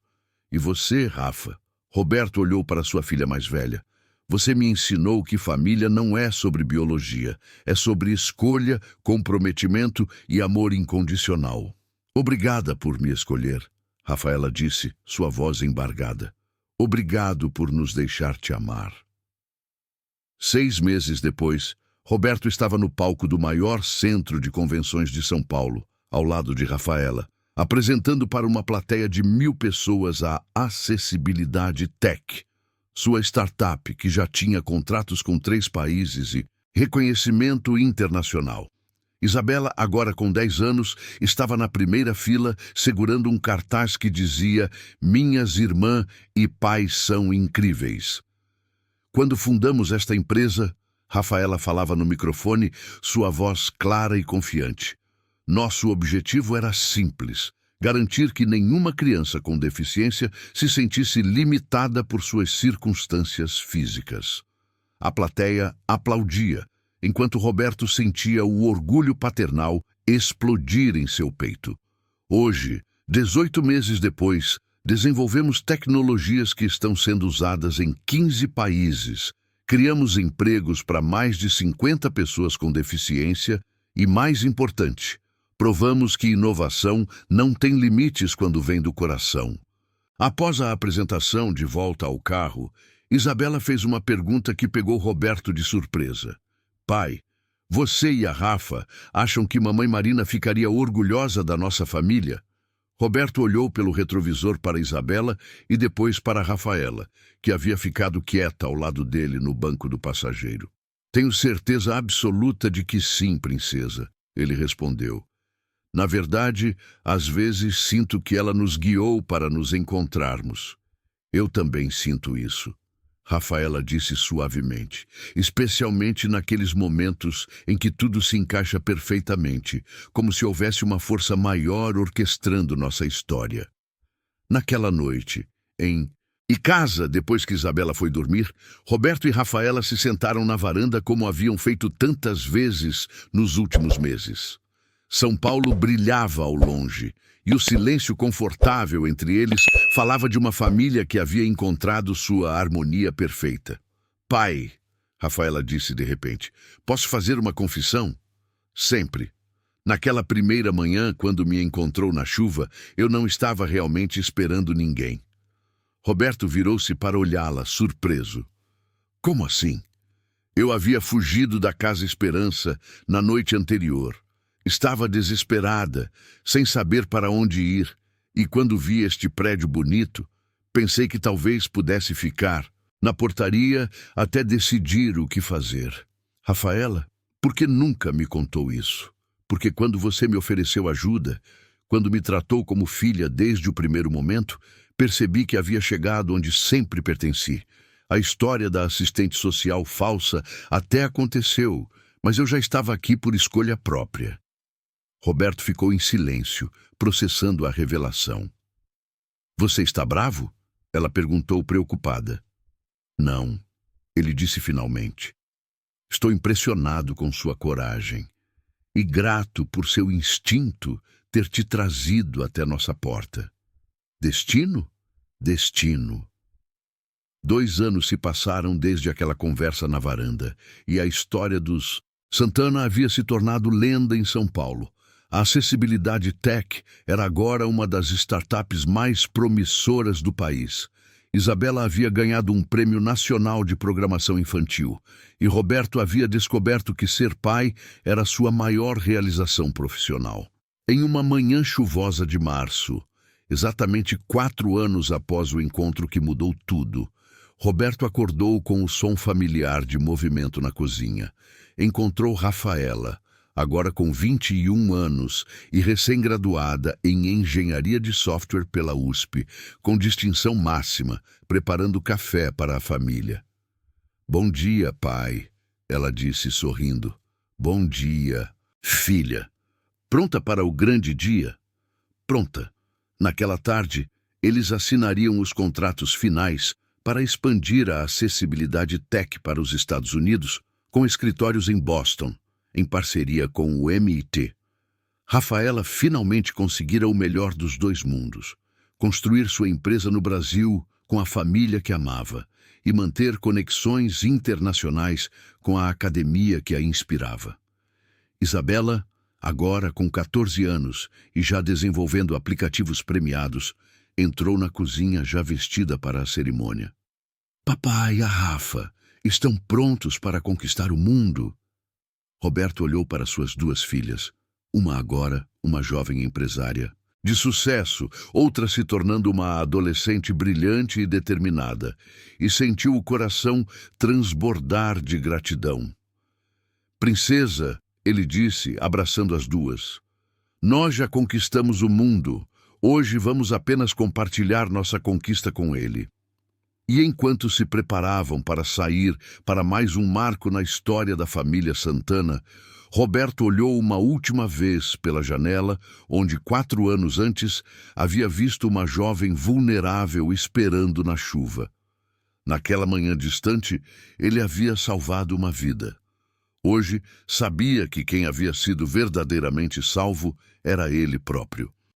E você, Rafa? Roberto olhou para sua filha mais velha. Você me ensinou que família não é sobre biologia, é sobre escolha, comprometimento e amor incondicional. Obrigada por me escolher, Rafaela disse, sua voz embargada. Obrigado por nos deixar te amar. 6 meses depois, Roberto estava no palco do maior centro de convenções de São Paulo, ao lado de Rafaela, apresentando para uma plateia de 1000 pessoas a Acessibilidade Tech, sua startup que já tinha contratos com 3 países e reconhecimento internacional. Isabela, agora com 10 anos, estava na primeira fila, segurando um cartaz que dizia Minhas irmã e pai são incríveis. Quando fundamos esta empresa, Rafaela falava no microfone, sua voz clara e confiante. Nosso objetivo era simples, garantir que nenhuma criança com deficiência se sentisse limitada por suas circunstâncias físicas. A plateia aplaudia, enquanto Roberto sentia o orgulho paternal explodir em seu peito. Hoje, 18 meses depois, desenvolvemos tecnologias que estão sendo usadas em 15 países. Criamos empregos para mais de 50 pessoas com deficiência e, mais importante, provamos que inovação não tem limites quando vem do coração. Após a apresentação de volta ao carro, Isabela fez uma pergunta que pegou Roberto de surpresa. Pai, você e a Rafa acham que mamãe Marina ficaria orgulhosa da nossa família? Roberto olhou pelo retrovisor para Isabela e depois para Rafaela, que havia ficado quieta ao lado dele no banco do passageiro. Tenho certeza absoluta de que sim, princesa, ele respondeu. Na verdade, às vezes sinto que ela nos guiou para nos encontrarmos. Eu também sinto isso, Rafaela disse suavemente, especialmente naqueles momentos em que tudo se encaixa perfeitamente, como se houvesse uma força maior orquestrando nossa história. Naquela noite, em casa, depois que Isabela foi dormir, Roberto e Rafaela se sentaram na varanda como haviam feito tantas vezes nos últimos meses. São Paulo brilhava ao longe, e o silêncio confortável entre eles falava de uma família que havia encontrado sua harmonia perfeita. Pai, Rafaela disse de repente, posso fazer uma confissão? Sempre. Naquela primeira manhã, quando me encontrou na chuva, eu não estava realmente esperando ninguém. Roberto virou-se para olhá-la, surpreso. Como assim? Eu havia fugido da Casa Esperança na noite anterior. Estava desesperada, sem saber para onde ir, e quando vi este prédio bonito, pensei que talvez pudesse ficar na portaria até decidir o que fazer. Rafaela, por que nunca me contou isso? Porque quando você me ofereceu ajuda, quando me tratou como filha desde o primeiro momento, percebi que havia chegado onde sempre pertenci. A história da assistente social falsa até aconteceu, mas eu já estava aqui por escolha própria. Roberto ficou em silêncio, processando a revelação. Você está bravo? Ela perguntou preocupada. Não, ele disse finalmente. Estou impressionado com sua coragem e grato por seu instinto ter te trazido até nossa porta. Destino? Destino. 2 anos se passaram desde aquela conversa na varanda, e a história dos Santana havia se tornado lenda em São Paulo. A Acessibilidade Tech era agora uma das startups mais promissoras do país. Isabela havia ganhado um prêmio nacional de programação infantil, e Roberto havia descoberto que ser pai era sua maior realização profissional. Em uma manhã chuvosa de março, exatamente 4 anos após o encontro que mudou tudo, Roberto acordou com o som familiar de movimento na cozinha. Encontrou Rafaela, agora com 21 anos e recém-graduada em Engenharia de Software pela USP, com distinção máxima, preparando café para a família. Bom dia, pai, ela disse sorrindo. Bom dia, filha. Pronta para o grande dia? Pronta. Naquela tarde, eles assinariam os contratos finais para expandir a Acessibilidade Tech para os Estados Unidos, com escritórios em Boston, em parceria com o MIT. Rafaela finalmente conseguira o melhor dos 2 mundos, construir sua empresa no Brasil com a família que amava e manter conexões internacionais com a academia que a inspirava. Isabela, agora com 14 anos e já desenvolvendo aplicativos premiados, entrou na cozinha já vestida para a cerimônia. Papai e a Rafa estão prontos para conquistar o mundo? Roberto olhou para suas 2 filhas, uma agora, uma jovem empresária de sucesso, outra se tornando uma adolescente brilhante e determinada, e sentiu o coração transbordar de gratidão. Princesa, ele disse, abraçando as 2, nós já conquistamos o mundo, hoje vamos apenas compartilhar nossa conquista com ele. E enquanto se preparavam para sair para mais um marco na história da família Santana, Roberto olhou uma última vez pela janela, onde 4 anos antes havia visto uma jovem vulnerável esperando na chuva. Naquela manhã distante, ele havia salvado uma vida. Hoje, sabia que quem havia sido verdadeiramente salvo era ele próprio.